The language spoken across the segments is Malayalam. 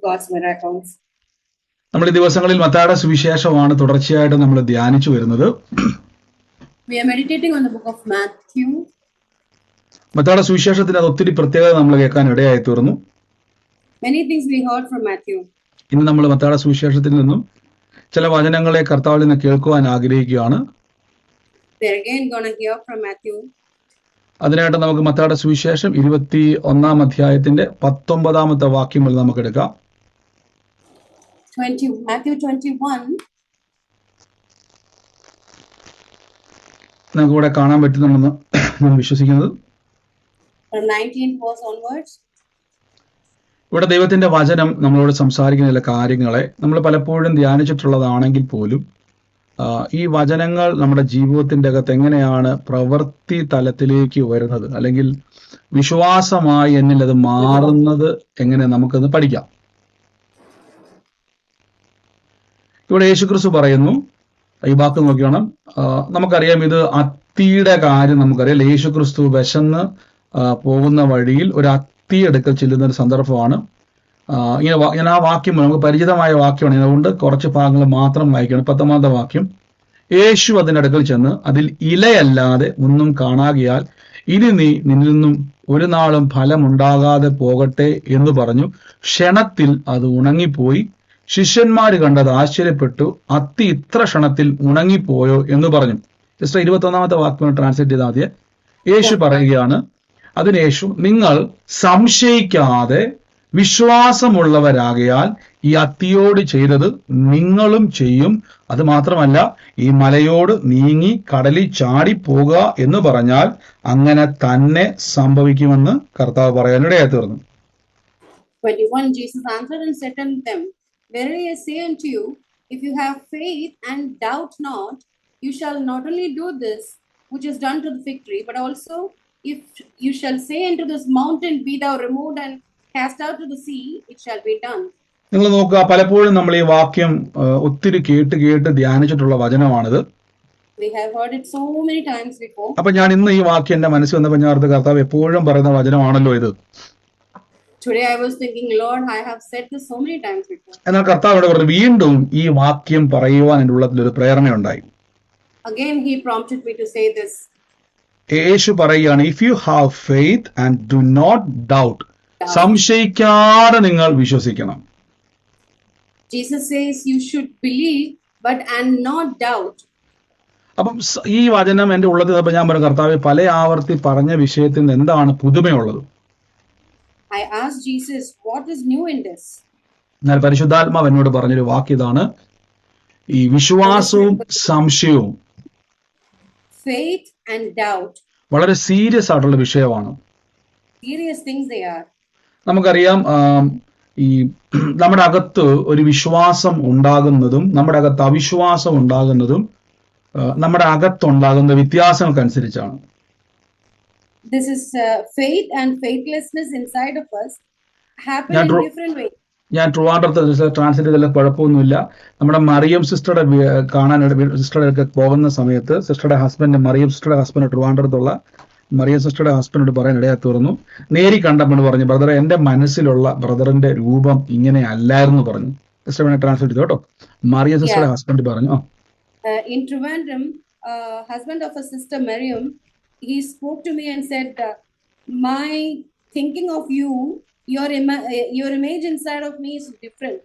God's miracles. നമ്മൾ ഈ ദിവസങ്ങളിൽ മത്തായിയുടെ സുവിശേഷമാണ് തുടർച്ചയായിട്ട് നമ്മൾ ധ്യാനിച്ചു വരുന്നത്. We are meditating on the book of Matthew. മത്തായിയുടെ സുവിശേഷത്തിന് അത് ഒത്തിരി പ്രത്യേകത നമ്മൾ കേൾക്കാൻ ഇടയായി തീർന്നു. Many things we heard from Matthew. ഇന്ന് നമ്മൾ മത്തായിയുടെ സുവിശേഷത്തിൽ നിന്നും ചില വചനങ്ങളെ കർത്താവിൽ നിന്ന് കേൾക്കുവാൻ ആഗ്രഹിക്കുകയാണ്. We are again going to hear from Matthew. അതിനായിട്ട് നമുക്ക് മത്തായിയുടെ സുവിശേഷം 21 അധ്യായത്തിന്റെ 19 വാക്യം മുതൽ നമുക്ക് എടുക്കാം. Matthew 21. നമുക്ക് ഇവിടെ കാണാൻ പറ്റുന്നുണ്ടെന്ന് ഞാൻ വിശ്വസിക്കുന്നത്. From 19 verse onwards. ഇവിടെ ദൈവത്തിന്റെ വചനം നമ്മളോട് സംസാരിക്കുന്ന ചില കാര്യങ്ങളെ നമ്മൾ പലപ്പോഴും ധ്യാനിച്ചിട്ടുള്ളതാണെങ്കിൽ പോലും ഈ വചനങ്ങൾ നമ്മുടെ ജീവിതത്തിന്റെ അകത്ത് എങ്ങനെയാണ് പ്രവൃത്തി തലത്തിലേക്ക് വരുന്നത്, അല്ലെങ്കിൽ വിശ്വാസമായി എന്നിൽ അത് മാറുന്നത് എങ്ങനെ നമുക്കത് പഠിക്കാം. ഇവിടെ യേശുക്രിസ്തു പറയുന്നു, ഈ വാക്ക് നോക്കിയാണ്, നമുക്കറിയാം ഇത് അത്തിയുടെ കാര്യം നമുക്കറിയാം. യേശുക്രിസ്തു വിശന്ന് പോകുന്ന വഴിയിൽ ഒരു അത്തി എടുക്കൽ ചെല്ലുന്ന ഒരു സന്ദർഭമാണ്. ഞാൻ ആ വാക്യം നമുക്ക് പരിചിതമായ വാക്യമാണ്, അതുകൊണ്ട് കുറച്ച് ഭാഗങ്ങൾ മാത്രം വായിക്കണം. 19 വാക്യം. യേശു അതിനടുക്കൽ ചെന്ന് അതിൽ ഇലയല്ലാതെ ഒന്നും കാണാകിയാൽ ഇനി നീ നിന്നിൽ നിന്നും ഒരു നാളും ഫലമുണ്ടാകാതെ പോകട്ടെ എന്ന് പറഞ്ഞു. ക്ഷണത്തിൽ അത് ഉണങ്ങിപ്പോയി. ശിഷ്യന്മാര് കണ്ടത് ആശ്ചര്യപ്പെട്ടു. അത്തി ഇത്ര ക്ഷണത്തിൽ ഉണങ്ങിപ്പോയോ എന്ന് പറഞ്ഞു. ജസ്റ്റ് 21 വാക്യം ട്രാൻസ്ലേറ്റ് ചെയ്താൽ മതിയെ. യേശു പറയുകയാണ്, അതിന് യേശു, നിങ്ങൾ സംശയിക്കാതെ വിശ്വാസമുള്ളവരാകയാൽ ഈ അത്തിയോട് ചെയ്തത് നിങ്ങളും ചെയ്യും. അത് മാത്രമല്ല, ഈ മലയോട് നീങ്ങി കടലിൽ ചാടിപ്പോകുക എന്ന് പറഞ്ഞാൽ അങ്ങനെ തന്നെ സംഭവിക്കുമെന്ന് കർത്താവ് പറയാനിടയായി തീർന്നു. 21 Jesus answered and said unto them, Verily I say unto you, if you have faith and doubt not, you shall not only do this which is done to the fig tree, but also if you shall say unto this mountain, be thou removed and cast out to the sea, it shall be done. നിങ്ങൾ നോക്കുക, പലപ്പോഴും നമ്മൾ ഈ വാക്യം ഒത്തിരി കേട്ട് ധ്യാനിച്ചിട്ടുള്ള വചനമാണിത്. We have heard it so many times before. അപ്പൊ ഞാൻ ഇന്ന് ഈ വാക്യം എന്റെ മനസ്സിൽ വന്നപ്പോൾ ഞാൻ ഓർത്ത്, കർത്താവ് എപ്പോഴും പറയുന്ന വചനമാണല്ലോ ഇത്. Today I was thinking, Lord, I have said this so many times before. എന്നാൽ കർത്താവ് ഇവിടെ പറഞ്ഞു, വീണ്ടും ഈ വാക്യം പറയുവാൻ എൻ്റെ ഉള്ളതിൽ ഒരു പ്രേരണയുണ്ടായി. Again he prompted me to say this. യേശു പറയുകയാണ്, if you have faith and do not doubt, സംശയിക്കാതെ നിങ്ങൾ വിശ്വസിക്കണം. Jesus says you should believe but and not doubt. അപ്പം ഈ വചനം എൻ്റെ ഉള്ളതിൽ ഞാൻ പറഞ്ഞു, കർത്താവ് പല ആവർത്തി പറഞ്ഞ വിഷയത്തിൽ നിന്ന് എന്താണ് പുതുമയുള്ളത്? I asked Jesus, what is new in this? എന്നാൽ പരിശുദ്ധാത്മാവ് എന്നോട് പറഞ്ഞൊരു വാക്ക് ഇതാണ്, ഈ വിശ്വാസവും സംശയവും faith and doubt വളരെ സീരിയസ് ആയിട്ടുള്ള വിഷയമാണ്. Serious things they are. നമുക്കറിയാം, ഈ നമ്മുടെ അകത്ത് ഒരു വിശ്വാസം ഉണ്ടാകുന്നതും നമ്മുടെ അകത്ത് അവിശ്വാസം ഉണ്ടാകുന്നതും നമ്മുടെ അകത്തുണ്ടാകുന്ന വ്യത്യാസങ്ങൾക്കനുസരിച്ചാണ്. This is faith and faithlessness inside of us happen in different ways. ഞാൻ ട്രിവാൻഡ്രത്ത് ട്രാൻസ്ലേറ്റ് ചെയ്താൽ കുഴപ്പമൊന്നുമില്ല. നമ്മുടെ മറിയം സിസ്റ്ററുടെ കാണാൻ സിസ്റ്ററുടെ പോകുന്ന സമയത്ത് സിസ്റ്ററുടെ ഹസ്ബൻഡ്, മറിയം സിസ്റ്ററുടെ ഹസ്ബൻഡ്, ട്രിവാൻഡ്രത്തുള്ള മറിയം സിസ്റ്ററുടെ ഹസ്ബൻഡോട് പറയാൻ ഇടയായി തീർന്നു. നേരി കണ്ടപ്പോൾ പറഞ്ഞു, ബ്രദറെ, എന്റെ മനസ്സിലുള്ള ബ്രദറിന്റെ രൂപം ഇങ്ങനെ അല്ലായിരുന്നു പറഞ്ഞു. സിസ്റ്റർ വേണേ ട്രാൻസ്ലേറ്റ് ചെയ്തു കേട്ടോ. മറിയം സിസ്റ്ററുടെ ഹസ്ബൻഡ് പറഞ്ഞു, in Trivandrum, husband of a sister Miriam, he spoke to me and said, my thinking of you, your image inside of me is different.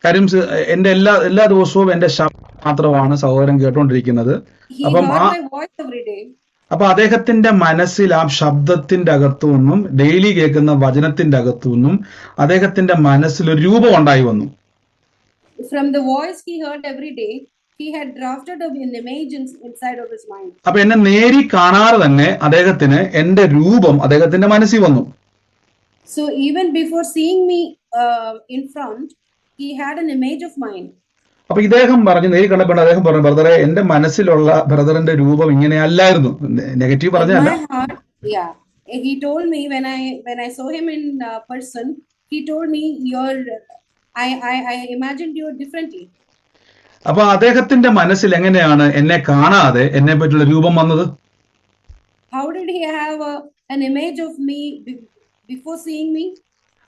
കാര്യം എന്റെ എല്ലാ ദിവസവും എന്റെ ശബ്ദം മാത്രമാണ് സഹോദരൻ കേട്ടോണ്ടിരിക്കുന്നത്. അപ്പൊ അദ്ദേഹത്തിന്റെ മനസ്സിൽ ആ ശബ്ദത്തിന്റെ അകത്തുനിന്നും ഡെയിലി കേൾക്കുന്ന വചനത്തിന്റെ അകത്തുനിന്നും അദ്ദേഹത്തിന്റെ മനസ്സിൽ ഒരു രൂപം ഉണ്ടായി വന്നു. From the voice he heard every day, he had drafted an image inside of his mind. അപ്പൊ എന്നെ നേരി കാണാതെ തന്നെ അദ്ദേഹത്തിന് എന്റെ രൂപം അദ്ദേഹത്തിന്റെ മനസ്സിൽ വന്നു. So even before seeing me in front, he had an image of mine. അപ്പൊ ഇദ്ദേഹം പറഞ്ഞു, നേരി കണ്ടപ്പോൾ അദ്ദേഹം പറഞ്ഞു, ബ്രദറെ, എന്റെ മനസ്സിലുള്ള ബ്രദറിന്റെ രൂപം ഇങ്ങനെ അല്ലായിരുന്നു. നെഗറ്റീവ് പറഞ്ഞല്ല. Yeah, he told me when I saw him in person, he told me I imagined you differently. അപ്പൊ അദ്ദേഹത്തിന്റെ മനസ്സിൽ എങ്ങനെയാണ് എന്നെ കാണാതെ എന്നെ പറ്റിയുള്ള രൂപം വന്നത്? How did he have an image of me before seeing me?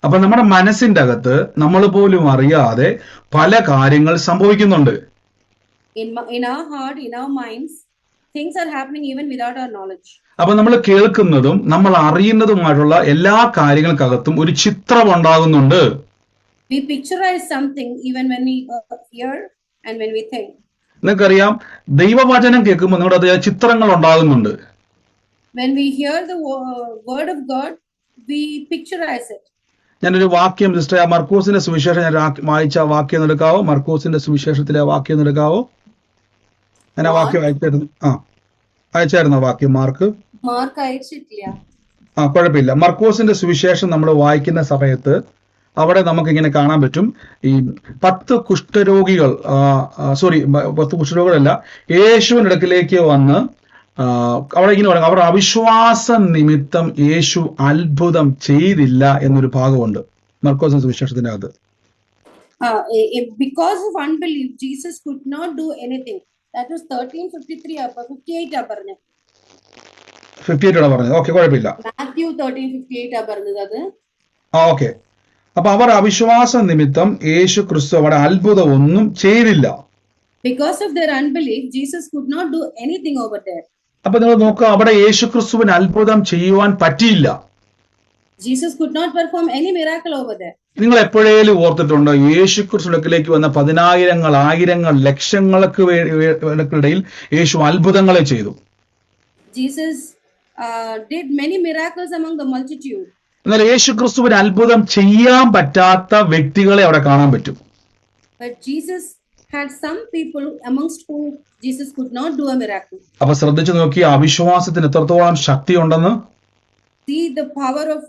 അപ്പൊ നമ്മുടെ മനസ്സിന്റെ അകത്ത് നമ്മൾ പോലും അറിയാതെ പല കാര്യങ്ങൾ സംഭവിക്കുന്നുണ്ട്. In our heart, in our minds, things are happening even without our knowledge. അപ്പൊ നമ്മൾ കേൾക്കുന്നതും നമ്മൾ അറിയുന്നതുമായിട്ടുള്ള എല്ലാ കാര്യങ്ങൾക്കകത്തും ഒരു ചിത്രം ഉണ്ടാകുന്നുണ്ട്. We picturize something even when we hear and when we think. നിങ്ങൾക്കറിയാം, ദൈവവചനം കേൾക്കുമ്പോൾ നിങ്ങളുടെ അത് ചിത്രങ്ങൾ ഉണ്ടാകുന്നുണ്ട്. When we hear the word of God, we picturize it. ഞാനൊരു വാക്യം സിസ്റ്റർ മർക്കോസിന്റെ സുവിശേഷം ഞാൻ വായിച്ച വാക്യം എടുക്കാവോ? മർക്കോസിന്റെ സുവിശേഷത്തിലെ വാക്യം എടുക്കാവോ? ഞാൻ ആ വാക്യം അയച്ചായിരുന്നു വാക്യം മാർക്ക് അയച്ചിട്ടില്ല. കുഴപ്പമില്ല. മർക്കോസിന്റെ സുവിശേഷം നമ്മൾ വായിക്കുന്ന സമയത്ത് അവിടെ നമുക്കിങ്ങനെ കാണാൻ പറ്റും. ഈ 10 കുഷ്ഠരോഗികൾ, 10 കുഷ്ഠരോഗികളല്ല, യേശുവിന്റെ അടുക്കിലേക്ക് വന്ന് അവിടെ ഇങ്ങനെ പറയും, അവർ അവിശ്വാസ നിമിത്തം യേശു അത്ഭുതം ചെയ്തില്ല എന്നൊരു ഭാഗമുണ്ട് മർക്കോസിന്റെ സുവിശേഷത്തിന്റെ അകത്ത്. Because of unbelief, Jesus could not do anything. That was 13:53 58 പറഞ്ഞത്. 58 പറഞ്ഞത്. ഓക്കെ, കുഴപ്പമില്ല. മാത്യു 13:58 പറഞ്ഞത് അത്. ഓക്കെ. അപ്പൊ അവർ അവിശ്വാസ നിമിത്തം യേശു ക്രിസ്തു അവിടെ അത്ഭുതം ഒന്നും ചെയ്തില്ല. Because of their unbelief, Jesus could not do anything over there. അപ്പൊ നിങ്ങൾ നോക്കുക, അവിടെ യേശു ക്രിസ്തുവിന് അത്ഭുതം ചെയ്യുവാൻ പറ്റിയില്ല. Jesus could not perform any miracle over there. നിങ്ങൾ എപ്പോഴേലും ഓർത്തിട്ടുണ്ടോ യേശു ക്രിസ്തുവിലേക്ക് വന്ന 10,000 ആയിരങ്ങൾ ലക്ഷങ്ങൾക്ക് ഇടയിൽ യേശു അത്ഭുതങ്ങളെ ചെയ്തു. Jesus did many miracles among the multitude. എന്നാൽ യേശു ക്രിസ്തുവിന് അത്ഭുതം ചെയ്യാൻ പറ്റാത്ത വ്യക്തികളെ അവിടെ കാണാൻ പറ്റും. But Jesus had some people amongst whom Jesus could not do a miracle. അപ്പൊ ശ്രദ്ധിച്ചു നോക്കി അവിശ്വാസത്തിന് എത്രത്തോളം ശക്തി ഉണ്ടെന്ന്. See the power of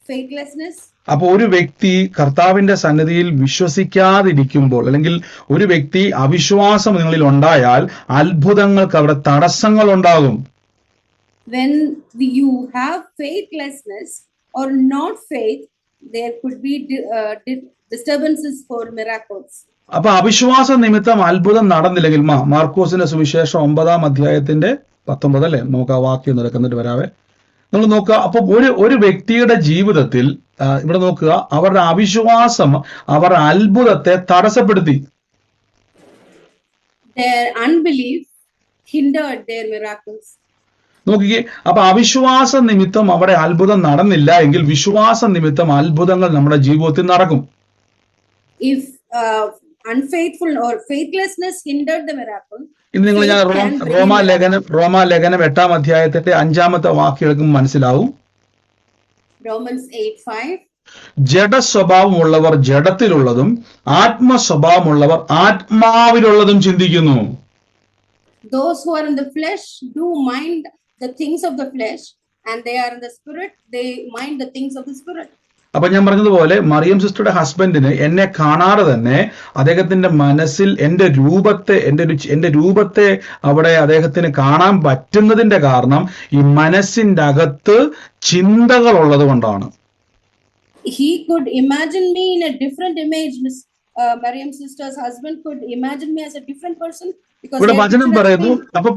faithlessness. അപ്പൊ ഒരു വ്യക്തി കർത്താവിന്റെ സന്നിധിയിൽ വിശ്വസിക്കാതിരിക്കുമ്പോൾ, അല്ലെങ്കിൽ ഒരു വ്യക്തി അവിശ്വാസം നിങ്ങളിൽ ഉണ്ടായാൽ അത്ഭുതങ്ങൾക്ക് അവിടെ തടസ്സങ്ങൾ ഉണ്ടാകും. When you have faithlessness or not faith, there could be disturbances for miracles. അപ്പൊ അവിശ്വാസ നിമിത്തം അത്ഭുതം നടന്നില്ലെങ്കിൽ മാർക്കോസിന്റെ സുവിശേഷം 9-ാം അധ്യായത്തിന്റെ 19 അല്ലേ, നമുക്ക് ആ വാക്യം നടക്കുന്നിട്ട് വരാവേ. നമ്മൾ നോക്കുക, അപ്പൊ ഒരു വ്യക്തിയുടെ ജീവിതത്തിൽ ഇവിടെ നോക്കുക, അവരുടെ അവിശ്വാസം അവർ അത്ഭുതത്തെ തടസ്സപ്പെടുത്തി. Their unbelief hindered their miracles. നോക്കിക്കേ, അപ്പൊ അവിശ്വാസ നിമിത്തം അവിടെ അത്ഭുതം നടന്നില്ല എങ്കിൽ വിശ്വാസ നിമിത്തം അത്ഭുതങ്ങൾ നമ്മുടെ ജീവിതത്തിൽ നടക്കും. If unfaithful or faithlessness hindered the miracle. ഇന്ന് നിങ്ങൾ ഞാൻ റോമാലേഖനം 8-ാം അധ്യായത്തിന്റെ 5-ാമത്തെ വാക്യം എടുക്കുമ്പോൾ മനസ്സിലാവും. Romans 8:5. ജഡസ്വഭാവമുള്ളവർ ജഡത്തിലുള്ളതും ആത്മസ്വഭാവമുള്ളവർ ആത്മാവിലുള്ളതും ചിന്തിക്കുന്നു. Those who are in the flesh do mind the things of the flesh, and they are in the spirit, they mind the things of the spirit. അപ്പൊ ഞാൻ പറഞ്ഞതുപോലെ മറിയം സിസ്റ്ററുടെ ഹസ്ബൻഡിന് എന്നെ കാണാതെ തന്നെ അദ്ദേഹത്തിന്റെ മനസ്സിൽ എന്റെ രൂപത്തെ അവിടെ അദ്ദേഹത്തിന് കാണാൻ പറ്റുന്നതിന്റെ കാരണം ഈ മനസ്സിന്റെ അകത്ത് ചിന്തകൾ ഉള്ളത് കൊണ്ടാണ്. He could imagine me in a different image. Mariam's sister's husband could imagine me as a different person. ഇവിടെ വചനം പറയുന്നു, അപ്പൊ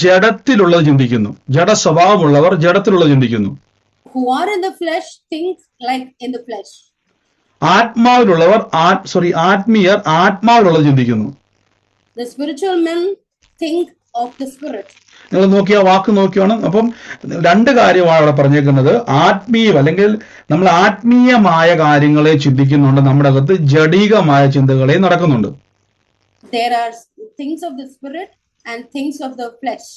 ജഡത്തിലുള്ളത് ചിന്തിക്കുന്നു, ജഡസ്വഭാവമുള്ളവർ ജഡത്തിലുള്ളത് ചിന്തിക്കുന്നു. Who are in the flesh think like in the flesh. ആത്മാവിലുള്ളവർ ആത്മീയർ ആത്മാവിലുള്ളത് ചിന്തിക്കുന്നു. The spiritual men think of the spirit. നിങ്ങൾ നോക്കിയ വാക്ക് നോക്കിയാണ്. അപ്പം 2 കാര്യമാണ് അവിടെ പറഞ്ഞേക്കുന്നത്. ആത്മീയം അല്ലെങ്കിൽ നമ്മൾ ആത്മീയമായ കാര്യങ്ങളെ ചിന്തിക്കുന്നുണ്ട്, നമ്മുടെ അകത്ത് ജഡികമായ ചിന്തകളെ നടക്കുന്നുണ്ട്. There are things of the spirit and things of the flesh.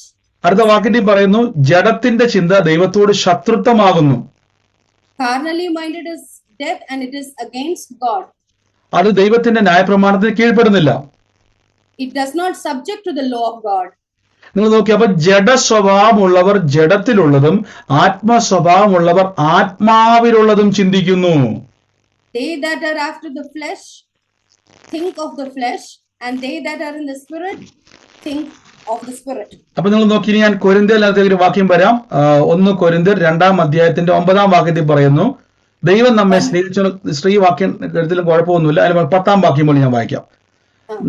അടുത്ത വാക്കിന്റെ പറയുന്നു, ജഡത്തിന്റെ ചിന്ത ദൈവത്തോട് ശത്രുത്വമാകുന്നു. Carnally minded is death and it is against God. അത് ദൈവത്തിന്റെ ന്യായപ്രമാണത്തിന് കീഴ്പ്പെടുന്നില്ല. It does not subject to the law of God. നിങ്ങൾ നോക്കി, അപ്പൊ ജഡസ്വഭാവമുള്ളവർ ജഡത്തിലുള്ളതും ആത്മസ്വഭാവമുള്ളവർ ആത്മാവിലുള്ളതും ചിന്തിക്കുന്നു. They that are after the flesh think of the flesh, and they that are in the spirit think of the spirit. അപ്പൊ നിങ്ങൾ നോക്കി, ഞാൻ കൊരിന്ത്യയിലത്തെ ഒരു വാക്യം വരാം. 1 കൊരിന്ത്യർ 2-ാം അധ്യായത്തിന്റെ 9-ാം വാക്യത്തിൽ പറയുന്നു, ദൈവം നമ്മെ സ്നേഹിച്ച സ്ത്രീ വാക്യം എഴുതിലും കുഴപ്പമൊന്നുമില്ല, അതിൽ 10-ാം വാക്യം പോലെ ഞാൻ വായിക്കാം.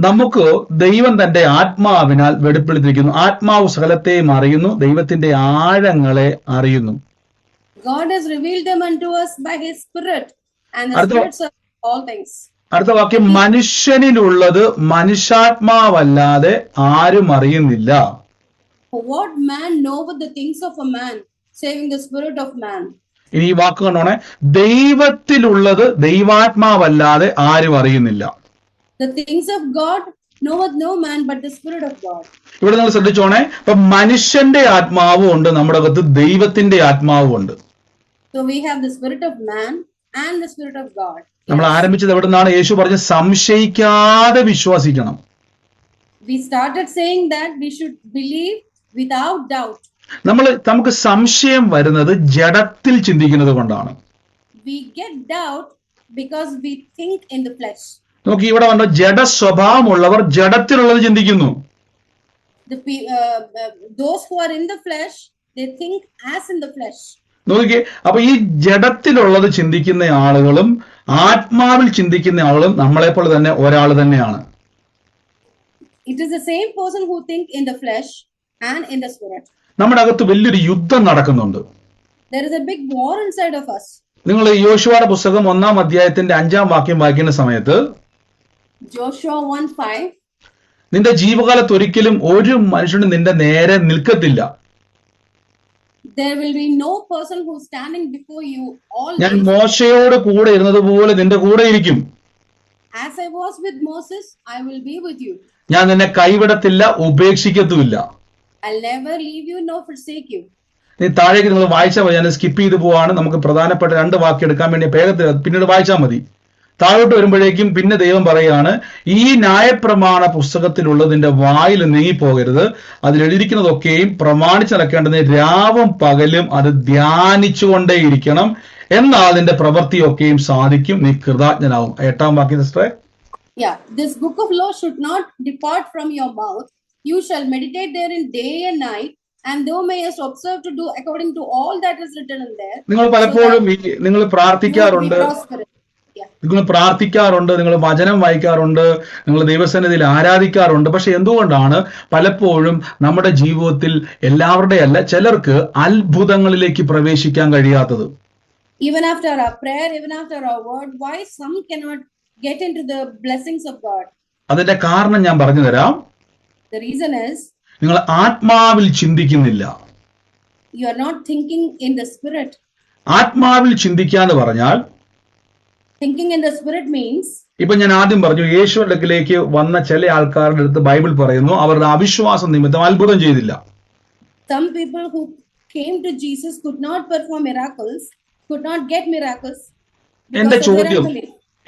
നമുക്ക് ദൈവം തന്റെ ആത്മാവിനാൽ വെളിപ്പെടുത്തിയിരിക്കുന്നു, ആത്മാവ് സകലത്തെയും അറിയുന്നു, ദൈവത്തിന്റെ ആഴങ്ങളെ അറിയുന്നു. God has revealed them unto us by His Spirit, and the അടുത്ത Spirit serves all things. അടുത്ത വാക്യം, മനുഷ്യനിലുള്ളത് മനുഷ്യാത്മാവല്ലാതെ ആരും അറിയുന്നില്ല. For what man knoweth the things of a man, saving the spirit of man? ഇനി ഈ വാക്ക് കണ്ടോണേ, ദൈവത്തിലുള്ളത് ദൈവാത്മാവല്ലാതെ ആരും അറിയുന്നില്ല. The things of God knoweth no man but the Spirit of God. ഇവിടെ നിങ്ങൾ ശ്രദ്ധിച്ചോണേ, ഇപ്പൊ മനുഷ്യന്റെ ആത്മാവും ഉണ്ട്, നമ്മുടെ അകത്ത് ദൈവത്തിന്റെ ആത്മാവും ഉണ്ട്. So we have the spirit of man and the Spirit of God. നമ്മൾ ആരംഭിച്ചത് എവിടെ നിന്നാണ്? യേശു പറഞ്ഞ് സംശയിക്കാതെ വിശ്വസിക്കണം. We started saying that we should believe without doubt. നമുക്ക് സംശയം വരുന്നത് ജഡത്തിൽ ചിന്തിക്കുന്നത് കൊണ്ടാണ്. We get doubt because we think in the flesh. നോക്കി, ഇവിടെ വന്ന ജഡ സ്വഭാവമുള്ളവർ ജഡത്തിലുള്ളത് ചിന്തിക്കുന്നു. Those who are in the flesh, they think as in the flesh. നോക്കിക്കേ, അപ്പൊ ഈ ജഡത്തിലുള്ളത് ചിന്തിക്കുന്ന ആളുകളും ആത്മാവിൽ ചിന്തിക്കുന്ന ആളുകളും നമ്മളെപ്പോലെ തന്നെ ഒരാൾ തന്നെയാണ്. It is the same person who think in the flesh and in the spirit. നമ്മുടെ അകത്ത് വലിയൊരു യുദ്ധം നടക്കുന്നുണ്ട്. There is a big war inside of us. നിങ്ങൾ യോശുവയുടെ പുസ്തകം 1-ാം അധ്യായത്തിന്റെ 5-ാം വാക്യം വായിക്കുന്ന സമയത്ത്, Joshua 1:5, നിന്റെ ജീവകാലത്ത് ഒരിക്കലും ഒരു മനുഷ്യനും നിന്റെ നേരെ നിൽക്കത്തില്ല. there will be no person who is standing before you all ഞാൻ days. മോശയോട് കൂടെ ഇരുന്നത് പോലെ നിന്റെ കൂടെ ഇരിക്കും. As I was with Moses, I will be with you. ഞാൻ നിന്നെ കൈവിടത്തില്ല, ഉപേക്ഷിക്കത്തുമില്ല. I'll never leave you nor forsake you. നീ താഴേക്ക് നിങ്ങൾ വായിച്ചാൽ മതി, ഞാൻ സ്കിപ്പ് ചെയ്ത് പോവാണ്. നമുക്ക് പ്രധാനപ്പെട്ട 2 വാക്യം എടുക്കാൻ വേണ്ടി വേഗത്തിൽ പിന്നീട് വായിച്ചാൽ മതി. താഴോട്ട് വരുമ്പോഴേക്കും പിന്നെ ദൈവം പറയുകയാണ്, ഈ ന്യായപ്രമാണ പുസ്തകത്തിലുള്ളത് നിന്റെ വായിൽ നീങ്ങിപ്പോകരുത്, അതിലെഴുതിയിരിക്കുന്നതൊക്കെയും പ്രമാണിച്ച് നടക്കേണ്ടതിന് രാവും പകലും അത് ധ്യാനിച്ചുകൊണ്ടേയിരിക്കണം, എന്നാൽ അതിന്റെ പ്രവൃത്തിയൊക്കെയും സാധിക്കും, നീ കൃതജ്ഞനാവും. 8-ാം വാക്യം സിസ്റ്ററെ. Yeah, this book of law should not depart from your mouth. You shall meditate therein day and night, and thou mayest observe to do according to all that is written in there. നിങ്ങൾ പലപ്പോഴും നിങ്ങൾ പ്രാർത്ഥിക്കാറുണ്ട്, നിങ്ങൾ വചനം വായിക്കാറുണ്ട്, നിങ്ങൾ ദൈവസന്നിധിയിൽ ആരാധിക്കാറുണ്ട്. പക്ഷെ എന്തുകൊണ്ടാണ് പലപ്പോഴും നമ്മുടെ ജീവിതത്തിൽ എല്ലാവരുടെയും അല്ല, ചിലർക്ക് അത്ഭുതങ്ങളിലേക്ക് പ്രവേശിക്കാൻ കഴിയാത്തത്? Even after our prayer, even after our word, why some cannot get into the blessings of God? അതിന്റെ കാരണം ഞാൻ പറഞ്ഞു തരാം. The reason is നിങ്ങൾ ആത്മാവിൽ ചിന്തിക്കുന്നില്ല. you are not thinking in the spirit. ആത്മാവിൽ ചിന്തിക്കാന്ന് പറഞ്ഞാൽ, Thinking in the spirit means, ഇപ്പൊ ഞാൻ ആദ്യം പറഞ്ഞു, യേശുവിന്റെ അടുക്കിലേക്ക് വന്ന ചില ആൾക്കാരുടെ അടുത്ത് ബൈബിൾ പറയുന്നു അവരുടെ അവിശ്വാസം നിമിത്തം അത്ഭുതം ചെയ്തില്ല. some people who came to Jesus could not perform miracles, could not get miracles.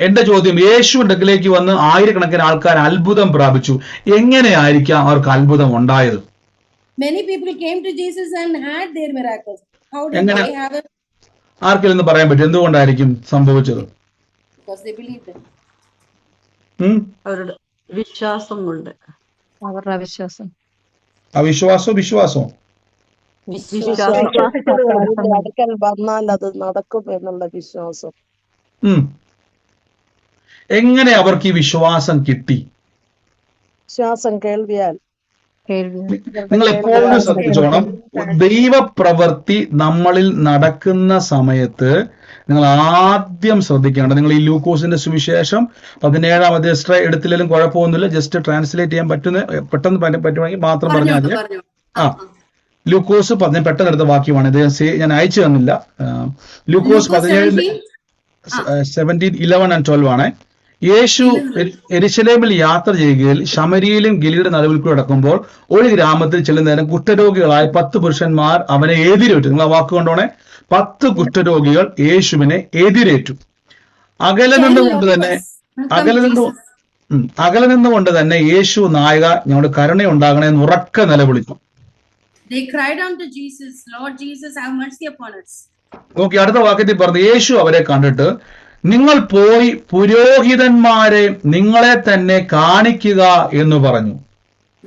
എന്റെ ചോദ്യം, യേശുവിന്റെ അടുക്കിലേക്ക് വന്ന് ആയിരക്കണക്കിന് ആൾക്കാർ അത്ഭുതം പ്രാപിച്ചു, എങ്ങനെയായിരിക്കാം അവർക്ക് അത്ഭുതം ഉണ്ടായത്? Many people came to Jesus and had their miracles. How did they have it? ആർക്കെങ്കിലും പറയാൻ പറ്റും എന്തുകൊണ്ടായിരിക്കും സംഭവിച്ചത്? Because they believed it. അവരുടെ വിശ്വാസം കൊണ്ട്. അവരുടെ അവിശ്വാസം. അവിശ്വാസവും വിശ്വാസവും അടുക്കൽ വന്നാൽ അത് നടക്കും എന്നുള്ള വിശ്വാസം. എങ്ങനെ അവർക്ക് ഈ വിശ്വാസം കിട്ടി? വിശ്വാസം കേൾവിയാൽ. നിങ്ങൾ എപ്പോഴും ശ്രദ്ധിച്ചോണം, ദൈവപ്രവൃത്തി നമ്മളിൽ നടക്കുന്ന സമയത്ത് നിങ്ങൾ ആദ്യം ശ്രദ്ധിക്കേണ്ടത്, നിങ്ങൾ ഈ ലൂക്കോസിന്റെ സുവിശേഷം 17-ാം അധ്യായം എടുത്തില്ലെങ്കിലും കുഴപ്പമൊന്നുമില്ല, ജസ്റ്റ് ട്രാൻസ്ലേറ്റ് ചെയ്യാൻ പെട്ടെന്ന് പറ്റുമെങ്കിൽ മാത്രം പറഞ്ഞാൽ മതി. ലൂക്കോസ് 17 പെട്ടെന്ന് എടുത്ത വാക്യമാണ് ഇത്, ഞാൻ അയച്ചു തന്നില്ല. ലൂക്കോസ് 17:11 and 12 ആണ്. യേശു യെരുശലേമിൽ യാത്ര ചെയ്യുകയിൽ ശമരിയയിലും ഗലീലയുടെ നടുവിൽ കൂടെ നടക്കുമ്പോൾ ഒരു ഗ്രാമത്തിൽ ചില നേരം കുഷ്ഠരോഗികളായ 10 പുരുഷന്മാർ അവനെ എതിരേറ്റു. നിങ്ങൾ ആ വാക്ക് കൊണ്ടോണേ, 10 കുഷ്ഠരോഗികൾ യേശുവിനെ എതിരേറ്റു. അകലെ നിന്നുകൊണ്ട് തന്നെ യേശു നായക, ഞങ്ങളുടെ കരുണയുണ്ടാകണേ എന്ന് ഉറക്കെ നിലവിളിച്ചു. They cried unto Jesus, Lord Jesus, have mercy upon us. നോക്കി, അടുത്ത വാക്യത്തിൽ പറഞ്ഞു, യേശു അവരെ കണ്ടിട്ട്, നിങ്ങൾ പോയി പുരോഹിതന്മാരെ നിങ്ങളെ തന്നെ കാണിക്കുക എന്ന് പറഞ്ഞു.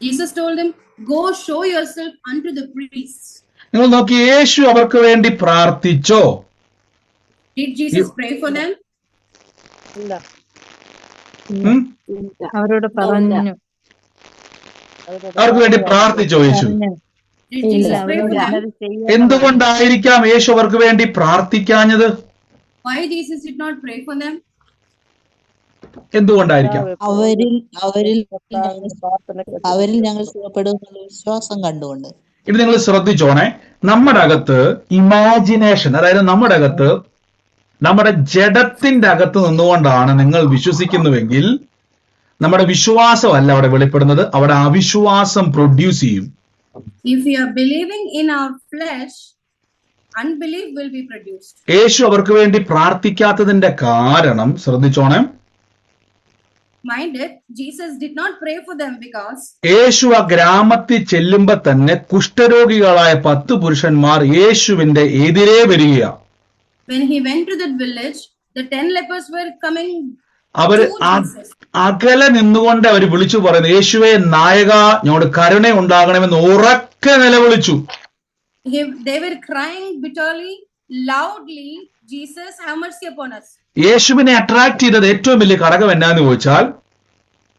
Jesus told them, go show yourself unto the priests. നിങ്ങൾ നോക്കി, യേശു അവർക്ക് വേണ്ടി പ്രാർത്ഥിച്ചോ? Did Jesus pray for them? ഇല്ല. അവരോട് പറഞ്ഞു. അവർക്ക് വേണ്ടി പ്രാർത്ഥിച്ചോ യേശു? Did ഇല്ല, Jesus pray for അവരോട് them? അങ്ങനെ ചെയ്യണം. എന്തുകൊണ്ടായിരിക്കാം യേശു അവർക്ക് വേണ്ടി പ്രാർത്ഥിക്കാഞ്ഞത്? Why Jesus did not pray for them? എന്തുകൊണ്ടായിരിക്കാം? അവരിൽ അവരിൽ കർത്താവിന്റെ പ്രാർത്ഥന അവരിൽ കേട്ടിട്ടുണ്ട്. ഞങ്ങൾ സുഖപ്പെടുമെന്നുള്ള വിശ്വാസം കണ്ടുകൊണ്ട്. ഇത് നിങ്ങൾ ശ്രദ്ധിച്ചോണേ. നമ്മുടെ അകത്ത് ഇമാജിനേഷൻ, അതായത് നമ്മുടെ ജഡത്തിന്റെ അകത്ത് നിന്നുകൊണ്ടാണ് നിങ്ങൾ വിശ്വസിക്കുന്നുവെങ്കിൽ നമ്മുടെ വിശ്വാസമല്ല അവിടെ വെളിപ്പെടുന്നത്, അവിടെ അവിശ്വാസം പ്രൊഡ്യൂസ് ചെയ്യും. If we are believing in our flesh, unbelief will be produced. യേശു അവർക്ക് വേണ്ടി പ്രാർത്ഥിക്കാത്തതിന്റെ കാരണം ശ്രദ്ധിച്ചോണേ. Mind it, Jesus did not pray for them because യേശു ആ ഗ്രാമത്തിൽ ചെല്ലുമ്പോ തന്നെ കുഷ്ഠരോഗികളായ 10 പുരുഷന്മാർ യേശുവിന്റെ എതിരെ വരികയാ. when he went to that village, the 10 lepers were coming അവര് to Jesus. അകലെ നിന്നുകൊണ്ട് അവർ വിളിച്ചു പറയുന്നു, യേശുവേ നായക, ഞങ്ങളുടെ കരുണ ഉണ്ടാകണമെന്ന് ഉറക്കെ നിലവിളിച്ചു. They were crying bitterly, loudly, Jesus, have mercy upon us. യേശുവിനെ അട്രാക്ട് ചെയ്തത് ഏറ്റവും വലിയ ഘടകം എന്നാന്ന് ചോദിച്ചാൽ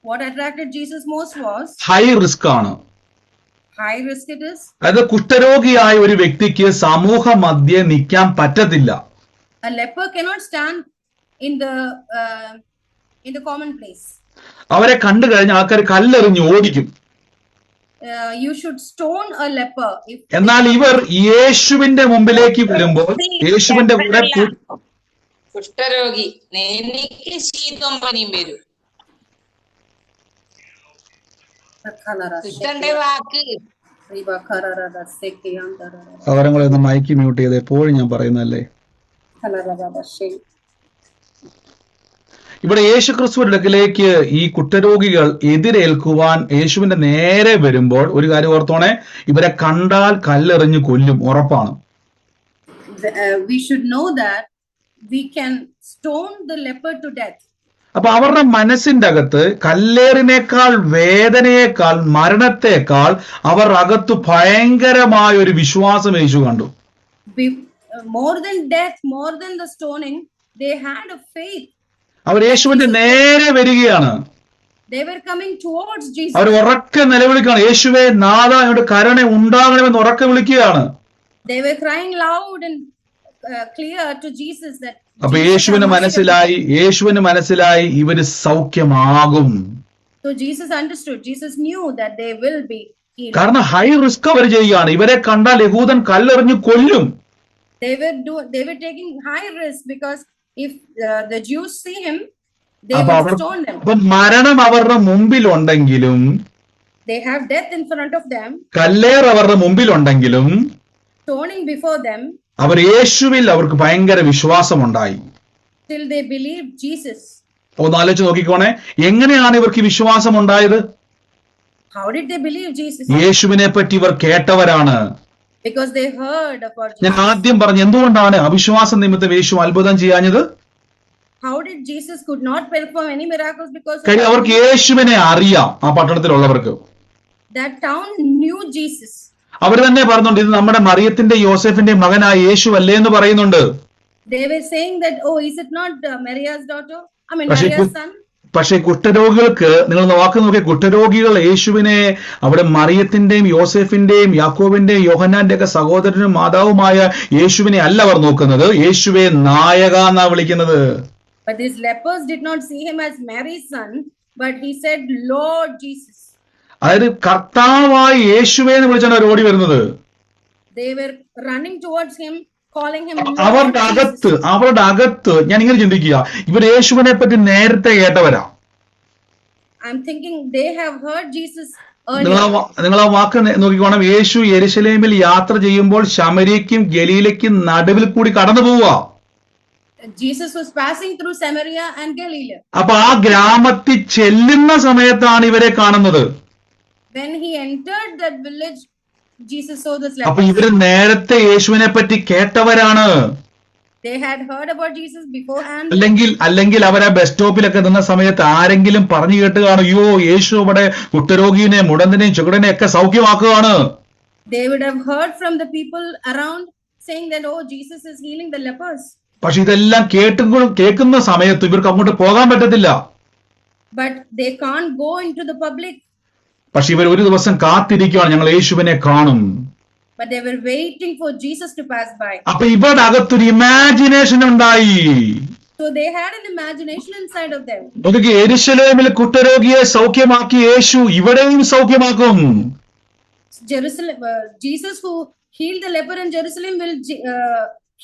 What attracted Jesus most was high risk ആണ്. high risk it is. അതായത് കുഷ്ഠരോഗിയായ ഒരു വ്യക്തിക്ക് സമൂഹ മധ്യേ നിൽക്കാൻ പറ്റത്തില്ല. A leper cannot stand in the common place. അവരെ കണ്ടു കഴിഞ്ഞ ആൾക്കാർ കല്ലെറിഞ്ഞ് ഓടിക്കും. You should stone a leper. എന്നാൽ ഇവർ യേശുവിന്റെ മുമ്പിലേക്ക് വരുമ്പോൾ യേശുവിന്റെ കൂടെ കുഷ്ഠരോഗി എനിക്ക് ശീതം പനിയും വരും. കുഷ്ഠന്റെ വാക്ക് അവരങ്ങളൊന്ന് മൈക്ക് മ്യൂട്ട് ചെയ്ത് എപ്പോഴും ഞാൻ പറയുന്നല്ലേ. ഇവിടെ യേശു ക്രിസ്തുവിന്റെ അടുക്കലേക്ക് ഈ കുഷ്ഠരോഗികൾ എതിരേൽക്കുവാൻ യേശുവിന്റെ നേരെ വരുമ്പോൾ ഒരു കാര്യം ഓർത്തോണേ, ഇവരെ കണ്ടാൽ കല്ലെറിഞ്ഞ് കൊല്ലും, ഉറപ്പാണ്. We should know that we can stone the leper to death. അപ്പൊ അവരുടെ മനസ്സിന്റെ അകത്ത് കല്ലേറിനേക്കാൾ, വേദനയേക്കാൾ, മരണത്തെക്കാൾ അവർ അകത്ത് ഭയങ്കരമായ ഒരു വിശ്വാസം യേശു കണ്ടു. More than death, more than the stoning, they had a faith. അവർ യേശുവിന്റെ നേരെ വരികയാണ്. They were coming towards Jesus. അവർ ഉറക്കെ നിലവിളിക്കുകയാണ്, യേശുവേ നാഥ, ഞങ്ങളുടെ കരുണ ഉണ്ടാകണമെന്ന് ഉറക്കെ വിളിക്കുകയാണ്. They were crying loud and clear to Jesus that. അപ്പൊ യേശുവിന് മനസ്സിലായി ഇവര് സൗഖ്യമാകും. So Jesus understood. Jesus knew that they will be healed. കാരണം ഹൈ റിസ്ക് അവർ ചെയ്യുകയാണ്. ഇവരെ കണ്ടാൽ യഹൂദൻ കല്ലെറിഞ്ഞ് കൊല്ലും. They were taking high risk because if the Jews see him, they will stone them. അപ്പൊ മരണം അവരുടെ മുമ്പിലുണ്ടെങ്കിലും, They have death in front of them, കല്ലേർ അവരുടെ മുമ്പിലുണ്ടെങ്കിലും, stoning before them, അവർ യേശുവിൽ അവർക്ക് ഭയങ്കര വിശ്വാസമുണ്ടായി. till they believed Jesus. ഒന്ന് ആലോചിച്ച് നോക്കിക്കോണേ, എങ്ങനെയാണ് ഇവർക്ക് വിശ്വാസം ഉണ്ടായത്? How did they believe Jesus? യേശുവിനെ പറ്റി ഇവർ കേട്ടവരാണ്. Because they heard about ഞാൻ Jesus. ആദ്യം പറഞ്ഞു, എന്തുകൊണ്ടാണ് അവിശ്വാസം നിമിത്തം യേശു അത്ഭുതം ചെയ്യാഞ്ഞത്? How did Jesus could not perform any miracles? Because കാര്യം അവർക്ക് യേശുവിനെ അറിയാം. ആ പട്ടണത്തിലുള്ളവർക്ക് that town knew Jesus. അവർ തന്നെ പറഞ്ഞുണ്ട്, ഇത് നമ്മുടെ മറിയത്തിന്റെ യോസെഫിന്റെ മകനായ യേശു അല്ലേ എന്ന് പറയുന്നുണ്ട്. They were saying that, oh, is it not Maria's daughter? I mean, പക്ഷേ Maria's son. പക്ഷെ കുഷ്ഠരോഗികൾക്ക്, നിങ്ങൾ നോക്കിയ കുഷ്ഠരോഗികൾ യേശുവിനെ അവിടെ മറിയത്തിന്റെയും യോസെഫിന്റെയും യാക്കോബിന്റെയും യോഹന്നാന്റെ ഒക്കെ സഹോദരനും മാതാവുമായ യേശുവിനെ അല്ല അവർ നോക്കുന്നത്, യേശുവെ നായക എന്നാ വിളിക്കുന്നത്. But these lepers did not see him as Mary's son, but he said, Lord Jesus. അതായത് കർത്താവായി യേശുവെ എന്ന് വിളിച്ചാണ് അവർ ഓടി വരുന്നത്. They were running towards him, calling him Lord അവരുടെ അകത്ത് ഞാൻ ഇങ്ങനെ ചിന്തിക്കുക, ഇവർ യേശുവിനെ പറ്റി നേരത്തെ കേട്ടവരാ. I'm thinking they have heard Jesus earlier. നിങ്ങൾ ആ വാക്ക് നോക്കിക്കോണം. യേശു യെരുശലേമിൽ യാത്ര ചെയ്യുമ്പോൾ ശമര്യക്കും ഗലീലയ്ക്കും നടുവിൽ കൂടി കടന്നു പോവുക. Jesus was passing through Samaria and Galilee. അപ്പൊ ആ ഗ്രാമത്തിൽ ചെല്ലുന്ന സമയത്താണ് ഇവരെ കാണുന്നത്. When he entered that village, Jesus saw this അപ്പൊ leper. ഇവര് നേരത്തെ യേശുവിനെ പറ്റി കേട്ടവരാണ്. They had heard about Jesus beforehand. അല്ലെങ്കിൽ അവരെ ബസ് സ്റ്റോപ്പിലൊക്കെ നിന്ന സമയത്ത് ആരെങ്കിലും പറഞ്ഞു കേട്ടുകയാണ്, അയ്യോ യേശു ഇവിടെ കുഷ്ഠരോഗിനെ, മുടന്തിനെയും ചുകടനെ ഒക്കെ സൗഖ്യമാക്കുകയാണ്. They would have heard from the people around saying that, oh, Jesus is healing the lepers. പക്ഷെ ഇതെല്ലാം കേൾക്കുന്ന സമയത്ത് ഇവർക്ക് അങ്ങോട്ട് പോകാൻ പറ്റത്തില്ല. But they can't go into the public. പക്ഷെ ഇവർ ഒരു ദിവസം കാത്തിരിക്കുകയാണ്, ഞങ്ങൾ യേശുവിനെ കാണും. but they were waiting for Jesus to pass by. അപ്പൊ ഇവിടെ അകത്തൊരു ഇമാജിനേഷൻ ഉണ്ടായി. So they had an imagination inside of them. നോക്കിക്കേ, യെരൂശലേമിൽ കുഷ്ഠരോഗിയെ സൗഖ്യമാക്കി യേശു ഇവിടെയും സൗഖ്യമാക്കും. Jesus who healed the leper in Jerusalem will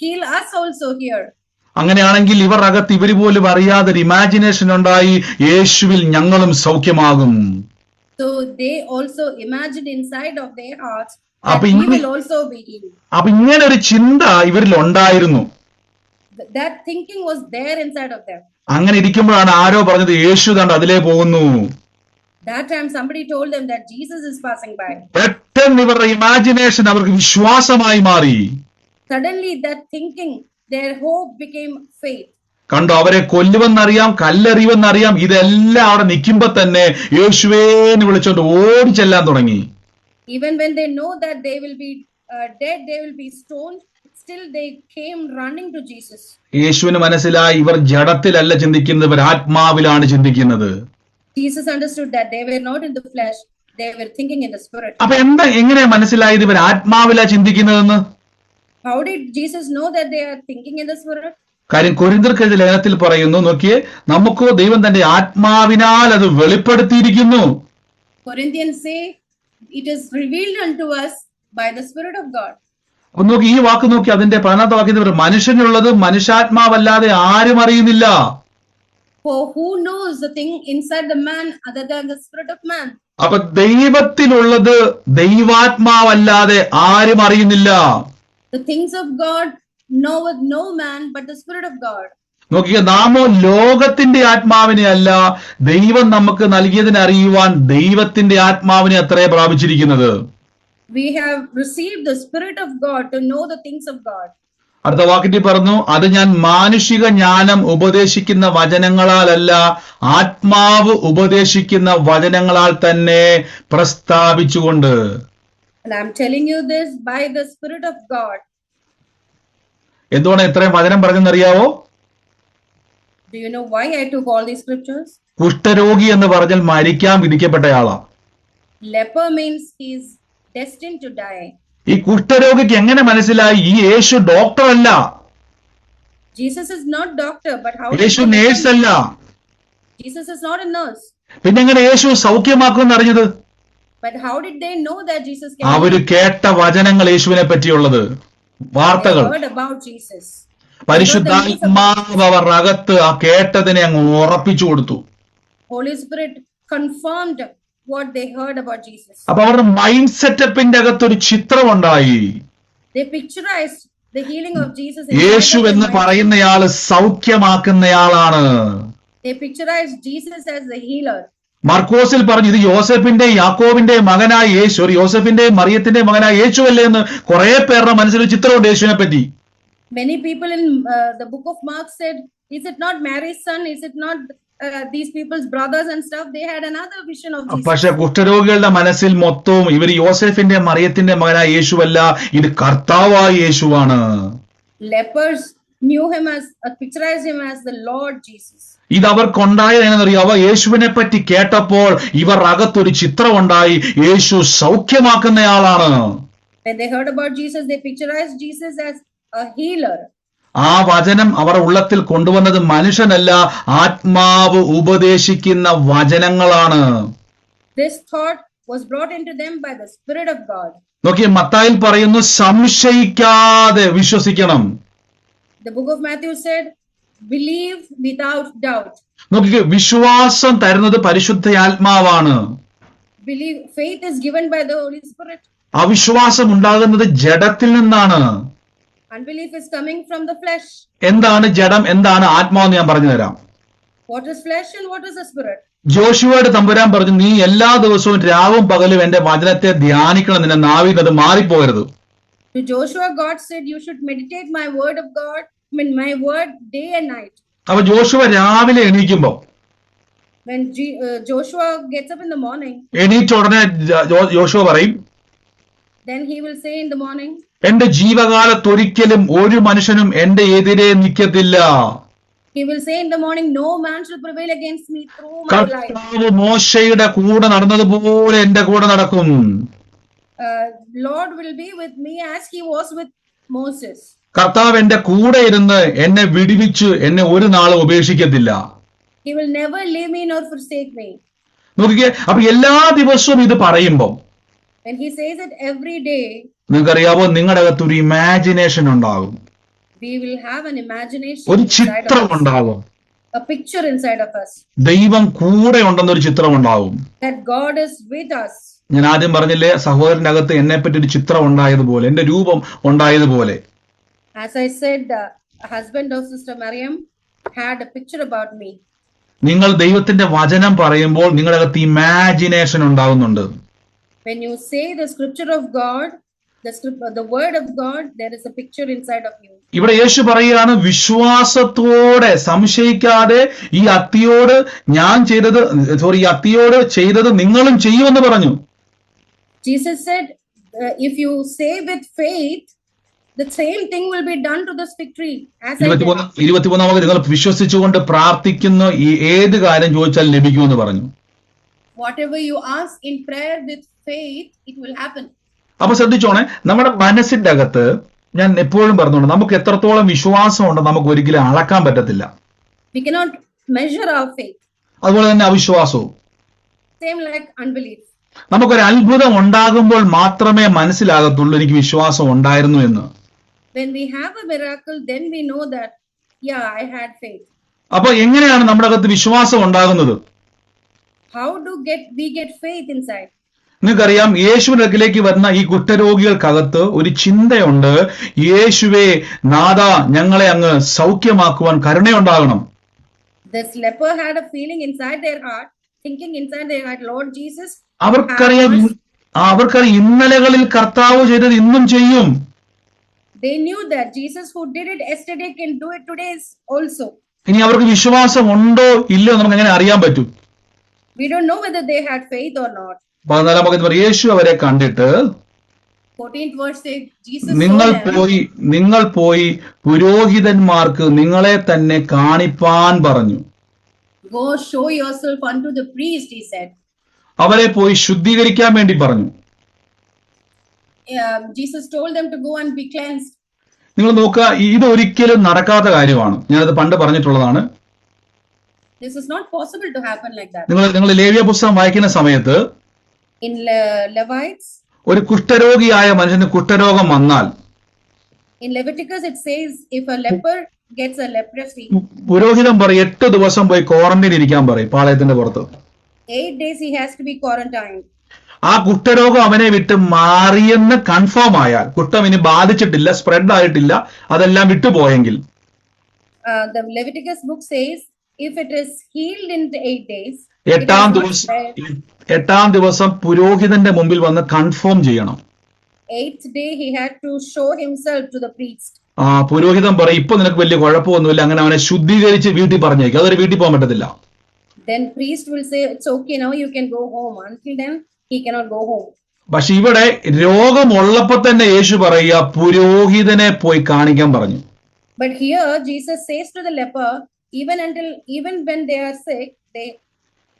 heal us also here. അങ്ങനെയാണെങ്കിൽ ഇവർ അകത്ത് ഇവർ പോലും അറിയാതെ ഒരു ഇമാജിനേഷൻ ഉണ്ടായി, യേശുവിൽ ഞങ്ങളും സൗഖ്യമാകും. So they also imagined inside of their hearts അപ്പൊ that we will also be healed. അപ്പൊ ഇങ്ങനെ ഒരു ചിന്ത ഇവരിൽ ഉണ്ടായിരുന്നു. That thinking was there inside of them. അങ്ങനെ ഇരിക്കുമ്പോഴാണ് ആരോ പറഞ്ഞത്, യേശു കണ്ട് അതിലേ പോകുന്നു. That time somebody told them that Jesus is passing by. പെട്ടെന്ന് ഇവരുടെ ഇമാജിനേഷൻ അവർക്ക് വിശ്വാസമായി മാറി. Suddenly that thinking, their hope became faith. കണ്ടോ, അവരെ കൊല്ലുമെന്നറിയാം, കല്ലെറിയുമെന്നറിയാം, ഇതെല്ലാം അവിടെ നിൽക്കുമ്പോ തന്നെ യേശുവേന്ന് വിളിച്ചോണ്ട് ഓടി ചെല്ലാൻ തുടങ്ങി. Even when they know that they will be dead, they will be stoned, still they came running to Jesus. യേശുവിന് മനസ്സിലായി ഇവർ ജഡത്തിലല്ല ചിന്തിക്കുന്നത്, ഇവർ ആത്മാവിലാണ് ചിന്തിക്കുന്നത്. Jesus understood that they were not in the flesh, they were thinking in the spirit. അപ്പൊ എങ്ങനെയാ മനസ്സിലായത് ഇവർ ആത്മാവിലാ ചിന്തിക്കുന്നതെന്ന്? How did Jesus know that they are thinking in the spirit? കാര്യം കൊരിന്ത്യർക്കെഴുതിയ ലേഖനത്തിൽ പറയുന്നു, നോക്കിയേ, നമുക്കോ ദൈവം തന്റെ ആത്മാവിനാൽ അത് വെളിപ്പെടുത്തിയിരിക്കുന്നു. Corinthians say it is revealed unto us by the Spirit of God. അപ്പൊ നോക്കി, ഈ വാക്ക് നോക്കി, അതിന്റെ 12ാമത്തെ വാക്യത്തിൽ മനുഷ്യനുള്ളത് മനുഷ്യാത്മാവല്ലാതെ ആരും അറിയുന്നില്ല. For who knows the thing inside the man other than the spirit of man? അപ്പൊ ദൈവത്തിലുള്ളത് ദൈവാത്മാവല്ലാതെ ആരും അറിയുന്നില്ല. The things of God knoweth no man but the Spirit of God. നോക്കിയ, നാമോ ലോകത്തിന്റെ ആത്മാവിനെ അല്ല, ദൈവം നമുക്ക് നൽകിയതിനെ അറിയുവാൻ ദൈവത്തിന്റെ ആത്മാവിനെ അത്രേ പ്രാപിച്ചിരിക്കുന്നത്. We have received the Spirit of God to know the things of God. അടുത്ത വാക്യത്തിൽ പറഞ്ഞു, അത് ഞാൻ മാനുഷിക ജ്ഞാനം ഉപദേശിക്കുന്ന വചനങ്ങളാലല്ല, ആത്മാവ് ഉപദേശിക്കുന്ന വചനങ്ങളാൽ തന്നെ പ്രസ്താവിച്ചുകൊണ്ട്. And I'm telling you this by the Spirit of God. എന്തുകൊണ്ട് ഇത്രയും വചനം പറഞ്ഞെന്നറിയാവോ? Do you know why I took all these scriptures? കുഷ്ഠരോഗി എന്ന് പറഞ്ഞാൽ മരിക്കാൻ വിധിക്കപ്പെട്ടയാളാ. Leper means he is destined to die. ഈ കുഷ്ഠരോഗിക്ക് എങ്ങനെ മനസ്സിലായി ഈ യേശു ഡോക്ടർ അല്ല, Jesus is not doctor, but how യേശു നേഴ്സ് അല്ല, Jesus is not a nurse. പിന്നെ എങ്ങനെ യേശു സൗഖ്യമാക്കുമെന്ന് അറിഞ്ഞത്? But how did they know that Jesus can? അവര് കേട്ട വചനങ്ങൾ, യേശുവിനെ പറ്റിയുള്ളത് വാർത്തകൾ, They heard about Jesus. പരിശുദ്ധാത്മാവ് അവർ അകത്ത് ആ കേട്ടതിനെ അങ്ങ് ഉറപ്പിച്ചു കൊടുത്തു. Holy Spirit confirmed what they heard about Jesus. അപ്പൊ അവരുടെ മൈൻഡ് സെറ്റപ്പിന്റെ അകത്തൊരു ചിത്രം ഉണ്ടായി. They picturized the healing of Jesus. യേശു എന്ന് പറയുന്നയാള് സൗഖ്യമാക്കുന്നയാളാണ്. They picturized Jesus as the healer. മർക്കോസിൽ പറഞ്ഞു, ഇത് യോസെഫിന്റെ യാക്കോബിന്റെ മകനായ യേശു, യോസെഫിന്റെ മറിയത്തിന്റെ മകനായ യേശു അല്ലേ എന്ന് കുറെ പേരുടെ മനസ്സിൽ ചിത്രമുണ്ട് യേശുവിനെ പറ്റി. Many people in the book of Mark said, is it not Mary's son? Is it not these people's brothers and stuff? They had another vision of Jesus. പക്ഷെ കുഷ്ഠരോഗികളുടെ മനസ്സിൽ മൊത്തവും ഇവർ യോസെഫിന്റെ മറിയത്തിന്റെ മകനായ യേശുവല്ല, ഇത് കർത്താവായ യേശുവാണ്. Lepers knew him as, picturized him as the Lord Jesus. ഇത് അവർക്കുണ്ടായത് എങ്ങനെയെന്നറിയാവോ? യേശുവിനെ പറ്റി കേട്ടപ്പോൾ ഇവർ അകത്തൊരു ചിത്രം ഉണ്ടായി, യേശു സൗഖ്യമാക്കുന്നയാളാണ്. When they heard about Jesus, they picturized Jesus as a healer. ആ വചനം അവർ ഉള്ളത്തിൽ കൊണ്ടുവന്നത് മനുഷ്യനല്ല, ആത്മാവ് ഉപദേശിക്കുന്ന വചനങ്ങളാണ്. This thought was brought into them by the Spirit of God. നോക്കിയേ, മത്തായിൽ പറയുന്നു, സംശയിക്കാതെ വിശ്വസിക്കണം. The book of Matthew said, believe without doubt. നോക്കിയേ, വിശ്വാസം തരുന്നത് പരിശുദ്ധാത്മാവാണ്. Believe, faith is given by the Holy Spirit. അവിശ്വാസം ഉണ്ടാകുന്നത് ജഡത്തിൽ നിന്നാണ്. Unbelief is coming from the flesh. എന്താണ് ജഡം, എന്താണ് ആത്മാവെന്ന് ഞാൻ പറഞ്ഞു തരാം. What is flesh and what is the spirit? ജോഷുവയോട് തമ്പുരാൻ പറഞ്ഞു, നീ എല്ലാ ദിവസവും രാവും പകലും എന്റെ വചനത്തെ ധ്യാനിക്കണം, നിന്റെ നാവിൽ അത് മാറിപ്പോകരുത്. To Joshua, God said, you should meditate my word of God, my word day and night. അപ്പൊ ജോഷുവ രാവിലെ എണീക്കുമ്പോ, When Joshua gets up in the morning, എണീറ്റ ഉടനെ ജോഷുവ പറയും, then he will say in the morning, എന്റെ ജീവകാലത്തൊരിക്കലും ഒരു മനുഷ്യനും എന്റെ എതിരെ നിൽക്കത്തില്ല. he will say in the morning, no man shall prevail against me through my life. കർത്താവ് മോശയുടെ കൂടെ നടന്നതുപോലെ എന്റെ കൂടെ നടക്കും. Lord will be with me as he was with Moses. കർത്താവ് എന്റെ കൂടെ ഇരുന്ന് എന്നെ വിടുവിച്ച് എന്നെ ഒരു നാളും ഉപേക്ഷിക്കത്തില്ല. He will never leave me nor forsake me. നോക്കിക്കേ, അപ്പൊ എല്ലാ ദിവസവും ഇത് പറയുമ്പോൾ When he says it every day, നിങ്ങൾക്കറിയാവോ, നിങ്ങളുടെ അകത്ത് ഒരു ഇമാജിനേഷൻ ഉണ്ടാകും, we will have an imagination ഒരു inside ചിത്രം of us, ഉണ്ടാകും, a picture inside of us, ദൈവം കൂടെ ഉണ്ടെന്നൊരു ചിത്രം ഉണ്ടാകും. that God is with us. ഞാൻ ആദ്യം പറഞ്ഞില്ലേ, സഹോദരന്റെ അകത്ത് എന്നെ പറ്റി ഒരു ചിത്രം ഉണ്ടായതുപോലെ, എന്റെ രൂപം ഉണ്ടായതുപോലെ. As I said, the husband of Sister Mariam had a picture about me. നിങ്ങൾ ദൈവത്തിന്റെ വചനം പറയുമ്പോൾ നിങ്ങളുടെ അകത്ത് ഇമാജിനേഷൻ ഉണ്ടാകുന്നുണ്ട്. When you say the scripture of God, the word of God, there is a picture inside of you. ഇവിടെ യേശു പറയുകയാണ്, വിശ്വാസത്തോടെ സംശയിക്കാതെ ഈ അത്തിയോട് ഈ അത്തിയോട് ചെയ്തത് നിങ്ങളും ചെയ്യുമെന്ന് പറഞ്ഞു. Jesus said, if you say with faith, the same thing will be done to this fig tree. As I did. 23 നിങ്ങൾ വിശ്വസിച്ചുകൊണ്ട് പ്രാർത്ഥിക്കുന്ന ഈ ഏത് കാര്യം ചോദിച്ചാൽ ലഭിക്കുമെന്ന് പറഞ്ഞു. Whatever you ask in prayer with faith, it will happen. അപ്പൊ ശ്രദ്ധിച്ചോണേ, നമ്മുടെ മനസ്സിന്റെ അകത്ത് ഞാൻ എപ്പോഴും പറഞ്ഞോണ്ട്, നമുക്ക് എത്രത്തോളം വിശ്വാസം ഉണ്ടോ നമുക്ക് ഒരിക്കലും അളക്കാൻ പറ്റത്തില്ല. We cannot measure our faith. അതുപോലെ തന്നെ അവിശ്വാസവും. Same like unbelief. നമുക്കൊരു അത്ഭുതം ഉണ്ടാകുമ്പോൾ മാത്രമേ മനസ്സിലാകത്തുള്ളൂ എനിക്ക് വിശ്വാസം ഉണ്ടായിരുന്നു എന്ന്. When we have a miracle, then we know that, yeah, I had faith. അപ്പൊ എങ്ങനെയാണ് നമ്മുടെ അകത്ത് വിശ്വാസം ഉണ്ടാകുന്നത്? How do we get faith inside? നിങ്ങൾക്കറിയാം, യേശുവിന്റെ അടുക്കിലേക്ക് വരുന്ന ഈ കുഷ്ഠരോഗികൾക്കകത്ത് ഒരു ചിന്തയുണ്ട്, യേശുവേ നാഥ, ഞങ്ങളെ അങ്ങ് സൗഖ്യമാക്കുവാൻ കരുണയുണ്ടാകണം. This leper had a feeling inside their heart, thinking inside their heart, Lord Jesus. അവർക്കറിയാം ഇന്നലകളിൽ കർത്താവ് ചെയ്തത് ഇന്നും ചെയ്യും. They knew that Jesus who did it yesterday can do it today also. ഇനി അവർക്ക് വിശ്വാസം ഉണ്ടോ ഇല്ലയോ നമുക്ക് എങ്ങനെ അറിയാൻ പറ്റും? We don't know whether they had faith or not. 14 ഭാഗത്ത് യേശു അവരെ കണ്ടിട്ട് 14th verse says, Jesus നിങ്ങൾ പോയി പുരോഹിതന്മാർക്ക് നിങ്ങളെ തന്നെ കാണിപ്പാൻ പറഞ്ഞു. Go show yourself unto the priest, he said. അവരെ പോയി ശുദ്ധീകരിക്കാൻ വേണ്ടി പറഞ്ഞു. Jesus told them to go and be cleansed. നിങ്ങൾ നോക്കുക, ഇത് ഒരിക്കലും നടക്കാത്ത കാര്യമാണ്. ഞാനത് പണ്ട് പറഞ്ഞിട്ടുള്ളതാണ്. This is not possible to happen like that. നിങ്ങൾ ലേവ്യ പുസ്തകം വായിക്കുന്ന സമയത്ത് In Levites, ഒരു കുഷ്ഠരോഗിയായ മനുഷ്യന് കുഷ്ഠരോഗം വന്നാൽ in Leviticus it says, if a leper gets a leprosy, പുരോഹിതൻ പറയും 8 ദിവസം പോയി ക്വാറന്റൈൻ ഇരിക്കാൻ പറയും പാളയത്തിന്റെ പുറത്ത്. 8 days he has to be quarantined. ആ കുഷ്ഠരോഗം അവനെ വിട്ട് മാറിയെന്ന് കൺഫേം ആയാൽ, കുഷ്ഠം ഇനി ബാധിച്ചിട്ടില്ല, സ്പ്രെഡ് ആയിട്ടില്ല, അതെല്ലാം വിട്ടുപോയെങ്കിൽ, The Leviticus book says, if it is healed in the 8 days, എട്ടാം ദിവസം പുരോഹിതന്റെ മുമ്പിൽ വന്ന് കൺഫേം ചെയ്യണം. 8th day he had to show himself to the priest. പുരോഹിതൻ പറയും, ഇപ്പൊ നിനക്ക് വലിയ കുഴപ്പമൊന്നുമില്ല, അങ്ങനെ അവനെ ശുദ്ധീകരിച്ച് വീട്ടിൽ പറഞ്ഞേക്കും. അതൊരു വീട്ടിൽ പോകാൻ പറ്റത്തില്ല. Then priest will say, it's okay, now you can go home. Until then he cannot go home. പക്ഷെ ഇവിടെ രോഗമുള്ളപ്പോ തന്നെ യേശു പറയുക, പുരോഹിതനെ പോയി കാണിക്കാൻ പറഞ്ഞു. But here Jesus says to the leper, even when they are sick,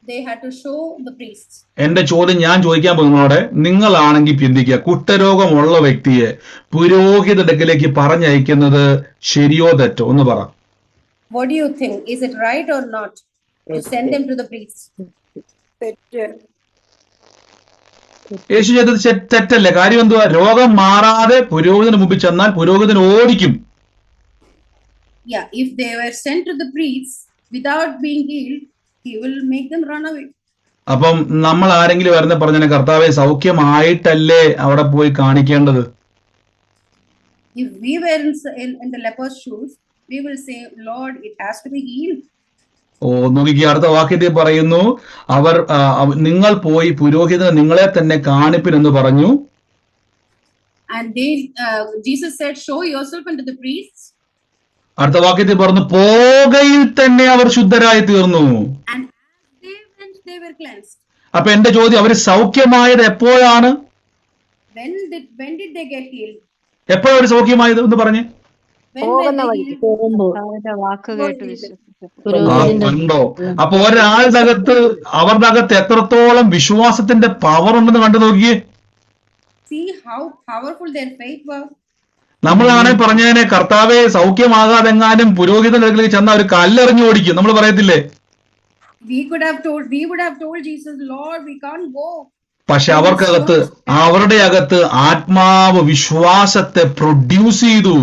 they had to show the priests. എന്റെ ചോദ്യം ഞാൻ ചോദിക്കാൻ പോകുന്നതോടെ, നിങ്ങളാണെങ്കിൽ ചിന്തിക്കുക, കുഷ്ഠരോഗമുള്ള വ്യക്തിയെ പുരോഹിതന്റെ അടുക്കലേക്ക് പറഞ്ഞയക്കുന്നത് ശരിയോ തെറ്റോ ഒന്ന് പറ. What do you think? Is it right or not to send them to the priests? യേശു ചെയ്തത് തെറ്റല്ലേ? കാര്യം എന്തുവാ? രോഗം മാറാതെ പുരോഹിതന് മുമ്പിൽ ചെന്നാൽ പുരോഹിതൻ ഓടിക്കും. Yeah, if they were sent to the priests without being healed, he will make them run away. അപ്പം നമ്മൾ ആരെങ്കിലും വരുന്ന പറഞ്ഞ കർത്താവെ സൗഖ്യമായിട്ടല്ലേ അവിടെ പോയി കാണിക്കേണ്ടത്? If we were in the leper's shoes, we will say, Lord, it has to be healed. നോക്കിക്കുക, അടുത്ത വാക്യത്തിൽ പറയുന്നു, നിങ്ങൾ പോയി പുരോഹിതന് നിങ്ങളെ തന്നെ കാണിപ്പിനെന്ന് പറഞ്ഞു. And Jesus said, show yourself unto the priests. അടുത്ത വാക്യത്തിൽ പറഞ്ഞു, പോകയിൽ തന്നെ അവർ ശുദ്ധരായി തീർന്നു. And as they went, they were cleansed. അപ്പൊ എന്റെ ചോദ്യം, അവര് സൗഖ്യമായത് എപ്പോഴാണ്? When did they get healed? എപ്പോഴാണ് അവർ സൗഖ്യമായത് എന്ന് പറഞ്ഞേ? വാക്ക് കേട്ട് വിശ്വസിച്ചു. കണ്ടോ? അപ്പൊ ഒരാളുടെ അകത്ത്, അവരുടെ അകത്ത് എത്രത്തോളം വിശ്വാസത്തിന്റെ പവർ ഉണ്ടെന്ന് കണ്ടു നോക്കിയേ. See how powerful their faith was. നമ്മളാണെ പറഞ്ഞതിനെ കർത്താവെ സൗഖ്യമാകാതെങ്ങാനും പുരോഹിതന്റെ അടുക്കലേക്ക് ചെന്ന ഒരു കല്ലെറിഞ്ഞു ഓടിക്കും, നമ്മൾ പറയത്തില്ലേ? We would have told Jesus, Lord, we can't go. പക്ഷെ അവരുടെ അകത്ത് ആത്മാവ് വിശ്വാസത്തെ പ്രൊഡ്യൂസ് ചെയ്തു.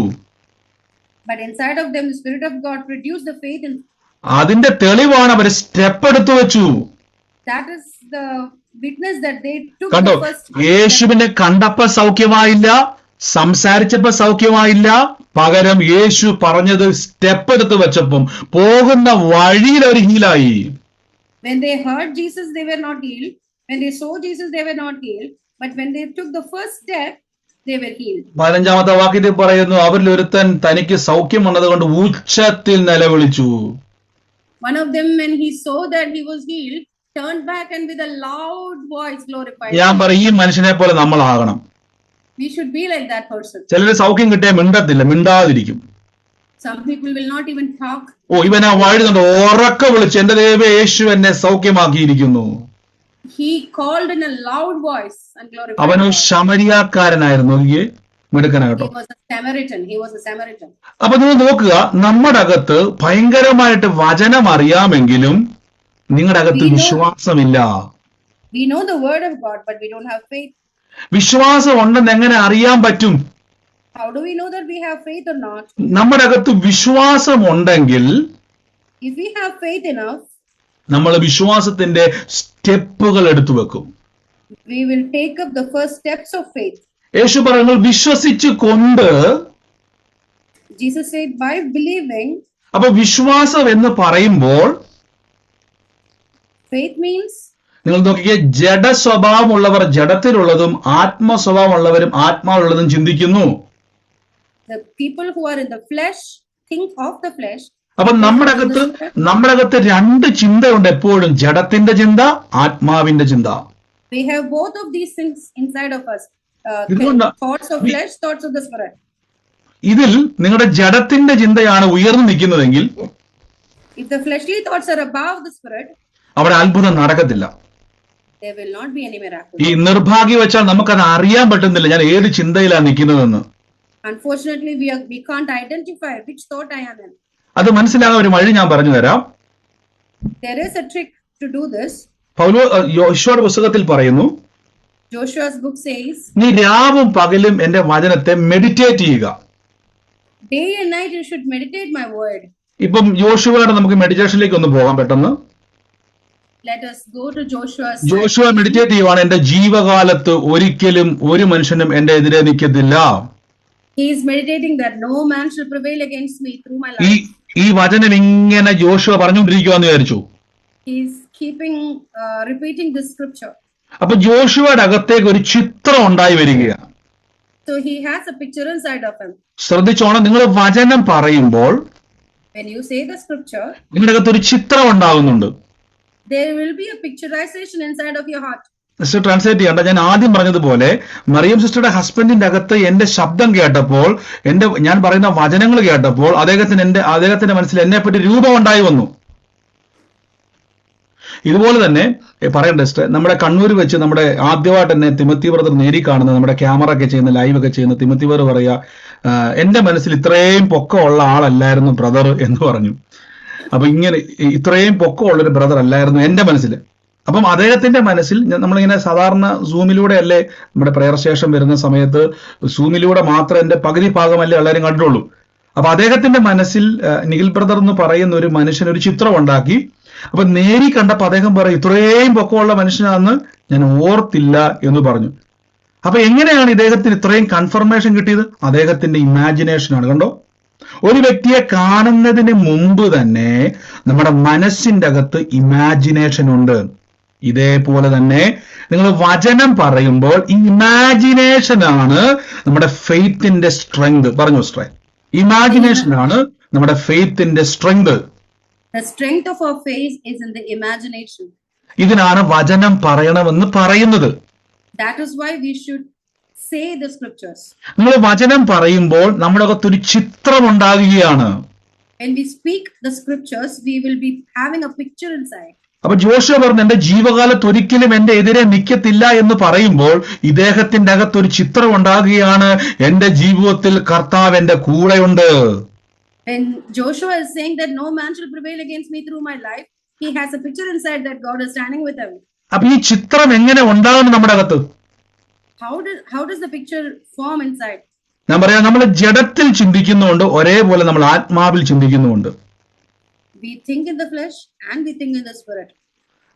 But inside of them, the Spirit of God produced the faith, and അതിന്റെ തെളിവാണ് അവർ സ്റ്റെപ്പ് എടുത്തു വെച്ചു. that is the witness that they took കണ്ടോ, the first step. യേശുവിനെ കണ്ടപ്പോ സൗഖ്യമായില്ല, സംസാരിച്ചപ്പോ സൗഖ്യമായില്ല, പകരം യേശു പറഞ്ഞത് സ്റ്റെപ്പ് എടുത്തു വെച്ചപ്പം പോകുന്ന വഴിയിൽ അവർ ഹീലായി. When they heard Jesus, they were not healed. When they saw Jesus, they were not healed. But when they took the first step, they were healed. 15-ാമത്തെ വാക്യത്തിൽ പറയുന്നു, അവരിൽ ഒരുത്തൻ തനിക്ക് സൗഖ്യം വന്നത് കൊണ്ട് ഉച്ചത്തിൽ നിലവിളിച്ചു. One of them, when he saw that he was healed, turned back and with a loud voice glorified ഞാൻ God. പറയും, ഈ മനുഷ്യനെ പോലെ നമ്മളാകണം. We should be like that person. ചിലര് സൗഖ്യം കിട്ടിയാൽ മിണ്ടത്തില്ല, മിണ്ടാതിരിക്കും. Some people will not even talk. ഇവൻ ആ വഴുന്നുണ്ട്, ഉറക്ക വിളിച്ച്, എന്റെ ദൈവമേ, യേശു എന്നെ സൗഖ്യമാക്കിയിരിക്കുന്നു. He called in a loud voice and glorified അവനൊരു God. ശമരിയാക്കാരനായിരുന്നു, മിടുക്കനാകട്ടോ. He was a Samaritan. He was a Samaritan. അപ്പൊ നിങ്ങൾ നോക്കുക, നമ്മുടെ അകത്ത് ഭയങ്കരമായിട്ട് വചനം അറിയാമെങ്കിലും നിങ്ങളുടെ അകത്ത് വിശ്വാസമില്ല. We know the word of God, but we don't have faith. വിശ്വാസം ഉണ്ടെന്ന് എങ്ങനെ അറിയാൻ പറ്റും? How do we know that we have faith or not? നമ്മുടെ അകത്ത് വിശ്വാസം ഉണ്ടെങ്കിൽ If we have faith enough, നമ്മൾ വിശ്വാസത്തിന്റെ സ്റ്റെപ്പുകൾ എടുത്തു വെക്കും. we will take up the first steps of faith. യേശു പറയുന്നു, വിശ്വസിച്ചു കൊണ്ട്. Jesus said, by believing. അപ്പൊ വിശ്വാസം എന്ന് പറയുമ്പോൾ Faith means, നിങ്ങൾ നോക്കിക്കേ, ജഡ സ്വഭാവമുള്ളവർ ജഡത്തിലുള്ളതും ആത്മസ്വഭാവമുള്ളവരും ആത്മാവുള്ളതും ചിന്തിക്കുന്നു. the people who are in the flesh think of the flesh. അപ്പൊ നമ്മുടെ അകത്ത് രണ്ട് ചിന്തയുണ്ട് എപ്പോഴും, ജഡത്തിന്റെ ചിന്ത, ആത്മാവിന്റെ ചിന്ത. We have both of these things inside of us. Thoughts of flesh, thoughts of the spirit. ഇതിൽ നിങ്ങളുടെ ജഡത്തിന്റെ ചിന്തയാണ് ഉയർന്നു നിൽക്കുന്നതെങ്കിൽ, If the fleshly thoughts are above the spirit, അവിടെ അത്ഭുതം നടക്കത്തില്ല. there will not be any miracle. ഈ നിർഭാഗ്യം വെച്ചാൽ നമുക്കത് അറിയാൻ പറ്റുന്നില്ല, ഞാൻ ഏത് ചിന്തയിലാണ് നിൽക്കുന്നതെന്ന്. Unfortunately, we can't identify which thought I am in. അത് മനസ്സിലാകാൻ ഒരു വഴി ഞാൻ പറഞ്ഞു തരാം. There is a trick to do this. യോശുവയുടെ പുസ്തകത്തിൽ പറയുന്നു, Joshua's book says, നീ രാവും പകലും എന്റെ വചനത്തെ മെഡിറ്റേറ്റ് ചെയ്യുക. day and night you should meditate my word. ഇപ്പം യോശുവയുടെ നമുക്ക് മെഡിറ്റേഷനിലേക്ക് ഒന്ന് പോകാം പെട്ടെന്ന്. Let us go to Joshua's. Joshua meditate ചെയ്യുവാണ്, എന്റെ ജീവകാലത്ത് ഒരിക്കലും ഒരു മനുഷ്യനും എന്റെ എതിരെ നിൽക്കത്തില്ല. He is meditating that no man shall prevail against me through my life. ഈ വചനം ഇങ്ങനെ ജോഷുവ പറഞ്ഞുകൊണ്ടിരിക്കുവാന്ന് വിചാരിച്ചു. He is repeating this scripture. അപ്പൊ ജോഷുവയുടെ അകത്തേക്ക് ഒരു ചിത്രം ഉണ്ടായി വരികയാണ്. So he has a picture inside of him. ശ്രദ്ധിച്ചോണം, നിങ്ങൾ വചനം പറയുമ്പോൾ When you say the scripture, നിങ്ങളുടെ അകത്ത് ഒരു ചിത്രം ഉണ്ടാകുന്നുണ്ട്. there will be a picturization inside of your heart. Sister translate ചെയ്യണ്ട, ഞാൻ ആദ്യം പറഞ്ഞതുപോലെ മറിയം സിസ്റ്ററുടെ ഹസ്ബൻഡിന്റെ അകത്ത് എന്റെ ശബ്ദം കേട്ടപ്പോൾ, ഞാൻ പറയുന്ന വചനങ്ങൾ കേട്ടപ്പോൾ അദ്ദേഹത്തിന്റെ മനസ്സിൽ എന്നെ പറ്റി രൂപം ഉണ്ടായി വന്നു. ഇതുപോലെ തന്നെ പറയണ്ട സിസ്റ്റർ, നമ്മുടെ കണ്ണൂർ വെച്ച് നമ്മുടെ ആദ്യമായിട്ട് എന്നെ തിമത്തി ബ്രദർ നേരി കാണുന്ന, നമ്മുടെ ക്യാമറ ഒക്കെ ചെയ്യുന്ന, ലൈവ് ഒക്കെ ചെയ്യുന്ന തിമത്തി ബ്രദർ പറയാ, എന്റെ മനസ്സിൽ ഇത്രയും പൊക്കമുള്ള ആളല്ലായിരുന്നു ബ്രദർ എന്ന് പറഞ്ഞു. അപ്പൊ ഇങ്ങനെ ഇത്രയും പൊക്കമുള്ളൊരു ബ്രദർ അല്ലായിരുന്നു എന്റെ മനസ്സിൽ. അപ്പം അദ്ദേഹത്തിന്റെ മനസ്സിൽ നമ്മളിങ്ങനെ സാധാരണ സൂമിലൂടെ അല്ലേ നമ്മുടെ പ്രയർ സ്റ്റേഷൻ വരുന്ന സമയത്ത് സൂമിലൂടെ മാത്രം എന്റെ പകുതി ഭാഗമല്ലേ എല്ലാവരും കണ്ടുള്ളൂ. അപ്പൊ അദ്ദേഹത്തിന്റെ മനസ്സിൽ നിഖിൽ ബ്രദർ എന്ന് പറയുന്ന ഒരു മനുഷ്യൻ ഒരു ചിത്രം ഉണ്ടാക്കി. അപ്പൊ നേരി കണ്ടപ്പോ അദ്ദേഹം പറയും, ഇത്രയും പൊക്കമുള്ള മനുഷ്യനാണെന്ന് ഞാൻ ഓർത്തില്ല എന്ന് പറഞ്ഞു. അപ്പൊ എങ്ങനെയാണ് ഇദ്ദേഹത്തിന് ഇത്രയും കൺഫർമേഷൻ കിട്ടിയത്? അദ്ദേഹത്തിന്റെ ഇമാജിനേഷനാണ്. കണ്ടോ, ഒരു വ്യക്തിയെ കാണുന്നതിന് മുമ്പ് തന്നെ നമ്മുടെ മനസ്സിന്റെ അകത്ത് ഇമാജിനേഷൻ ഉണ്ട്. ഇതേപോലെ തന്നെ നിങ്ങൾ വചനം പറയുമ്പോൾ ഇമാജിനേഷൻ ആണ് നമ്മുടെ ഫെയ്ത്തിന്റെ സ്ട്രെങ്ത്. പറഞ്ഞു സിസ്റ്റർ, ഇമാജിനേഷൻ ആണ് നമ്മുടെ ഫെയ്ത്തിന്റെ strength. The strength of our faith is in the imagination. ഇതിനാണ് വചനം പറയണമെന്ന് പറയുന്നത്. That is why we should say the scriptures. നിങ്ങൾ വചനം പറയുമ്പോൾ നമ്മുടെ അകത്തൊരു ചിത്രം ഉണ്ടാകുകയാണ്. When we speak the scriptures, we will be having a picture inside. അപ്പൊ ജോഷുവ പറഞ്ഞു എന്റെ ജീവകാലത്ത് ഒരിക്കലും എന്റെ എതിരെ നിൽക്കത്തില്ല എന്ന് പറയുമ്പോൾ ഇദ്ദേഹത്തിന്റെ അകത്തൊരു ചിത്രം ഉണ്ടാകുകയാണ്, എന്റെ ജീവിതത്തിൽ കർത്താവ് എന്റെ കൂടെയുണ്ട്. When Joshua is saying that no man shall prevail against me through my life, he has a picture inside that God is standing with him. അപ്പൊ ഈ ചിത്രം എങ്ങനെ ഉണ്ടാകുന്നു നമ്മുടെ അകത്ത്? How does the picture form inside? ഞാൻ പറയാം, നമ്മൾ ജഡത്തിൽ ചിന്തിക്കുന്നുണ്ട്, ഒരേപോലെ നമ്മൾ ആത്മാവിൽ ചിന്തിക്കുന്നുണ്ട്. We think in the flesh and we think in the spirit.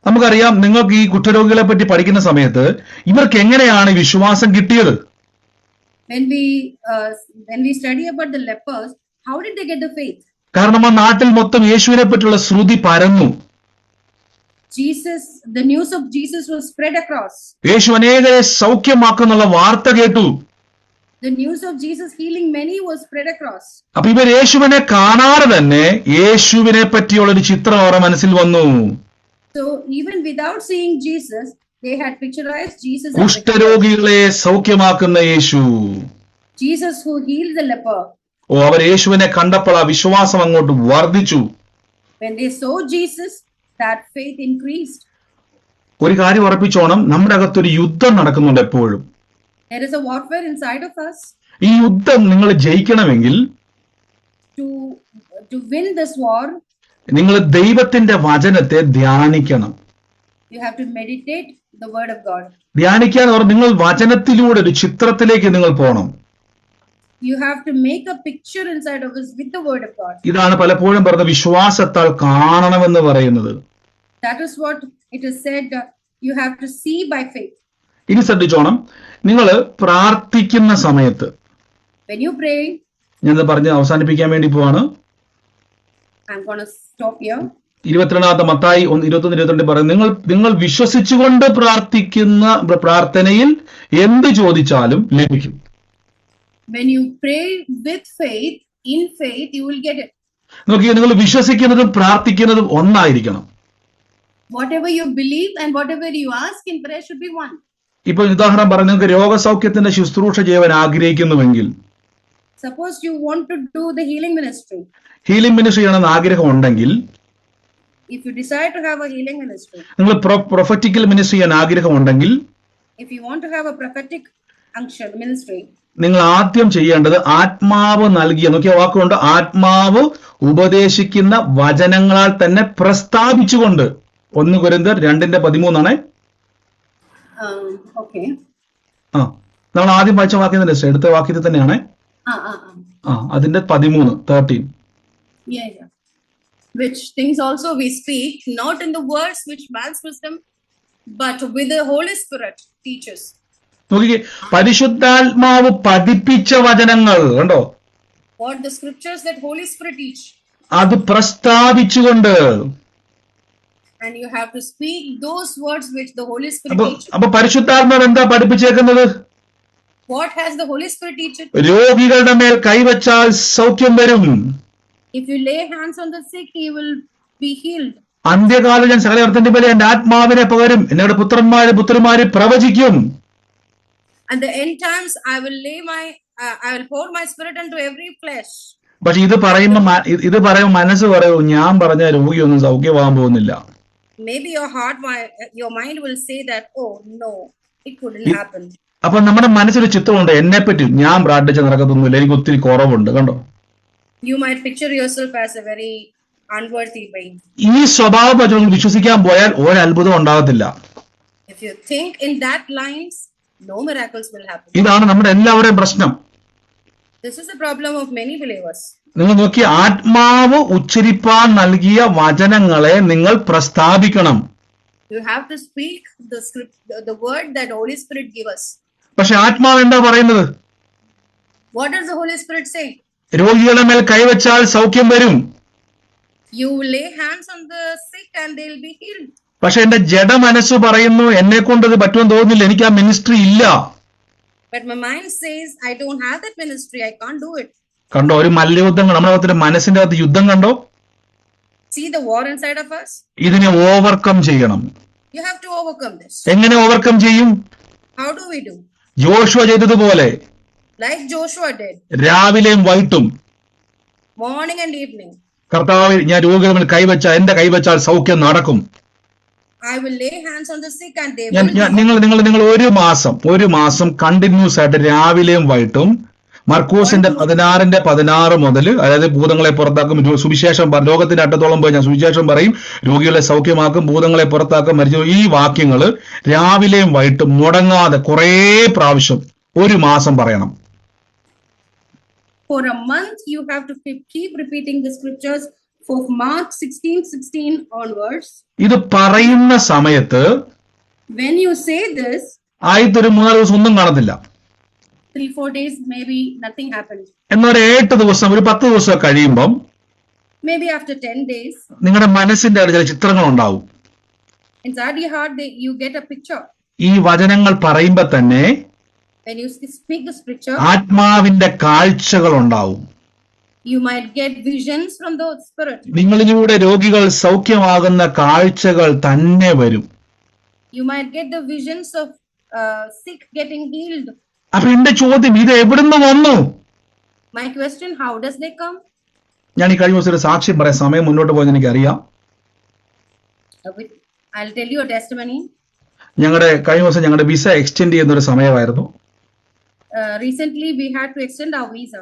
നമുക്കറിയാം, നിങ്ങൾക്ക് ഈ കുഷ്ഠരോഗികളെ പറ്റി പഠിക്കുന്ന സമയത്ത് ഇവർക്ക് എങ്ങനെയാണ് വിശ്വാസം കിട്ടിയത്? When we study about the lepers, how did they get the faith? കാരണം ആ നാട്ടിൽ മൊത്തം യേശുവിനെ പറ്റിയുള്ള ശ്രുതി പരന്നു. The news of Jesus was spread across. യേശു അനേകരെ സൗഖ്യമാക്കുന്നുള്ള വാർത്ത കേട്ടു. The news of Jesus healing many was spread across. അപ്പൊ ഇവർ യേശുവിനെ കാണാതെ തന്നെ യേശുവിനെ പറ്റിയുള്ള ഒരു ചിത്രം അവരുടെ മനസ്സിൽ വന്നു. So even without seeing Jesus, they had picturized Jesus. കുഷ്ഠരോഗികളെ സൗഖ്യമാക്കുന്ന Yeshu, Jesus who healed the leper. അവർ യേശുവിനെ കണ്ടപ്പോൾ ആ വിശ്വാസം അങ്ങോട്ട് വർദ്ധിച്ചു. When they saw Jesus, that faith increased. ഒരു കാര്യം ഉറപ്പിച്ചോണം, നമ്മുടെ അകത്തൊരു യുദ്ധം നടക്കുന്നുണ്ട് എപ്പോഴും. There is a warfare inside of us. ഈ യുദ്ധം നിങ്ങൾ ജയിക്കണമെങ്കിൽ to win this war, നിങ്ങൾ ദൈവത്തിന്റെ വചനത്തെ ധ്യാനിക്കണം. you have to meditate the word of God. ധ്യാനിക്കാൻ നിങ്ങൾ വചനത്തിലൂടെ ഒരു ചിത്രത്തിലേക്ക് നിങ്ങൾ പോകണം. You have to make a picture inside of us with the word of God. ഇതാണ് പലപ്പോഴും പറഞ്ഞ വിശ്വാസത്താൽ കാണണമെന്ന് പറയുന്നത്. That is what it is said, you have to see by faith. ഇനി ശ്രദ്ധിച്ചോണം, നിങ്ങൾ പ്രാർത്ഥിക്കുന്ന സമയത്ത്, when you pray, ഞാൻ പറഞ്ഞ് അവസാനിപ്പിക്കാൻ വേണ്ടി പോവാണ്. I'm going to stop here. 22 Mathai 21-22 പറയുന്നു, നിങ്ങൾ വിശ്വസിച്ചുകൊണ്ട് പ്രാർത്ഥിക്കുന്ന പ്രാർത്ഥനയിൽ എന്ത് ചോദിച്ചാലും ലഭിക്കും. When you pray with faith, in faith, you will get it. നോക്കിയാൽ നിങ്ങൾ വിശ്വസിക്കുന്നതും പ്രാർത്ഥിക്കുന്നതും ഒന്നായിരിക്കണം. Whatever you believe and whatever you ask in prayer should be one. ഇപ്പൊ ഉദാഹരണം പറഞ്ഞു, നിങ്ങൾക്ക് രോഗസൗഖ്യത്തിന്റെ ശുശ്രൂഷ ചെയ്യാൻ ആഗ്രഹിക്കുന്നുവെങ്കിൽ, suppose you want to do the healing ministry. Healing ministry ചെയ്യണമെന്ന് ആഗ്രഹം ഉണ്ടെങ്കിൽ, if you decide to have a healing ministry, നിങ്ങൾ പ്രൊഫറ്റിക്കൽ മിനിസ്ട്രി ചെയ്യാൻ ആഗ്രഹം ഉണ്ടെങ്കിൽ, if you want to have a prophetic unction ministry, നിങ്ങൾ ആദ്യം ചെയ്യേണ്ടത് ആത്മാവ് നൽകിയ, നോക്കിയ വാക്കുകൊണ്ട്, ആത്മാവ് ഉപദേശിക്കുന്ന വചനങ്ങളാൽ തന്നെ പ്രസ്താവിച്ചുകൊണ്ട്. 1 കൊരിന്ത്യർ 2:13 okay. നമ്മൾ ആദ്യം വായിച്ച വാക്യം തന്നെ, എടുത്ത വാക്യത്തിൽ തന്നെയാണ്. അതിന്റെ 13. Yeah. Which things also we speak, not in the words which man's wisdom, but with the Holy Spirit teaches. നോക്കിക്കേ, പരിശുദ്ധാത്മാവ് പഠിപ്പിച്ച വചനങ്ങൾ കണ്ടോ, what the scriptures that Holy Spirit teach, അത് പ്രസ്താവിച്ചുകൊണ്ട്. and you have to speak those words which the Holy Spirit teaches. അപ്പൊ പരിശുദ്ധാത്മാവ് എന്താ പഠിപ്പിച്ചേക്കുന്നത്? What has the Holy Spirit teaches? രോഗികളുടെ മേൽ കൈവച്ചാൽ സൗഖ്യം വരും. If you lay hands on the sick, he will be healed. അന്ത്യകാലം ഞാൻ സകല അർത്ഥത്തിന്റെ മേലെ എന്റെ ആത്മാവിനെ പകരും, എന്നോട് പുത്രന്മാര് പ്രവചിക്കും. At the end times, I will pour my spirit into every flesh. പക്ഷെ ഇത് പറയുമ്പോ മനസ്സ് പറയൂ, ഞാൻ പറഞ്ഞ രോഗിയൊന്നും സൗഖ്യമാകാൻ പോകുന്നില്ല. Maybe your mind will say that, oh no, it couldn't happen. അപ്പൊ നമ്മുടെ മനസ്സിൽ ചിത്രമുണ്ട്, എന്നെ പറ്റി ഞാൻ പ്രാർത്ഥിച്ച നടക്കത്തൊന്നുമില്ല, എനിക്ക് ഒത്തിരി കുറവുണ്ട്. കണ്ടോ, you might picture yourself as a very unworthy being. ഈ സ്വഭാവം വെച്ച് വിശ്വസിക്കാൻ പോയാൽ ഒരു അത്ഭുതം ഉണ്ടാകത്തില്ല. If you think in that lines, no miracles will happen. ഇതാണ് നമ്മുടെ എല്ലാവരുടെയും പ്രശ്നം. This is the problem of many believers. നിങ്ങൾ നോക്കി, ആത്മാവ് ഉച്ചരിപ്പാൻ നൽകിയ വചനങ്ങളെ നിങ്ങൾ പ്രസ്താവിക്കണം. You have to speak the word that Holy Spirit give us. പക്ഷെ ആത്മാവ് എന്താ പറയുന്നത്? What does the Holy Spirit say? രോഗികളുടെ മേൽ കൈവച്ചാൽ സൗഖ്യം വരും. You lay hands on the sick and they will be healed. പക്ഷെ എന്റെ ജഡമനസ്സ് പറയുന്നു, എന്നെ കൊണ്ട് ഇത് പറ്റുമെന്ന് തോന്നുന്നില്ല, എനിക്ക് ആ മിനിസ്ട്രി ഇല്ല. But my mind says, I don't have that ministry, I can't do it. കണ്ടോ, ഒരു മല്ലയുദ്ധം, നമ്മുടെ മനസ്സിന്റെ അകത്ത് യുദ്ധം കണ്ടോ? See the war inside of us? ഇതിനെ ഓവർകം ചെയ്യണം. You have to overcome this. എങ്ങനെ ഓവർകം ചെയ്യും? How do we do? Joshua ചെയ്തതുപോലെ, like Joshua did, രാവിലെയും വൈകിട്ടും, morning and evening, കർത്താവ് ഞാൻ രോഗികളുടെ മേൽ കൈവച്ചാൽ എന്റെ കൈവച്ചാൽ സൗഖ്യം നടക്കും. I will lay hands on the sick and they ഞാൻ will be ഞാൻ- healed. നിങ്ങൾ ഒരു മാസം കണ്ടിന്യൂസ് ആയിട്ട് രാവിലെയും വൈകിട്ടും മർക്കോസിന്റെ 16 മുതൽ, അതായത് ഭൂതങ്ങളെ പുറത്താക്കും, സുവിശേഷം ലോകത്തിന്റെ അറ്റത്തോളം പോയി ഞാൻ സുവിശേഷം പറയും, രോഗികളെ സൗഖ്യമാക്കും, ഭൂതങ്ങളെ പുറത്താക്കും, മരിച്ചു, ഈ വാക്യങ്ങള് രാവിലെയും വൈകിട്ടും മുടങ്ങാതെ കുറേ പ്രാവശ്യം ഒരു മാസം പറയണം. For a month, you have to keep repeating the scriptures for Mark 16:16 onwards. ഇത് പറയുന്ന സമയത്ത് When you say this, ആദ്യത്തെ ഒരു 3-4 ദിവസം ഒന്നും കാണത്തില്ല. 3-4 days, maybe nothing happened. എന്നാൽ 8 ദിവസം, ഒരു 10 ദിവസം കഴിയുമ്പം Maybe after 10 days, നിങ്ങളുടെ മനസ്സിന്റെ അവിടെ ചില ചിത്രങ്ങൾ ഉണ്ടാവും. inside your heart, you get a picture. ഈ വചനങ്ങൾ പറയുമ്പോ തന്നെ When you speak the scripture, ആത്മാവിന്റെ കാഴ്ചകൾ ഉണ്ടാവും. you might get visions from the spirit. നിങ്ങളിലൂടെ രോഗികൾ സൗഖ്യമാകുന്ന കാഴ്ചകൾ തന്നെ വരും. You might get the visions of sick getting healed. അപ്പൊ എന്റെ ചോദ്യം, ഇത് എവിടുന്ന് വന്നു? My question, how does they come? ഞാൻ ഈ കഴിഞ്ഞ ദിവസം ഒരു സാക്ഷ്യം പറയാം, സമയം മുന്നോട്ട് പോയെന്ന് എനിക്കറിയാം. I'll tell you a testimony. കഴിഞ്ഞ ദിവസം ഞങ്ങളുടെ വിസ എക്സ്റ്റെൻഡ് ചെയ്യുന്ന ഒരു സമയമായിരുന്നു. Recently, we had to extend our visa.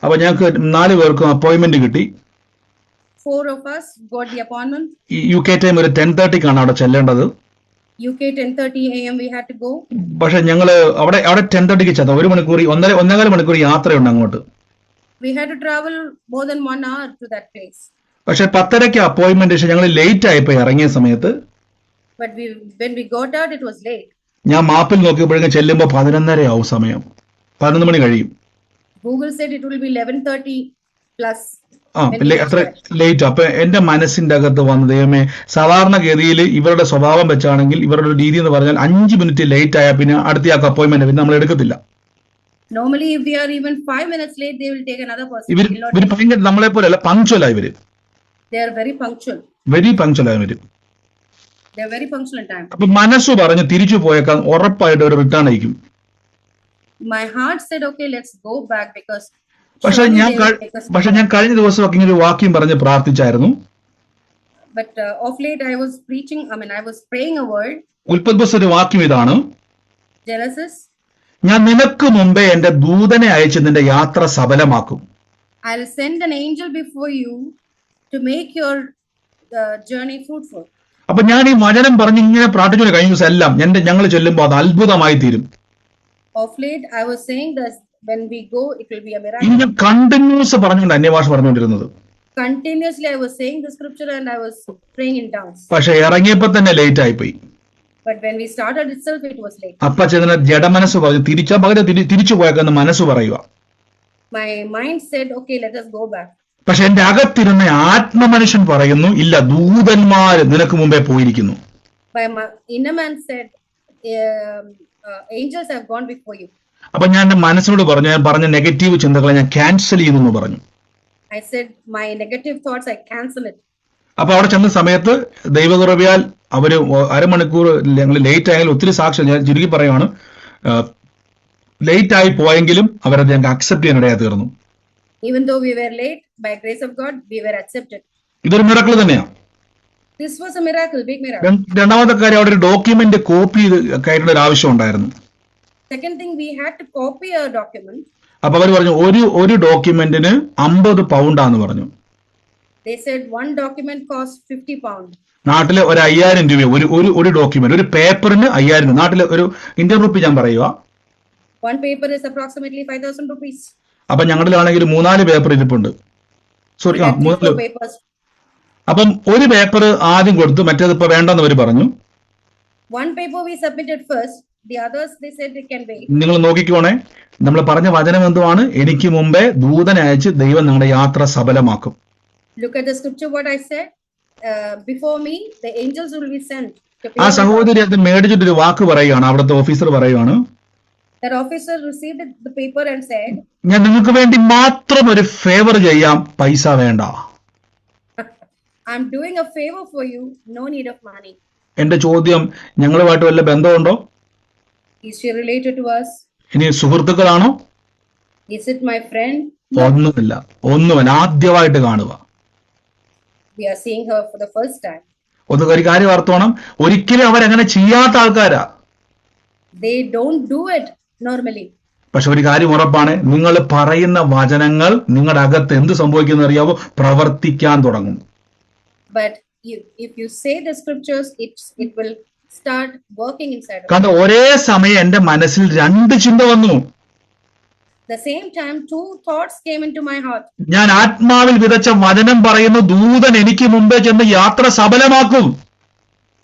അപ്പൊ ഞങ്ങൾക്ക് 4 പേർക്കും അപ്പോയിന്റ്മെന്റ് കിട്ടി. 4 of us got the appointment. ഈ UK ടൈം ഒരു 10:30 അവിടെ ചെല്ലേണ്ടത്. UK 10:30 a.m. we had to go. പക്ഷെ ഞങ്ങള് അവിടെ 10:30 ചെന്ന 1.5 മണിക്കൂർ യാത്രയുണ്ട് അങ്ങോട്ട്. We had to travel more than 1 hour to that place. പക്ഷെ 10:30 അപ്പോയിന്റ്മെന്റ്, പക്ഷെ ഞങ്ങൾ ലേറ്റ് ആയിപ്പോയി ഇറങ്ങിയ സമയത്ത്. But when we got out, it was late. ഞാൻ മാപ്പിൽ നോക്കിയപ്പോഴേക്കും ചെല്ലുമ്പോൾ 11:30 ആവും സമയം. 11 മണി കഴിയും. Google said it will be 11:30 plus. അത്ര ലേറ്റ്. അപ്പൊ എന്റെ മനസ്സിന്റെ അകത്ത് വന്ന ദൈവമേ, സാധാരണഗതിയിൽ ഇവരുടെ സ്വഭാവം വെച്ചാണെങ്കിൽ, ഇവരുടെ ഒരു രീതി എന്ന് പറഞ്ഞാൽ 5 മിനിറ്റ് ലേറ്റ് ആയാൽ പിന്നെ അടുത്തയാൾക്ക് അപ്പോയിന്റ്മെന്റ് പിന്നെ നമ്മൾ എടുക്കത്തില്ല. Normally, if we are even 5 minutes late, they will take another person. ഇവർ ഭയങ്കര നമ്മളെ പോലെയല്ല, പങ്ക്ച്വൽ ആയി വരും. They are very punctual. Very punctual ആയി വരും. They are very punctual in time. അപ്പൊ മനസ്സ് പറഞ്ഞ് തിരിച്ചു പോയേക്കാൻ ഉറപ്പായിട്ട് ഒരു റിട്ടേൺ ആയിരിക്കും. My heart said, okay, let's go back because. പക്ഷെ ഞാൻ കഴിഞ്ഞ ദിവസമൊക്കെ ഇങ്ങനെ ഒരു വാക്യം പറഞ്ഞ് പ്രാർത്ഥിച്ചായിരുന്നു. But of late I was praying a word. ഉൽപ്പത്തി പുസ്തകത്തിലെ ഒരു വാക്യം ഇതാണ്. Genesis. ഞാൻ നിനക്ക് മുമ്പേ എന്റെ ദൂതനെ അയച്ച് നിന്റെ യാത്ര സഫലമാക്കും. I'll send an angel before you to make your journey fruitful. അപ്പൊ ഞാൻ ഈ വചനം പറഞ്ഞ് ഇങ്ങനെ പ്രാർത്ഥിച്ചു കഴിഞ്ഞ ദിവസം എല്ലാം ഞങ്ങൾ ചെല്ലുമ്പോൾ അത് അത്ഭുതമായി തീരും. Of late I was saying that when we go it will be a miracle. ഇങ്ങനെ കണ്ടിന്യൂസ് പറഞ്ഞുകൊണ്ട് അന്യഭാഷ പറഞ്ഞുകൊണ്ടിരുന്നത്. Continuously I was saying the scripture and I was praying in tongues. പക്ഷെ ഇറങ്ങിയപ്പോ തന്നെ ലേറ്റ് ആയിപ്പോയി. But when we started itself it was late. അപ്പൊ ചെന്ന ജഡമനസ്സ് പറഞ്ഞു തിരിച്ചു പോയേക്കെന്ന് മനസ്സ് പറയുക. My mind said, okay, let us go back. പക്ഷെ എന്റെ അകത്തിരുന്ന ആത്മമനുഷ്യൻ പറയുന്നു, ഇല്ല, ദൂതന്മാര് നിനക്ക് മുമ്പേ പോയിരിക്കുന്നു. My inner man said, angels have gone before you. അപ്പൊ ഞാൻ എന്റെ മനസ്സിനോട് പറഞ്ഞു, ഞാൻ പറഞ്ഞ നെഗറ്റീവ് ചിന്തകളെ ഞാൻ ക്യാൻസൽ ചെയ്യുന്നു പറഞ്ഞു. I said, my negative thoughts, I cancel it. അപ്പൊ അവിടെ ചെന്ന സമയത്ത് ദൈവകൃപയാൽ അവര് അരമണിക്കൂർ ഞങ്ങൾ ലേറ്റ് ആയാലും ഒത്തിരി സാക്ഷ്യം, ഞാൻ ചുരുക്കി പറയുവാണ്, ലേറ്റ് ആയി പോയെങ്കിലും അവരത് ഞങ്ങൾക്ക് അക്സെപ്റ്റ് ചെയ്യാനിടയായി തീർന്നു. Even though we were late, by grace of God, we were accepted. ഇതൊരു മിറക്കിൾ തന്നെയാണ്. This was a miracle, big miracle. രണ്ടാമത്തെ കാര്യം, അവിടെ ഒരു ഡോക്യുമെന്റ് കോപ്പി കയറ്റേണ്ട ഒരു ആവശ്യം ഉണ്ടായിരുന്നു. Second thing, we had to copy a document. അപ്പൊ അവർ പറഞ്ഞു ഒരു ഡോക്യുമെന്റിന് 50 പൗണ്ടാന്ന് പറഞ്ഞു. They said one document cost 50 pounds. നാട്ടിലെ ഒരു 5000 രൂപ ഒരു ഡോക്യുമെന്റ്, ഒരു പേപ്പറിന് 5000 രൂപ. നാട്ടിലെ ഒരു ഇന്ത്യൻ റുപ്പി ഞാൻ പറയുക. One paper is approximately 5,000 rupees. അപ്പൊ ഞങ്ങളിലാണെങ്കിൽ 3-4 പേപ്പർ ഇരിപ്പുണ്ട്. Sorry, 3 papers. അപ്പം ഒരു പേപ്പർ ആദ്യം കൊടുത്തു, മറ്റേത് ഇപ്പൊ വേണ്ടെന്ന് അവർ പറഞ്ഞു. One paper we submitted first, the others they said they can wait. നിങ്ങൾ നോക്കിക്കോണേ, നമ്മൾ പറഞ്ഞ വചനം എന്തുവാണ്? എനിക്ക് മുമ്പേ ദൂതനെ അയച്ച് ദൈവം നിങ്ങളുടെ യാത്ര സഫലമാക്കും. Look at the scripture what I said. Before me, the angels will be sent. ആ സഹോദരി അത് മേടിച്ചിട്ടൊരു വാക്ക് പറയുകയാണ്, അവിടുത്തെ ഓഫീസർ പറയുകയാണ്, That officer received the paper and said, ഞാൻ നിങ്ങൾക്ക് വേണ്ടി മാത്രം ഒരു ഫേവർ ചെയ്യാം, പൈസ വേണ്ട. I'm doing a favor for you, no need of money. എന്റെ ചോദ്യം, ഞങ്ങളുമായിട്ട് വല്ല ബന്ധമുണ്ടോ? Is she related to us? ഇനി സുഹൃത്തുക്കളാണോ? Is it my friend? ഒന്നുമില്ല. ആദ്യമായിട്ട് കാണുക. we are seeing her for the first time. ഒരു കാര്യം ഓർത്തോണം, ഒരിക്കലും അവരങ്ങനെ ചെയ്യാത്ത ആൾക്കാരാ. They don't do it normally. പക്ഷെ ഒരു കാര്യം ഉറപ്പാണ്, നിങ്ങൾ പറയുന്ന വചനങ്ങൾ നിങ്ങളുടെ അകത്ത് എന്ത് സംഭവിക്കുന്ന അറിയാവോ? പ്രവർത്തിക്കാൻ തുടങ്ങും. But if you say the scriptures, it will start working inside of you. കാരണം ഒരേ സമയം എന്റെ മനസ്സിൽ രണ്ട് ചിന്ത വന്നു. The same time, two thoughts came into my heart. ഞാൻ ആത്മാവിൽ വിതച്ച വചനം പറയുന്നു, ദൂതൻ എനിക്ക് മുമ്പേ ചെന്ന് യാത്ര സഫലമാക്കും.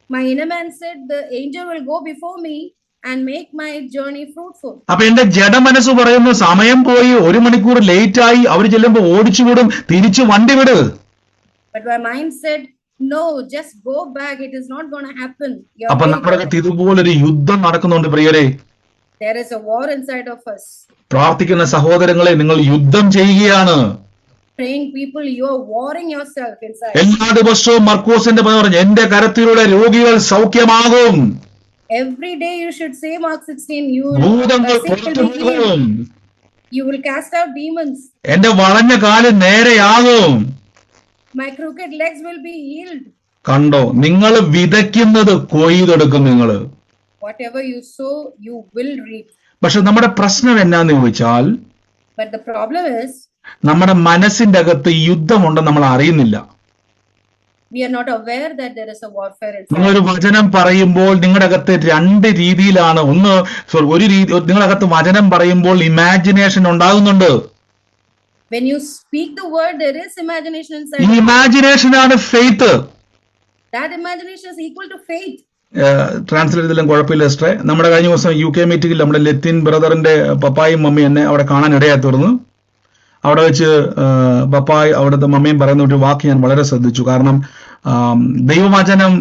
My inner man said, the angel will go before me and make my journey fruitful. അപ്പൊ എന്റെ ജഡമനസ്സ് പറയുന്നു, സമയം പോയി, 1 മണിക്കൂർ ലേറ്റ് ആയി, അവർ ചെല്ലുമ്പോ ഓടിച്ചു വിടും, തിരിച്ചു വണ്ടി വിട്. But my mind said, no, just go back, it is not going to happen. അപ്പൊ നമ്മുടെ അകത്ത് ഇതുപോലൊരു യുദ്ധം നടക്കുന്നുണ്ട് പ്രിയരെ. There is a war inside of us. പ്രാർത്ഥിക്കുന്ന സഹോദരങ്ങളെ, നിങ്ങൾ യുദ്ധം ചെയ്യുകയാണ്. Praying people, you are warring yourself inside. എല്ലാ ദിവസവും മർക്കോസിന്റെ പറഞ്ഞു, എന്റെ കരത്തിലൂടെ രോഗികൾ സൗഖ്യമാകും. Every day you should say Mark 16, ഭൂതങ്ങൾ പുറത്തു പോകും. you will cast out demons. എന്റെ വളഞ്ഞ കാല് നേരെയാകും. My crooked legs will be healed. കണ്ടോ, നിങ്ങൾ വിതയ്ക്കുന്നത് കൊയ്തെടുക്കും നിങ്ങൾ. Whatever you sow, you will reap. പക്ഷെ നമ്മുടെ പ്രശ്നം എന്നാന്ന് ചോദിച്ചാൽ, But the problem is, നമ്മുടെ മനസ്സിന്റെ അകത്ത് യുദ്ധമുണ്ടെന്ന് നമ്മൾ അറിയുന്നില്ല. we are not aware that there is a warfare inside. നിങ്ങളൊരു വചനം പറയുമ്പോൾ നിങ്ങളുടെ അകത്ത് രണ്ട് രീതിയിലാണ്. ഒരു രീതി, നിങ്ങളുടെ അകത്ത് വചനം പറയുമ്പോൾ ഇമാജിനേഷൻ ഉണ്ടാകുന്നുണ്ട്. When you speak the word, there is imagination inside. ഈ ഇമാജിനേഷനാണ് faith. That imagination is equal to faith. Translate ചെയ്തെല്ലാം കുഴപ്പമില്ല സിസ്റ്ററെ. നമ്മുടെ കഴിഞ്ഞ ദിവസം UK മീറ്റിംഗിൽ നമ്മുടെ ലത്തിൻ ബ്രദറിന്റെ പപ്പായും മമ്മിയും എന്നെ അവിടെ കാണാൻ ഇടയായി തീർന്നു. അവിടെ വെച്ച് പപ്പായി അവിടുത്തെ മമ്മിയും പറയുന്ന ഒരു വാക്ക് ഞാൻ വളരെ ശ്രദ്ധിച്ചു. കാരണം ദൈവവചനം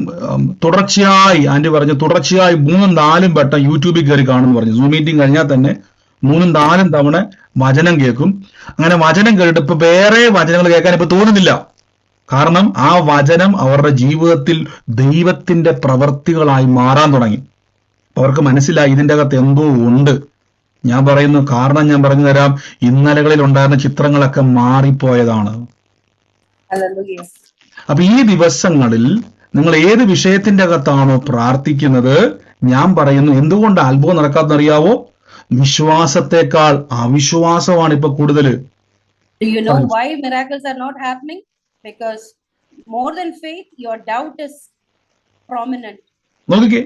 തുടർച്ചയായി, ആന്റി പറഞ്ഞു, തുടർച്ചയായി 3-4 വട്ടം യൂട്യൂബിൽ കയറി കാണുമെന്ന് പറഞ്ഞു. സൂം മീറ്റിംഗ് കഴിഞ്ഞാൽ തന്നെ 3-4 തവണ വചനം കേൾക്കും. അങ്ങനെ വചനം കേട്ടിട്ട് ഇപ്പൊ വേറെ വചനങ്ങൾ കേൾക്കാൻ ഇപ്പൊ തോന്നുന്നില്ല. കാരണം ആ വചനം അവരുടെ ജീവിതത്തിൽ ദൈവത്തിന്റെ പ്രവർത്തികളായി മാറാൻ തുടങ്ങി. അവർക്ക് മനസ്സിലായി ഇതിന്റെ അകത്ത് എന്തോ ഉണ്ട്. ഞാൻ പറയുന്നു, കാരണം ഞാൻ പറഞ്ഞു തരാം, ഇന്നലകളിൽ ഉണ്ടായിരുന്ന ചിത്രങ്ങളൊക്കെ മാറിപ്പോയതാണ്. Hallelujah. അപ്പൊ ഈ ദിവസങ്ങളിൽ നിങ്ങൾ ഏത് വിഷയത്തിന്റെ അകത്താണോ പ്രാർത്ഥിക്കുന്നത്, ഞാൻ പറയുന്നു, എന്തുകൊണ്ട് അത്ഭുതം നടക്കാത്തറിയാവോ? വിശ്വാസത്തെക്കാൾ അവിശ്വാസമാണ് ഇപ്പൊ കൂടുതല്. Do you know why miracles are not happening? Because more than faith, your doubt is prominent. നോക്കിക്കേ,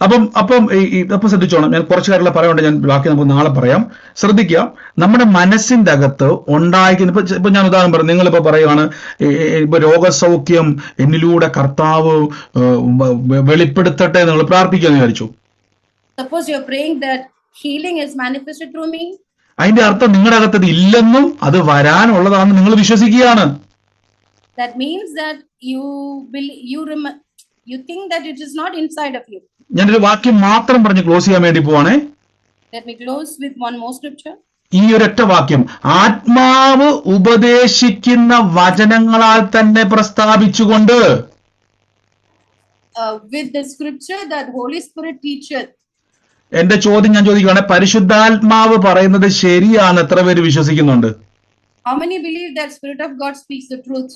അപ്പം ശ്രദ്ധിച്ചോണം. ഞാൻ കുറച്ച് കാര്യങ്ങൾ പറയാനുണ്ട്, ഞാൻ ബാക്കി നമുക്ക് നാളെ പറയാം. ശ്രദ്ധിക്കുക, നമ്മുടെ മനസ്സിന്റെ അകത്ത് ഉണ്ടായിരിക്കുന്ന, ഇപ്പൊ ഞാൻ ഉദാഹരണം പറഞ്ഞു, നിങ്ങളിപ്പോ പറയുകയാണ്, ഇപ്പൊ രോഗസൗഖ്യം എന്നിലൂടെ കർത്താവ് വെളിപ്പെടുത്തട്ടെ നിങ്ങൾ പ്രാർത്ഥിക്കാന്ന് വിചാരിച്ചു. Suppose you're praying that healing is manifested through me. അതിന്റെ അർത്ഥം നിങ്ങളുടെ അകത്ത് ഇത് ഇല്ലെന്നും അത് വരാനുള്ളതാണെന്ന് നിങ്ങൾ വിശ്വസിക്കുകയാണ്. That means that you think that it is not inside of you. ഞാനൊരു വാക്യം മാത്രം പറഞ്ഞ് ക്ലോസ് ചെയ്യാൻ വേണ്ടി പോവാണേ. Let me close with one more scripture. ഈ ഒരൊറ്റ വാക്യം, ആത്മാവ് ഉപദേശിക്കുന്ന വചനങ്ങളാൽ തന്നെ പ്രസ്താവിച്ചുകൊണ്ട്, with the scripture that Holy Spirit teacheth. എന്റെ ചോദ്യം ഞാൻ ചോദിക്കുകയാണ്, പരിശുദ്ധാത്മാവ് പറയുന്നത് ശരിയാണ് എത്ര പേര് വിശ്വസിക്കുന്നുണ്ട്? How many believe that Spirit of God speaks the truth?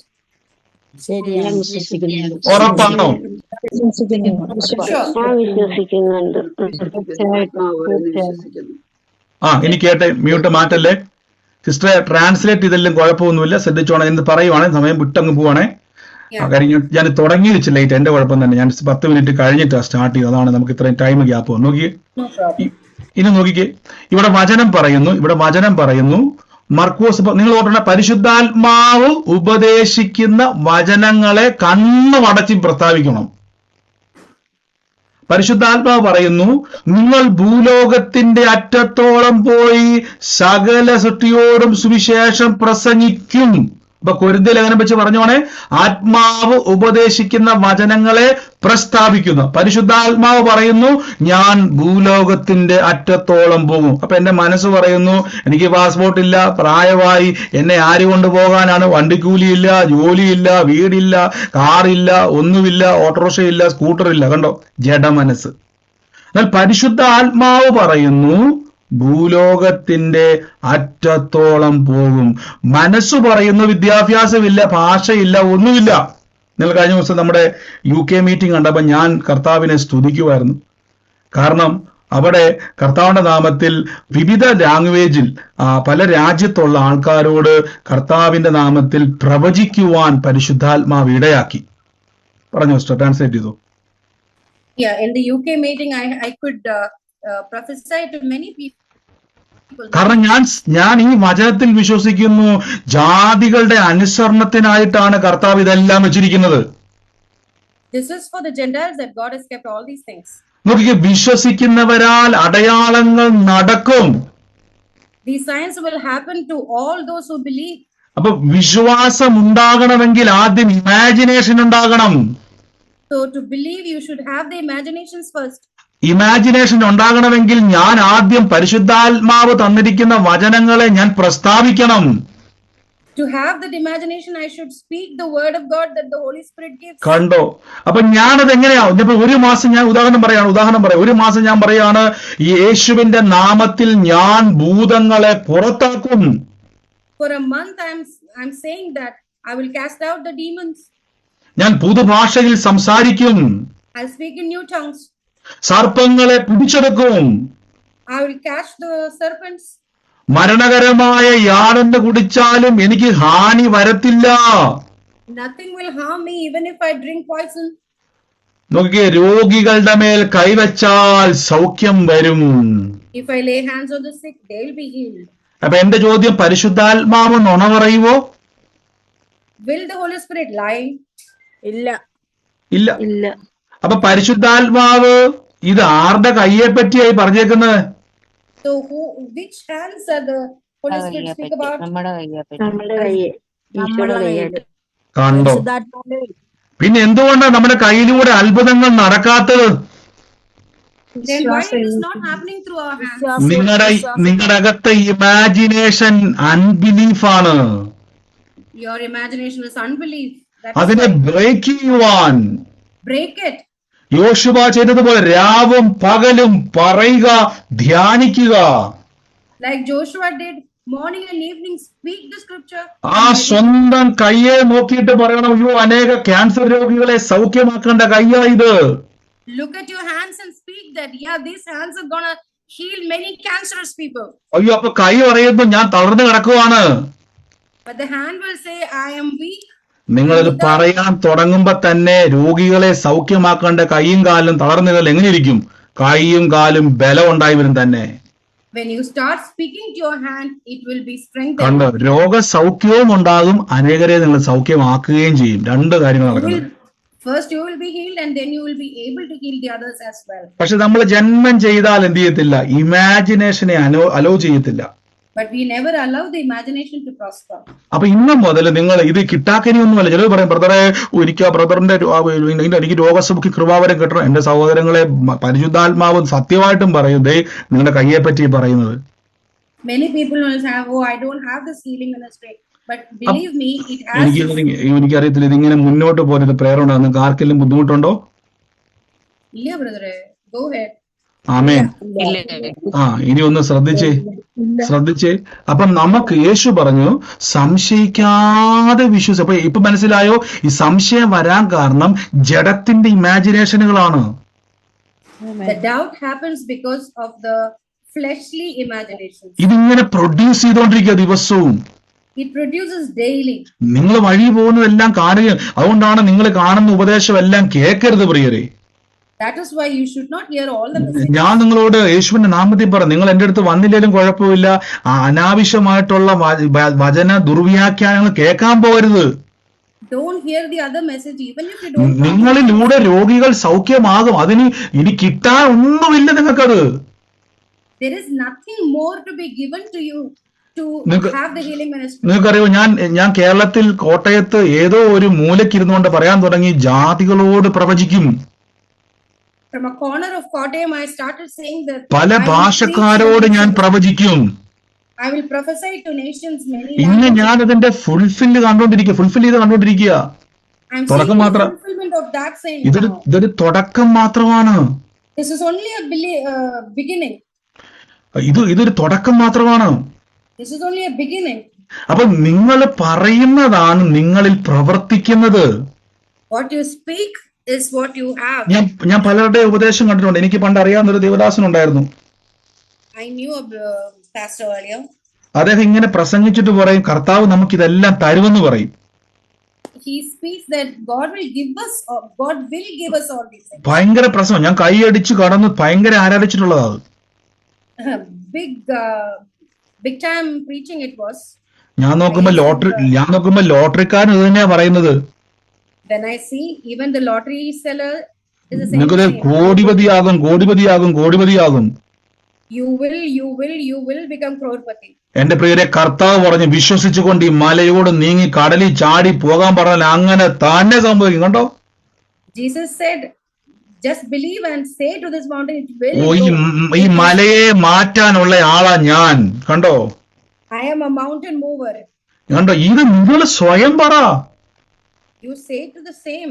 ഉറപ്പാണോ? ഇനി കേട്ടെ, മ്യൂട്ട് മാറ്റല്ലേ സിസ്റ്ററെ. ട്രാൻസ്ലേറ്റ് ചെയ്തെല്ലാം കുഴപ്പമൊന്നുമില്ല, ശ്രദ്ധിച്ചോണം. എന്ന് പറയുവാണെ സമയം വിട്ടങ്ങ് പോവാണേ. കാര്യം ഞാൻ തുടങ്ങി വെച്ച് ലേറ്റ്, എന്റെ കുഴപ്പം തന്നെ. ഞാൻ 10 മിനിറ്റ് കഴിഞ്ഞിട്ടാണ് സ്റ്റാർട്ട് ചെയ്തത്, അതാണ് നമുക്ക് ഇത്രയും ടൈം ഗ്യാപ്പ്. നോക്കിയേ, ഇനി നോക്കിക്കേ, ഇവിടെ വചനം പറയുന്നു മർക്കോസ്, നിങ്ങൾ ഓർക്കണ, പരിശുദ്ധാത്മാവ് ഉപദേശിക്കുന്ന വചനങ്ങളെ കണ്ണുമടച്ച് പ്രസ്താവിക്കണം. പരിശുദ്ധാത്മാവ് പറയുന്നു, നിങ്ങൾ ഭൂലോകത്തിന്റെ അറ്റത്തോളം പോയി സകല സൃഷ്ടിയോടും സുവിശേഷം പ്രസംഗിക്കും. അപ്പൊ കൊരിന്ത്യർ ലേഖനം വെച്ച് പറഞ്ഞോണേ, ആത്മാവ് ഉപദേശിക്കുന്ന വചനങ്ങളെ പ്രസ്താവിക്കുന്നു. പരിശുദ്ധാത്മാവ് പറയുന്നു, ഞാൻ ഭൂലോകത്തിന്റെ അറ്റത്തോളം പോകും. അപ്പൊ എന്റെ മനസ്സ് പറയുന്നു, എനിക്ക് പാസ്പോർട്ട് ഇല്ല, പ്രായമായി, എന്നെ ആര് കൊണ്ടുപോകാനാണ്? വണ്ടിക്കൂലിയില്ല, ജോലിയില്ല, വീടില്ല, കാറില്ല, ഒന്നുമില്ല, ഓട്ടോറിക്ഷ ഇല്ല, സ്കൂട്ടർ ഇല്ല. കണ്ടോ, ജഡമനസ്സ്. എന്നാൽ പരിശുദ്ധ ആത്മാവ് പറയുന്നു, ഭൂലോകത്തിന്റെ അറ്റത്തോളം പോകും. മനസ്സ് പറയുന്നു, വിദ്യാഭ്യാസമില്ല, ഭാഷയില്ല, ഒന്നുമില്ല, നിങ്ങൾ കഴിഞ്ഞ ദിവസം നമ്മുടെ UK മീറ്റിംഗ് കണ്ടപ്പോൾ ഞാൻ കർത്താവിനെ സ്തുതിക്കുമായിരുന്നു. കാരണം അവിടെ കർത്താവിന്റെ നാമത്തിൽ വിവിധ ലാംഗ്വേജിൽ പല രാജ്യത്തുള്ള ആൾക്കാരോട് കർത്താവിന്റെ നാമത്തിൽ പ്രവചിക്കുവാൻ പരിശുദ്ധാത്മാവ് ഇടയാക്കി. പറഞ്ഞു സിസ്റ്റർ, ട്രാൻസ്ലേറ്റ് ചെയ്തു. Yeah, in the UK meeting, I could prophesy to many people. കാരണം ഞാൻ ഈ വചനത്തിൽ വിശ്വസിക്കുന്നു, ജാതികളുടെ അനുസരണത്തിനായിട്ടാണ് കർത്താവ് ഇതെല്ലാം വെച്ചിരിക്കുന്നത്. This is for the Gentiles that God has kept all these things. നോക്കിക്കേ, വിശ്വസിക്കുന്നവരാൽ അടയാളങ്ങൾ നടക്കും. These signs will happen to all those who believe. അപ്പൊ വിശ്വാസം ഉണ്ടാകണമെങ്കിൽ ആദ്യം ഇമാജിനേഷൻ ഉണ്ടാകണം. So to believe, you should have the imaginations first. Imagination ഉണ്ടാകണമെങ്കിൽ ഞാൻ ആദ്യം പരിശുദ്ധാത്മാവ് തന്നിരിക്കുന്ന വചനങ്ങളെ ഞാൻ പ്രസ്താവിക്കണം. To have that imagination, I should speak the word of God that the Holy Spirit gives. കണ്ടോ? അപ്പൊ ഞാനത് എങ്ങനെയാ? ഇപ്പൊ ഒരു മാസം ഞാൻ ഉദാഹരണം പറയാം. ഒരു മാസം ഞാൻ പറയാണ്, ഈ യേശുവിന്റെ നാമത്തിൽ ഞാൻ ഭൂതങ്ങളെ പുറത്താക്കും. For a month, I'm saying that I will cast out the demons. ഞാൻ പുതുഭാഷയിൽ സംസാരിക്കും. I'll speak in new tongues. സർപ്പങ്ങളെ പിടിച്ചെടുക്കും. I will catch the serpents. മരണകരമായ യാതൊന്ന് കുടിച്ചാലും എനിക്ക് ഹാനി വരത്തില്ല. Nothing will harm me even if I drink poison. നോക്കിക്കേ, രോഗികളുടെ മേൽ കൈവച്ചാൽ സൗഖ്യം വരും. If I lay hands on the sick, they will be healed. അപ്പൊ എന്റെ ചോദ്യം, പരിശുദ്ധാത്മാവ് നുണ പറയുവോ? Will the Holy Spirit lie? ഇല്ല. അപ്പൊ പരിശുദ്ധാത്മാവ് ഇത് ആരുടെ കയ്യെ പറ്റിയായി പറഞ്ഞേക്കുന്നത്? So which hands are the Holy Spirit speak about? കണ്ടോ? പിന്നെ എന്തുകൊണ്ടാണ് നമ്മുടെ കയ്യിലൂടെ അത്ഭുതങ്ങൾ നടക്കാത്തത്? Then why it is not happening through our hands? നിങ്ങളുടെ അകത്തെ ഇമാജിനേഷൻ അൺബിലീഫാണ്. Your imagination is unbelief. അതിനെ ബ്രേക്ക് ചെയ്യുവാൻ Break it. യോശുവ ചെയ്തതുപോലെ രാവും പകലും പറയുക, ധ്യാനിക്കുക. Like Joshua did, morning and evening speak the scripture. ആ സ്വന്തം കയ്യെ നോക്കിയിട്ട് പറയണം, അയ്യോ അനേക ക്യാൻസർ രോഗികളെ സൗഖ്യമാക്കേണ്ട കയ്യാ ഇത്. Look at your hands and speak that, yeah, these hands are gonna heal many cancerous people. അയ്യോ, അപ്പൊ കൈ പറയുന്നു ഞാൻ തളർന്നു കിടക്കുവാണ്. But the hand will say, I am weak. നിങ്ങളിത് പറയാൻ തുടങ്ങുമ്പോ തന്നെ രോഗികളെ സൗഖ്യമാക്കേണ്ട കൈയും കാലും തളർന്നുകൾ എങ്ങനെയിരിക്കും? കൈയും കാലും ബലം ഉണ്ടായി വരും തന്നെ. When you start speaking to your hand, it will be strengthened. കണ്ടോ? രോഗസൗഖ്യവും ഉണ്ടാകും, അനേകരെ നിങ്ങൾ സൗഖ്യമാക്കുകയും ചെയ്യും. രണ്ട് കാര്യങ്ങൾ നടക്കുന്നത്. First you will be healed and then you will be able to heal the others as well. പക്ഷെ നമ്മൾ ജന്മം ചെയ്താൽ എന്ത് ചെയ്യത്തില്ല? ഇമാജിനേഷനെ അലോ ചെയ്യത്തില്ല. But we never allow the imagination to prosper. അപ്പൊ ഇന്ന് മുതൽ നിങ്ങൾ ഇത് കിട്ടാക്കനിയൊന്നുമല്ല. ചിലർ പറയും, ബ്രദറെ ബ്രദറിന്റെ എനിക്ക് രോഗസൗഖ്യ കൃപാവരം കിട്ടണം. എന്റെ സഹോദരങ്ങളെ, പരിശുദ്ധാത്മാവ് സത്യമായിട്ടും പറയുന്നതേ നിങ്ങളുടെ കയ്യെ പറ്റി പറയുന്നത്. Many people will say, oh, I don't have this healing ministry. But believe me, it has. എനിക്കറിയത്തില്ല ഇതിങ്ങനെ മുന്നോട്ട് പോകുന്നത് പ്രേരണ. നിങ്ങൾക്ക് ആർക്കെങ്കിലും ബുദ്ധിമുട്ടുണ്ടോ? Yeah, brother. Go ahead. ആമേൻ. ഇനി ഒന്ന് ശ്രദ്ധിച്ചേ. അപ്പൊ നമുക്ക് യേശു പറഞ്ഞു, സംശയിക്കാതെ വിശ്വസിച്ച്. ഇപ്പൊ മനസ്സിലായോ? ഈ സംശയം വരാൻ കാരണം ജഡത്തിന്റെ ഇമാജിനേഷനുകളാണ്. The doubt happens because of the fleshly imaginations. ഇതിങ്ങനെ പ്രൊഡ്യൂസ് ചെയ്തുകൊണ്ടിരിക്കുക ദിവസവും. It produces daily. നിങ്ങൾ വഴി പോകുന്നതെല്ലാം കാണുക. അതുകൊണ്ടാണ് നിങ്ങൾ കാണുന്ന ഉപദേശം എല്ലാം കേൾക്കരുത് പ്രിയരെ. That is why you should not hear all the messages. ഞാൻ നിങ്ങളോട് യേശുവിന്റെ നാമത്തിൽ പറ, നിങ്ങൾ എന്റെ അടുത്ത് വന്നില്ലേലും കുഴപ്പമില്ല, അനാവശ്യമായിട്ടുള്ള വചന ദുർവ്യാഖ്യാനങ്ങൾ കേൾക്കാൻ പോകരുത്. Don't hear the other message even if you don't. നിങ്ങളിലൂടെ രോഗികൾ സൗഖ്യമാകും. അതിന് ഇനി കിട്ടാൻ ഒന്നുമില്ല നിങ്ങൾക്കത്. There is nothing more to be given to you to have the healing ministry. നിങ്ങൾക്കറിയോ, ഞാൻ കേരളത്തിൽ കോട്ടയത്ത് ഏതോ ഒരു മൂലക്കിരുന്നുകൊണ്ട് പറയാൻ തുടങ്ങി, ജാതികളോട് പ്രവചിക്കും. From a corner of Kottayam, I started saying that പല ഭാഷക്കാരോട് ഞാൻ പ്രവചിക്കും. I will prophesy to nations many. ഇന്ന് ഞാൻ അതിന്റെ ഫുൾഫിൽ ചെയ്ത് കണ്ടുകൊണ്ടിരിക്കുക. തുടക്കം മാത്രം. ഇതൊരു തുടക്കം മാത്രമാണ്. This is only a beginning. ഇതൊരു തുടക്കം മാത്രമാണ്. This is only a beginning. അപ്പൊ നിങ്ങൾ പറയുന്നതാണ് നിങ്ങളിൽ പ്രവർത്തിക്കുന്നത്. What you speak is what you have. ഞാൻ പലരുടെ ഉപദേശം കണ്ടിട്ടുണ്ട്. എനിക്ക് പണ്ട് അറിയാവുന്ന ഒരു ദേവദാസൻ ഉണ്ടായിരുന്നു. I knew a pastor earlier. അദ്ദേഹം ഇങ്ങനെ പ്രസംഗിച്ചിട്ട് പറയും, കർത്താവ് നമുക്ക് ഇതെല്ലാം തരുമെന്ന് പറയും. He speaks that God will give us all these things. ഭയങ്കര പ്രസംഗം. ഞാൻ കൈയടിച്ച് കടന്ന് ഭയങ്കര ആരാധിച്ചിട്ടുള്ളതാണ്. Big time preaching it was. ഞാൻ നോക്കുമ്പോ ലോട്ടറിക്കാരൻ ഇത് തന്നെയാ പറയുന്നത്. When I see even the lottery seller is the same. നിങ്ങൾക്ക് കോടിപതിയാകും. You will become crorepati. എന്റെ പ്രിയരെ, കർത്താവ് പറഞ്ഞ് വിശ്വസിച്ചുകൊണ്ട് ഈ മലയോട് നീങ്ങി കടലിൽ ചാടി പോകാൻ പറഞ്ഞാൽ അങ്ങനെ തന്നെ സംഭവിക്കും. കണ്ടോ? Jesus said, just believe and say to this mountain, it will ഈ മലയെ മാറ്റാനുള്ള ആളാ ഞാൻ. കണ്ടോ? I am a mountain mover. കണ്ടോ? ഇത് നിങ്ങൾ സ്വയം പറ. You say to the same.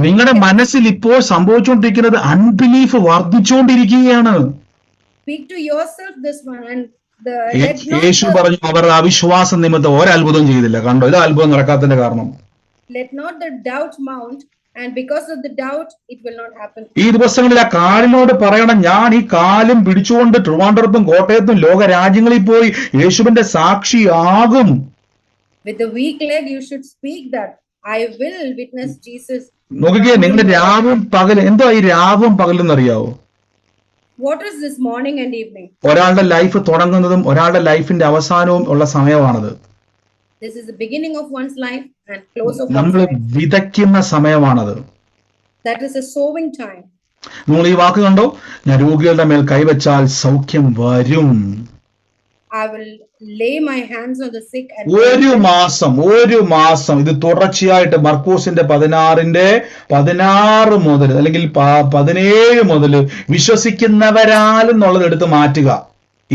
നിങ്ങളുടെ മനസ്സിൽ ഇപ്പോൾ സംഭവിച്ചുകൊണ്ടിരിക്കുന്നത് അൺബിലീഫ് വർദ്ധിച്ചുകൊണ്ടിരിക്കുകയാണ്. Speak to yourself this one and യേശു പറഞ്ഞു, അവരുടെ അവിശ്വാസ നിമിത്തം ഒരത്ഭുതം ചെയ്തില്ല. കണ്ടോ? ഇത് അത്ഭുതം നടക്കാത്തതിന്റെ കാരണം. Let not the doubt mount, and because of the doubt it will not happen. ഈ ദിവസങ്ങളിൽ ആ കാലിനോട് പറയണം, ഞാൻ ഈ കാലും പിടിച്ചുകൊണ്ട് ട്രിവാൻഡ്രത്തും കോട്ടയത്തും ലോക രാജ്യങ്ങളിൽ പോയി യേശുവിന്റെ സാക്ഷിയാകും. With the weak leg you should speak that I will witness Jesus. നോക്കിക്കേ, നിങ്ങളുടെ രാവും പകലും, എന്തോ ഈ രാവും പകലും അറിയാവോ? What is this morning and evening? ഒരാളുടെ ലൈഫ് തുടങ്ങുന്നതും ഒരാളുടെ ലൈഫിന്റെ അവസാനവും ഉള്ള സമയമാണത്. This is the beginning of one's life and close of one's നമ്മൾ life. വിതയ്ക്കുന്ന സമയമാണത്. That is a sowing time. നിങ്ങൾ ഈ വാക്ക് കണ്ടോ? ഞാൻ രോഗികളുടെ മേൽ കൈവച്ചാൽ സൗഖ്യം വരും. I will lay my hands on the sick and ഒരു മാസം ഇത് തുടർച്ചയായിട്ട് മർക്കോസിന്റെ 16 മുതൽ അല്ലെങ്കിൽ 17 മുതൽ വിശ്വസിക്കുന്നവരാൽ എന്നുള്ളത് എടുത്ത് മാറ്റുക.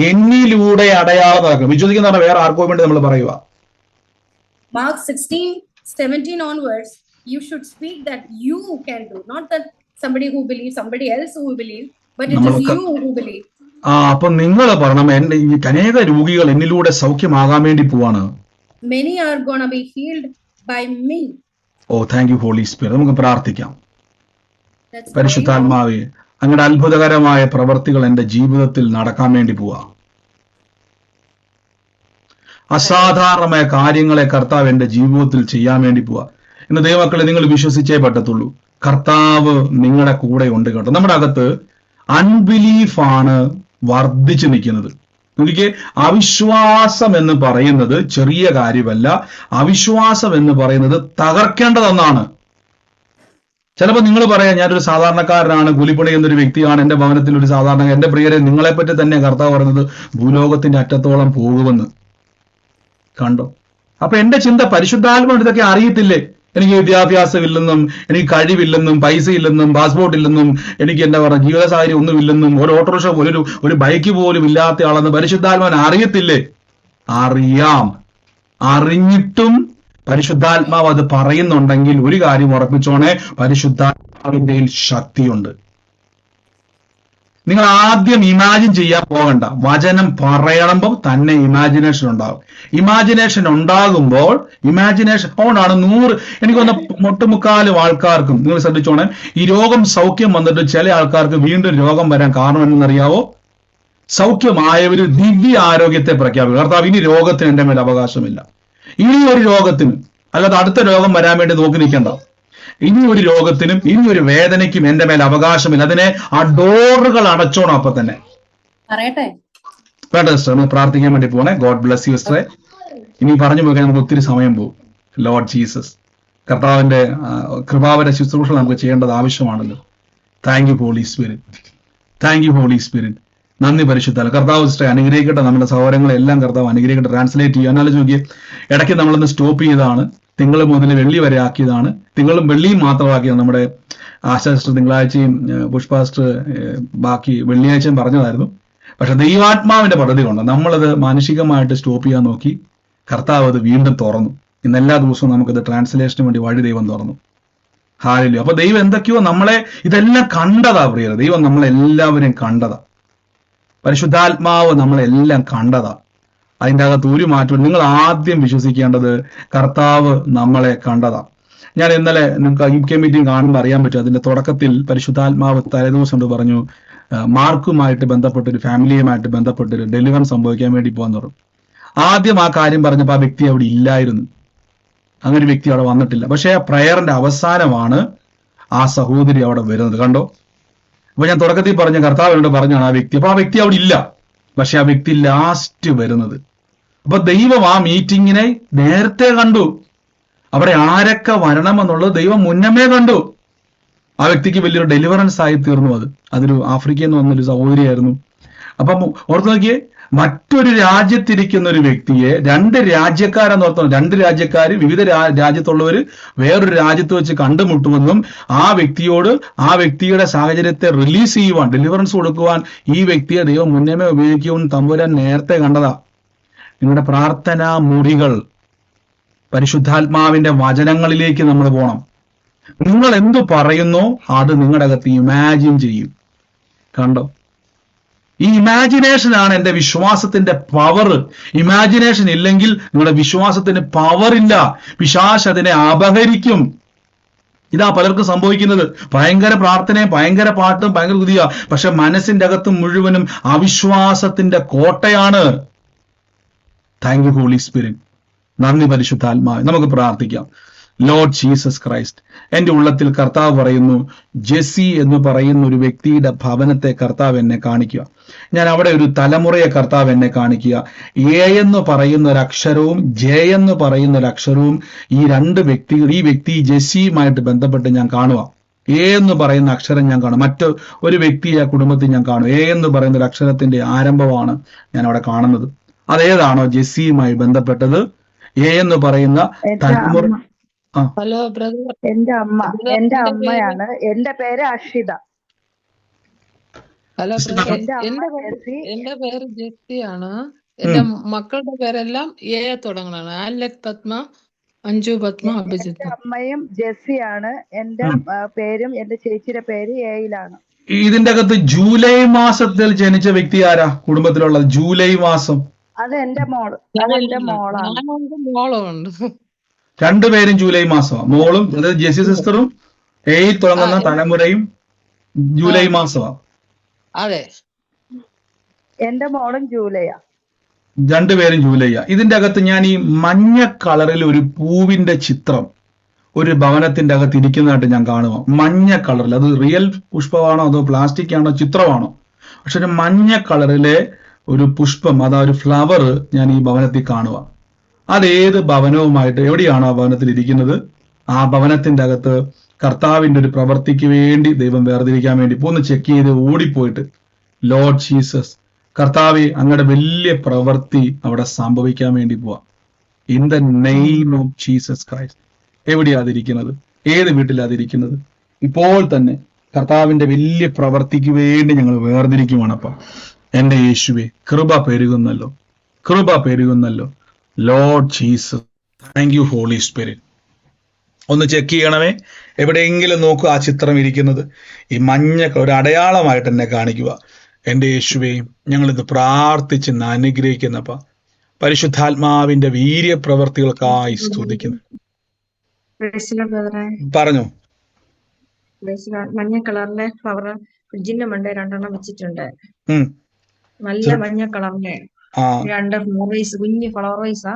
എന്നിലൂടെ അടയാളം നടക്കും. വിശ്വസിക്കുന്ന വേറെ ആർക്കോ വേണ്ടി നമ്മൾ പറയുക. Mark 16:17 onwards, you should speak that you can do, not that somebody who believes, somebody else who will believe, but it is you who believe. അപ്പൊ നിങ്ങൾ പറയണം, എന്റെ ഈ അനേക രോഗികൾ എന്നിലൂടെ സൗഖ്യമാകാൻ വേണ്ടി പോവാണ്. Many are gonna be healed by me. Thank you holy spirit. നമുക്ക് പ്രാർത്ഥിക്കാം. That's പരിശുദ്ധാത്മാവേ, അങ്ങയുടെ അത്ഭുതകരമായ പ്രവർത്തികൾ എന്റെ ജീവിതത്തിൽ നടക്കാൻ വേണ്ടി പോവാ. അസാധാരണമായ കാര്യങ്ങളെ കർത്താവ് എന്റെ ജീവിതത്തിൽ ചെയ്യാൻ വേണ്ടി പോവാ. ഇന്ന് ദൈവമക്കളെ, നിങ്ങൾ വിശ്വസിച്ചേ പറ്റത്തുള്ളൂ. കർത്താവ് നിങ്ങളുടെ കൂടെ ഉണ്ട്. കേട്ടോ, നമ്മുടെ അകത്ത് അൺബിലീഫാണ് വർദ്ധിച്ചു നിൽക്കുന്നത്. എനിക്ക് അവിശ്വാസം എന്ന് പറയുന്നത് ചെറിയ കാര്യമല്ല. അവിശ്വാസം എന്ന് പറയുന്നത് തകർക്കേണ്ടതെന്നാണ്. ചിലപ്പോൾ നിങ്ങൾ പറയാം, ഞാനൊരു സാധാരണക്കാരനാണ്, കൂലിപ്പണി എന്നൊരു വ്യക്തിയാണ്, എന്റെ ഭവനത്തിൽ ഒരു സാധാരണ. എന്റെ പ്രിയരെ, നിങ്ങളെപ്പറ്റി തന്നെ കർത്താവ് പറയുന്നത് ഭൂലോകത്തിന്റെ അറ്റത്തോളം പോകുമെന്ന്. കണ്ടോ? അപ്പൊ എന്റെ ചിന്ത, പരിശുദ്ധാത്മാവിന് ഇതൊക്കെ അറിയത്തില്ലേ? എനിക്ക് വിദ്യാഭ്യാസം ഇല്ലെന്നും, എനിക്ക് കഴിവില്ലെന്നും, പൈസ ഇല്ലെന്നും, പാസ്പോർട്ട് ഇല്ലെന്നും, എനിക്ക് എന്താ പറയുക, ജീവിത സാഹചര്യം ഒന്നുമില്ലെന്നും, ഒരു ഓട്ടോറിക്ഷ പോലും ഒരു ബൈക്ക് പോലും ഇല്ലാത്ത ആളെന്ന് പരിശുദ്ധാത്മാവിന് അറിയത്തില്ലേ? അറിയാം. അറിഞ്ഞിട്ടും പരിശുദ്ധാത്മാവ് അത് പറയുന്നുണ്ടെങ്കിൽ ഒരു കാര്യം ഉറപ്പിച്ചോണേ, പരിശുദ്ധാത്മാവിന്റെ ശക്തിയുണ്ട്. നിങ്ങൾ ആദ്യം ഇമാജിൻ ചെയ്യാൻ പോകണ്ട. വചനം പറയണമ്പോൾ തന്നെ ഇമാജിനേഷൻ ഉണ്ടാകും. ഇമാജിനേഷൻ ഉണ്ടാകുമ്പോൾ അതുകൊണ്ടാണ് 100 എനിക്കൊന്ന് മുട്ടുമുക്കാലും ആൾക്കാർക്കും, നിങ്ങൾ ശ്രദ്ധിച്ചോണേ, ഈ രോഗം സൗഖ്യം വന്നിട്ട് ചില ആൾക്കാർക്ക് വീണ്ടും രോഗം വരാൻ കാരണം എന്തെന്നറിയാവോ? സൗഖ്യമായവര് ദിവ്യ ആരോഗ്യത്തെ പ്രഖ്യാപിക്കും. കർത്താവ്, ഇനി രോഗത്തിന് എന്റെ മേൽ അവകാശമില്ല. ഇനി ഒരു രോഗത്തിന്, അല്ലാതെ അടുത്ത രോഗം വരാൻ വേണ്ടി നോക്കി നിൽക്കണ്ട. ഇനി ഒരു രോഗത്തിനും ഇനി ഒരു വേദനയ്ക്കും എന്റെ മേൽ അവകാശമില്ല. അതിനെ ആ ഡോറുകൾ അടച്ചോണം. അപ്പൊ തന്നെ വേണ്ട സിസ്റ്റർ, നമ്മൾ പ്രാർത്ഥിക്കാൻ വേണ്ടി പോണേ. ഗോഡ് ബ്ലസ് യു സിസ്റ്ററെ. ഇനി പറഞ്ഞു പോകാൻ നമുക്ക് ഒത്തിരി സമയം പോകും. ലോർഡ് ജീസസ്, കർത്താവിന്റെ കൃപാവര ശുശ്രൂഷ നമുക്ക് ചെയ്യേണ്ടത് ആവശ്യമാണല്ലോ. Thank you holy spirit. Thank you holy spirit. നന്ദി പരിശുദ്ധ കർത്താവ് സിസ്റ്ററെ. അനുഗ്രഹിക്കട്ടെ. നമ്മുടെ സഹോദരങ്ങളെല്ലാം കർത്താവ് അനുഗ്രഹിക്കട്ടെ. ട്രാൻസ്ലേറ്റ് ചെയ്യുക. എന്നാലും നോക്കിയേ, ഇടയ്ക്ക് നമ്മളൊന്ന് സ്റ്റോപ്പ് ചെയ്തതാണ്. തിങ്കൾ മുതൽ വെള്ളി വരെ ആക്കിയതാണ്. തിങ്കളും വെള്ളിയും മാത്രമാക്കിയത്. നമ്മുടെ ആശാസിസ്റ്റർ തിങ്കളാഴ്ചയും പുഷ്പാസ്റ്റർ ബാക്കി വെള്ളിയാഴ്ചയും പറഞ്ഞതായിരുന്നു. പക്ഷെ ദൈവാത്മാവിന്റെ പദ്ധതി കൊണ്ട് നമ്മളത് മാനുഷികമായിട്ട് സ്റ്റോപ്പ് ചെയ്യാൻ നോക്കി. കർത്താവ് അത് വീണ്ടും തുറന്നു. ഇന്ന് എല്ലാ ദിവസവും നമുക്കത് ട്രാൻസ്ലേഷന് വേണ്ടി വഴി ദൈവം തുറന്നു. ഹാലലൂയ. അപ്പൊ ദൈവം എന്തൊക്കെയോ നമ്മളെ ഇതെല്ലാം കണ്ടതാ പ്രിയരെ. ദൈവം നമ്മളെല്ലാവരെയും കണ്ടതാ. പരിശുദ്ധാത്മാവ് നമ്മളെല്ലാം കണ്ടതാ. അതിൻ്റെ അകത്ത് ഒരു മാറ്റം. നിങ്ങൾ ആദ്യം വിശ്വസിക്കേണ്ടത് കർത്താവ് നമ്മളെ കണ്ടതാ. ഞാൻ ഇന്നലെ നിങ്ങൾക്ക് UK മീറ്റിംഗ് കാണുമ്പോൾ അറിയാൻ പറ്റും. അതിന്റെ തുടക്കത്തിൽ പരിശുദ്ധാത്മാവ് തലേദിവസം കൊണ്ട് പറഞ്ഞു, മാർക്കുമായിട്ട് ബന്ധപ്പെട്ട ഒരു ഫാമിലിയുമായിട്ട് ബന്ധപ്പെട്ടൊരു ഡെലിവറൻസ് സംഭവിക്കാൻ വേണ്ടി പോകാൻ പറഞ്ഞു. ആദ്യം ആ കാര്യം പറഞ്ഞപ്പോൾ ആ വ്യക്തി അവിടെ ഇല്ലായിരുന്നു, അങ്ങനെ ഒരു വ്യക്തി അവിടെ വന്നിട്ടില്ല. പക്ഷേ ആ പ്രയറിന്റെ അവസാനമാണ് ആ സഹോദരി അവിടെ വരുന്നത്. കണ്ടോ? അപ്പൊ ഞാൻ തുടക്കത്തിൽ പറഞ്ഞ കർത്താവിനോട് പറഞ്ഞാണ് ആ വ്യക്തി, അപ്പൊ ആ വ്യക്തി അവിടെ ഇല്ല, പക്ഷെ ആ വ്യക്തി ലാസ്റ്റ് വരുന്നത്. അപ്പൊ ദൈവം ആ മീറ്റിങ്ങിനെ നേരത്തെ കണ്ടു, അവിടെ ആരൊക്കെ വരണമെന്നുള്ളത് ദൈവം മുന്നമേ കണ്ടു. ആ വ്യക്തിക്ക് വലിയൊരു ഡെലിവറൻസ് ആയി തീർന്നു. അതൊരു ആഫ്രിക്കയിൽ നിന്ന് വന്നൊരു സഹോദരിയായിരുന്നു. അപ്പം ഓർത്ത് നോക്കിയേ, മറ്റൊരു രാജ്യത്തിരിക്കുന്ന ഒരു വ്യക്തിയെ രണ്ട് രാജ്യക്കാരെന്ന് ഓർത്തണം, രണ്ട് രാജ്യക്കാര് വിവിധ രാജ്യത്തുള്ളവര് വേറൊരു രാജ്യത്ത് വെച്ച് കണ്ടുമുട്ടുമെന്നും ആ വ്യക്തിയോട് ആ വ്യക്തിയുടെ സാഹചര്യത്തെ റിലീസ് ചെയ്യുവാൻ, ഡെലിവറൻസ് കൊടുക്കുവാൻ ഈ വ്യക്തിയെ ദൈവം മുന്നമേ ഉപയോഗിക്കുമെന്ന് തമ്പുരാൻ നേരത്തെ കണ്ടതാ. നിങ്ങളുടെ പ്രാർത്ഥനാ മുറികൾ പരിശുദ്ധാത്മാവിന്റെ വചനങ്ങളിലേക്ക് നമ്മൾ പോകണം. നിങ്ങൾ എന്തു പറയുന്നോ അത് നിങ്ങളുടെ അകത്ത് ഇമാജിൻ ചെയ്യും. കണ്ടോ? ഈ ഇമാജിനേഷൻ ആണ് എന്റെ വിശ്വാസത്തിന്റെ പവർ. ഇമാജിനേഷൻ ഇല്ലെങ്കിൽ നിങ്ങളുടെ വിശ്വാസത്തിന് പവർ ഇല്ല. പിശാച് അതിനെ അപഹരിക്കും. ഇതാ പലർക്കും സംഭവിക്കുന്നത്. ഭയങ്കര പ്രാർത്ഥനയും ഭയങ്കര പാട്ടും ഭയങ്കര കുതിയ, പക്ഷെ മനസ്സിന്റെ അകത്ത് മുഴുവനും അവിശ്വാസത്തിന്റെ കോട്ടയാണ്. Thank you holy spirit. നന്ദി പരിശുദ്ധാത്മാവേ. നമുക്ക് പ്രാർത്ഥിക്കാം. ലോർഡ് ജീസസ് ക്രൈസ്റ്റ്, എന്റെ ഉള്ളത്തിൽ കർത്താവ് പറയുന്നു, ജെസ്സി എന്ന് പറയുന്ന ഒരു വ്യക്തിയുടെ ഭവനത്തെ കർത്താവ് എന്നെ കാണിക്കുക. ഞാൻ അവിടെ ഒരു തലമുറയെ കർത്താവ് എന്നെ കാണിക്കുക. എ എന്ന് പറയുന്ന ഒരു അക്ഷരവും ജെ എന്ന് പറയുന്ന ഒരു അക്ഷരവും ഈ രണ്ട് വ്യക്തികൾ, ഈ വ്യക്തി ജെസ്സിയുമായിട്ട് ബന്ധപ്പെട്ട് ഞാൻ കാണുക. എ എന്ന് പറയുന്ന അക്ഷരം ഞാൻ കാണും. ഒരു വ്യക്തി ആ കുടുംബത്തിൽ ഞാൻ കാണും. എ എന്ന് പറയുന്ന ഒരു അക്ഷരത്തിന്റെ ആരംഭമാണ് ഞാൻ അവിടെ കാണുന്നത്. അതേതാണോ ജെസ്സിയുമായി ബന്ധപ്പെട്ടത്? എ എന്ന് പറയുന്ന തലമുറ. ഹലോ ബ്രദർ, എന്റെ അമ്മയാണ്. എന്റെ പേര് അക്ഷിത. ഹലോ ബ്രദർ, എന്റെ പേര് ജെസ്സിയാണ്. എന്റെ മക്കളുടെ പേരെല്ലാം എ തുടങ്ങണാണ്. ആലക് പത്മ, അഞ്ജു പത്മ, അഭിജിത്ത്. അമ്മയും ജെസ്സിയാണ്. എന്റെ പേരും എന്റെ ചേച്ചിയുടെ പേര് എയിലാണ്. ഇതിന്റെ അകത്ത് ജൂലൈ മാസത്തിൽ ജനിച്ച വ്യക്തി ആരാ കുടുംബത്തിലുള്ളത്? ജൂലൈ മാസം. അത് എന്റെ മോള്. അതെന്റെ മോളാണ്. മോളും ഉണ്ട്. രണ്ടുപേരും ജൂലൈ മാസമാണ്. മോളും, അതായത് ജെസ്സി സിസ്റ്ററും എയിൽ തുടങ്ങുന്ന തലമുറയും ജൂലൈ മാസമാണ്. അതെ, എന്റെ മോളും ജൂലൈയാ. രണ്ടുപേരും ജൂലൈയാ. ഇതിന്റെ അകത്ത് ഞാൻ ഈ മഞ്ഞ കളറിൽ ഒരു പൂവിന്റെ ചിത്രം ഒരു ഭവനത്തിന്റെ അകത്ത് ഇരിക്കുന്നതായിട്ട് ഞാൻ കാണുക. മഞ്ഞ കളറിൽ, അത് റിയൽ പുഷ്പമാണോ അതോ പ്ലാസ്റ്റിക് ആണോ ചിത്രമാണോ, പക്ഷെ ഒരു മഞ്ഞ കളറിലെ ഒരു പുഷ്പം, അതാ ഒരു ഫ്ലവർ ഞാൻ ഈ ഭവനത്തിൽ കാണുക. അതേത് ഭവനവുമായിട്ട്, എവിടെയാണോ ആ ഭവനത്തിൽ ഇരിക്കുന്നത്, ആ ഭവനത്തിന്റെ അകത്ത് കർത്താവിന്റെ ഒരു പ്രവർത്തിക്ക് വേണ്ടി ദൈവം വേർതിരിക്കാൻ വേണ്ടി ഒന്ന് ചെക്ക് ചെയ്ത് ഓടിപ്പോയിട്ട്, ലോർഡ് ജീസസ് കർത്താവെ അങ്ങയുടെ വലിയ പ്രവൃത്തി അവിടെ സംഭവിക്കാൻ വേണ്ടി പോവാം. In the name of Jesus Christ. എവിടെയാ അതിരിക്കുന്നത്? ഏത് വീട്ടിലാ അതിരിക്കുന്നത്? ഇപ്പോൾ തന്നെ കർത്താവിന്റെ വലിയ പ്രവൃത്തിക്ക് വേണ്ടി ഞങ്ങൾ വേർതിരിക്കുവാണപ്പം. എന്റെ യേശുവെ, കൃപ പെരുകുന്നല്ലോ, കൃപ പെരുകുന്നല്ലോ. Lord Jesus, thank you holy spirit. ഒന്ന് ചെക്ക് ചെയ്യണമേ. എവിടെയെങ്കിലും നോക്കുക ആ ചിത്രം ഇരിക്കുന്നത്, ഈ മഞ്ഞ ഒരു അടയാളമായിട്ട് എന്നെ കാണിക്കുക. എൻ്റെ യേശുവെയും ഞങ്ങളിത് പ്രാർത്ഥിച്ച് അനുഗ്രഹിക്കുന്നപ്പ പരിശുദ്ധാത്മാവിന്റെ വീര്യപ്രവർത്തികൾക്കായി സ്തുതിക്കുന്നു. പറഞ്ഞു. മഞ്ഞ കളറിന്റെ ഫ്ലവർ ഫ്രിഡ്ജിന്റെ മണ്ടേ രണ്ടെണ്ണം വെച്ചിട്ടുണ്ട്. നല്ല മഞ്ഞ കളറിന്റെ രണ്ട് ഫ്ലവർ, കുഞ്ഞു ഫ്ലവർ വൈസാ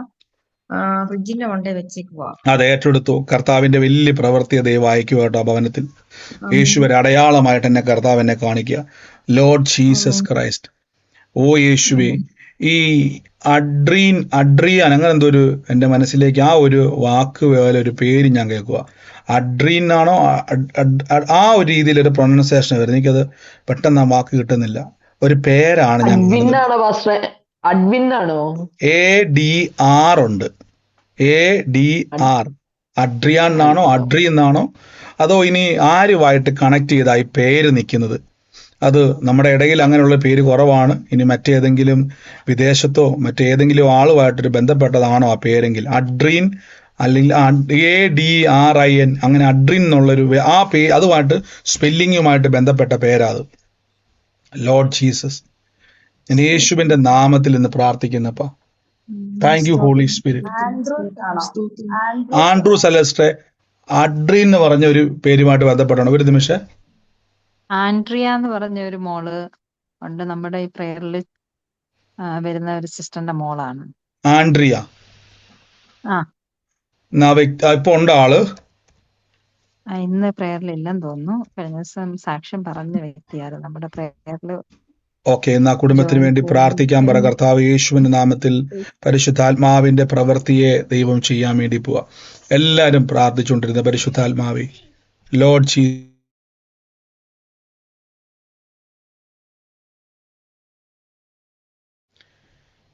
ഫ്രിഡ്ജിന്റെ മണ്ടേ വെച്ചേക്കുക. അതെ, ഏറ്റെടുത്തു. കർത്താവിന്റെ വലിയ പ്രവൃത്തിയെ ദൈവം അയക്കുക കേട്ടോ. ഭവനത്തിൽ യേശുവരെ അടയാളമായിട്ട് എന്നെ കർത്താവ് എന്നെ കാണിക്കുക. Lord Jesus Christ. ഓ യേശുവേ, ഈ അഡ്രിയാൻ അങ്ങനെ എന്തോ ഒരു എൻ്റെ മനസ്സിലേക്ക് ആ ഒരു വാക്ക് പോലെ ഒരു പേര് ഞാൻ കേൾക്കുക. അഡ്രീൻ ആണോ, ആ ഒരു രീതിയിലൊരു പ്രൊണൗൺസിയേഷൻ വരുന്നത്. എനിക്കത് പെട്ടെന്ന് ആ വാക്ക് കിട്ടുന്നില്ല. ഒരു പേരാണ് ഞാൻ, ADR ഉണ്ട്. ADR. അഡ്രിയാൻ എന്നാണോ അഡ്രി എന്നാണോ അതോ ഇനി ആരുമായിട്ട് കണക്ട് ചെയ്തായി പേര് നിൽക്കുന്നത്? അത് നമ്മുടെ ഇടയിൽ അങ്ങനെയുള്ള പേര് കുറവാണ്. ഇനി മറ്റേതെങ്കിലും വിദേശത്തോ മറ്റേതെങ്കിലും ആളുമായിട്ടൊരു ബന്ധപ്പെട്ടതാണോ ആ പേരെങ്കിൽ അഡ്രീൻ, അല്ലെങ്കിൽ ADRIN, അങ്ങനെ അഡ്രീൻ എന്നുള്ളൊരു ആ അതുമായിട്ട് സ്പെല്ലിങ്ങുമായിട്ട് ബന്ധപ്പെട്ട പേരാ അത്. ലോർഡ് ജീസസ്, ഞാൻ യേശുവിന്റെ നാമത്തിൽ നിന്ന് പ്രാർത്ഥിക്കുന്നപ്പ. Thank you holy spirit. Andrew Celeste, അഡ്രി എന്ന് പറഞ്ഞ ഒരു പേരുമായിട്ട് ബന്ധപ്പെട്ടാണ്. ഒരു നിമിഷം. ആൻഡ്രിയ എന്ന് പറഞ്ഞ ഒരു മോള് ഉണ്ട്, നമ്മുടെ ഈ പ്രേയറിൽ വരുന്ന ഒരു സിസ്റ്ററിന്റെ മോളാണ്. ആൻഡ്രിയ ആ ഇപ്പൊ ഉണ്ടോ ആള്? ഇന്ന് പ്രേയറിൽ ഇല്ലെന്ന് തോന്നുന്നു. കഴിഞ്ഞ ദിവസം സാക്ഷ്യം പറഞ്ഞ വ്യക്തിയാണ് നമ്മുടെ പ്രേയറിൽ. ഓക്കെ, എന്നാ കുടുംബത്തിന് വേണ്ടി പ്രാർത്ഥിക്കാൻ പറ. കർത്താവ് യേശുവിന്റെ നാമത്തിൽ പരിശുദ്ധാത്മാവിന്റെ പ്രവൃത്തിയെ ദൈവം ചെയ്യാൻ വേണ്ടി പോവാ. എല്ലാരും പ്രാർത്ഥിച്ചുകൊണ്ടിരുന്ന പരിശുദ്ധാത്മാവേ, ലോർഡ് ജീ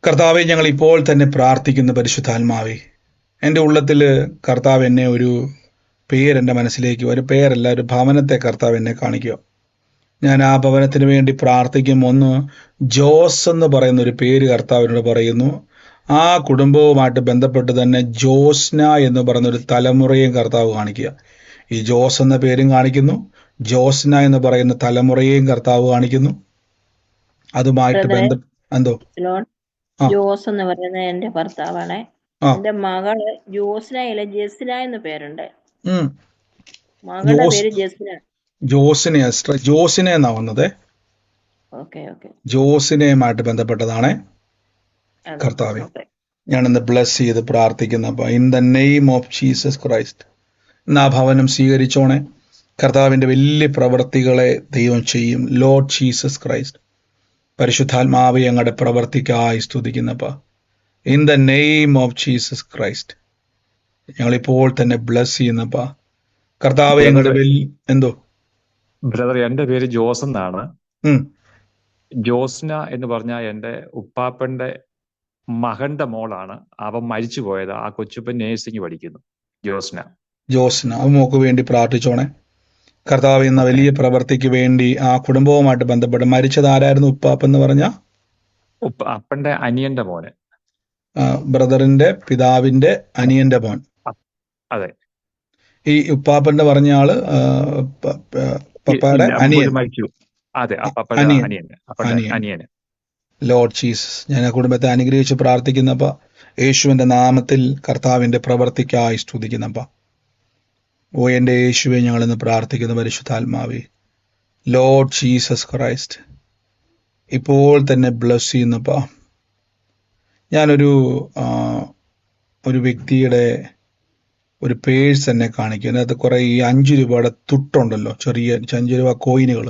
കർത്താവെ, ഞങ്ങൾ ഇപ്പോൾ തന്നെ പ്രാർത്ഥിക്കുന്ന പരിശുദ്ധാത്മാവേ, എൻ്റെ ഉള്ളത്തിൽ കർത്താവ് എന്നെ ഒരു പേരെൻ്റെ മനസ്സിലേക്ക്, ഒരു പേരല്ല, ഒരു ഭവനത്തെ കർത്താവ് എന്നെ കാണിക്കുക. ഞാൻ ആ ഭവനത്തിന് വേണ്ടി പ്രാർത്ഥിക്കും. ഒന്ന് ജോസ് എന്ന് പറയുന്ന ഒരു പേര് കർത്താവിനോട് പറയുന്നു. ആ കുടുംബവുമായിട്ട് ബന്ധപ്പെട്ട് തന്നെ ജോസ്ന എന്ന് പറയുന്ന ഒരു തലമുറയും കർത്താവ് കാണിക്കുക. ഈ ജോസ് എന്ന പേരും കാണിക്കുന്നു, ജോസ്ന എന്ന് പറയുന്ന തലമുറയെയും കർത്താവ് കാണിക്കുന്നു. അതുമായിട്ട് എന്തോ ജോസ് എന്ന് പറയുന്നത് എന്റെ ഭർത്താവാണ്. എന്റെ മകള് ജോസ്നയില്ല, ജെസ്ന എന്ന് പേരുണ്ട്. മകളുടെ പേര് ജെസ്ന. ജോസിനെ എന്നാ വന്നത്. ജോസിനെയുമായിട്ട് ബന്ധപ്പെട്ടതാണ് കർത്താവെ. ഞാനിന്ന് ബ്ലസ് ചെയ്ത് പ്രാർത്ഥിക്കുന്ന in the name of Jesus Christ. ഇന്ന് ആ ഭവനം സ്വീകരിച്ചോണേ. കർത്താവിന്റെ വലിയ പ്രവൃത്തികളെ ദൈവം ചെയ്യും. ലോർഡ് ജീസസ് ക്രൈസ്റ്റ്, പരിശുദ്ധാത്മാവെ ഞങ്ങളുടെ പ്രവർത്തിക്കായി സ്തുതിക്കുന്നപ്പ. In the name of Jesus Christ ഞങ്ങളിപ്പോൾ തന്നെ ബ്ലസ് ചെയ്യുന്നപ്പ. കർത്താവ് ഞങ്ങളുടെ എന്തോ ബ്രദർ, എന്റെ പേര് ജോസ് എന്നാണ്. ജോസ്ന എന്ന് പറഞ്ഞാൽ എന്റെ ഉപ്പാപ്പന്റെ മകന്റെ മോളാണ്. അവൻ മരിച്ചു പോയത്. ആ കൊച്ചുപ്പൻ നേഴ്സിംഗ് പഠിക്കുന്നു. ജോസ്ന മോക്ക് വേണ്ടി പ്രാർത്ഥിച്ചോണേ. കർത്താവ് എന്ന വലിയ പ്രവൃത്തിക്ക് വേണ്ടി ആ കുടുംബവുമായിട്ട് ബന്ധപ്പെട്ട്. മരിച്ചത് ആരായിരുന്നു? ഉപ്പാപ്പ എന്ന് പറഞ്ഞ അപ്പന്റെ അനിയന്റെ മോന്, ബ്രദറിന്റെ പിതാവിന്റെ അനിയന്റെ മോൻ. അതെ. ഈ ഉപ്പാപ്പന്റെ പറഞ്ഞ ആള് പപ്പായുടെ അനിയൻ. അതെ, അനിയൻ. ലോർഡ് ജീസസ്, ഞാൻ ആ കുടുംബത്തെ അനുഗ്രഹിച്ച് പ്രാർത്ഥിക്കുന്നപ്പ. യേശുവിന്റെ നാമത്തിൽ കർത്താവിന്റെ പ്രവർത്തിക്കായി സ്തുതിക്കുന്നപ്പ. ഓ എൻ്റെ യേശുവെ, ഞങ്ങളിന്ന് പ്രാർത്ഥിക്കുന്ന പരിശുദ്ധാത്മാവേ, ലോർഡ് ജീസസ് ക്രൈസ്റ്റ് ഇപ്പോൾ തന്നെ ബ്ലസ് ചെയ്യുന്നപ്പ. ഞാനൊരു വ്യക്തിയുടെ ഒരു പേഴ്സ് എന്നെ കാണിക്കും. അതിനകത്ത് കുറെ ഈ 5 രൂപയുടെ തുട്ടുണ്ടല്ലോ, ചെറിയ 5 രൂപ കോയിനുകൾ.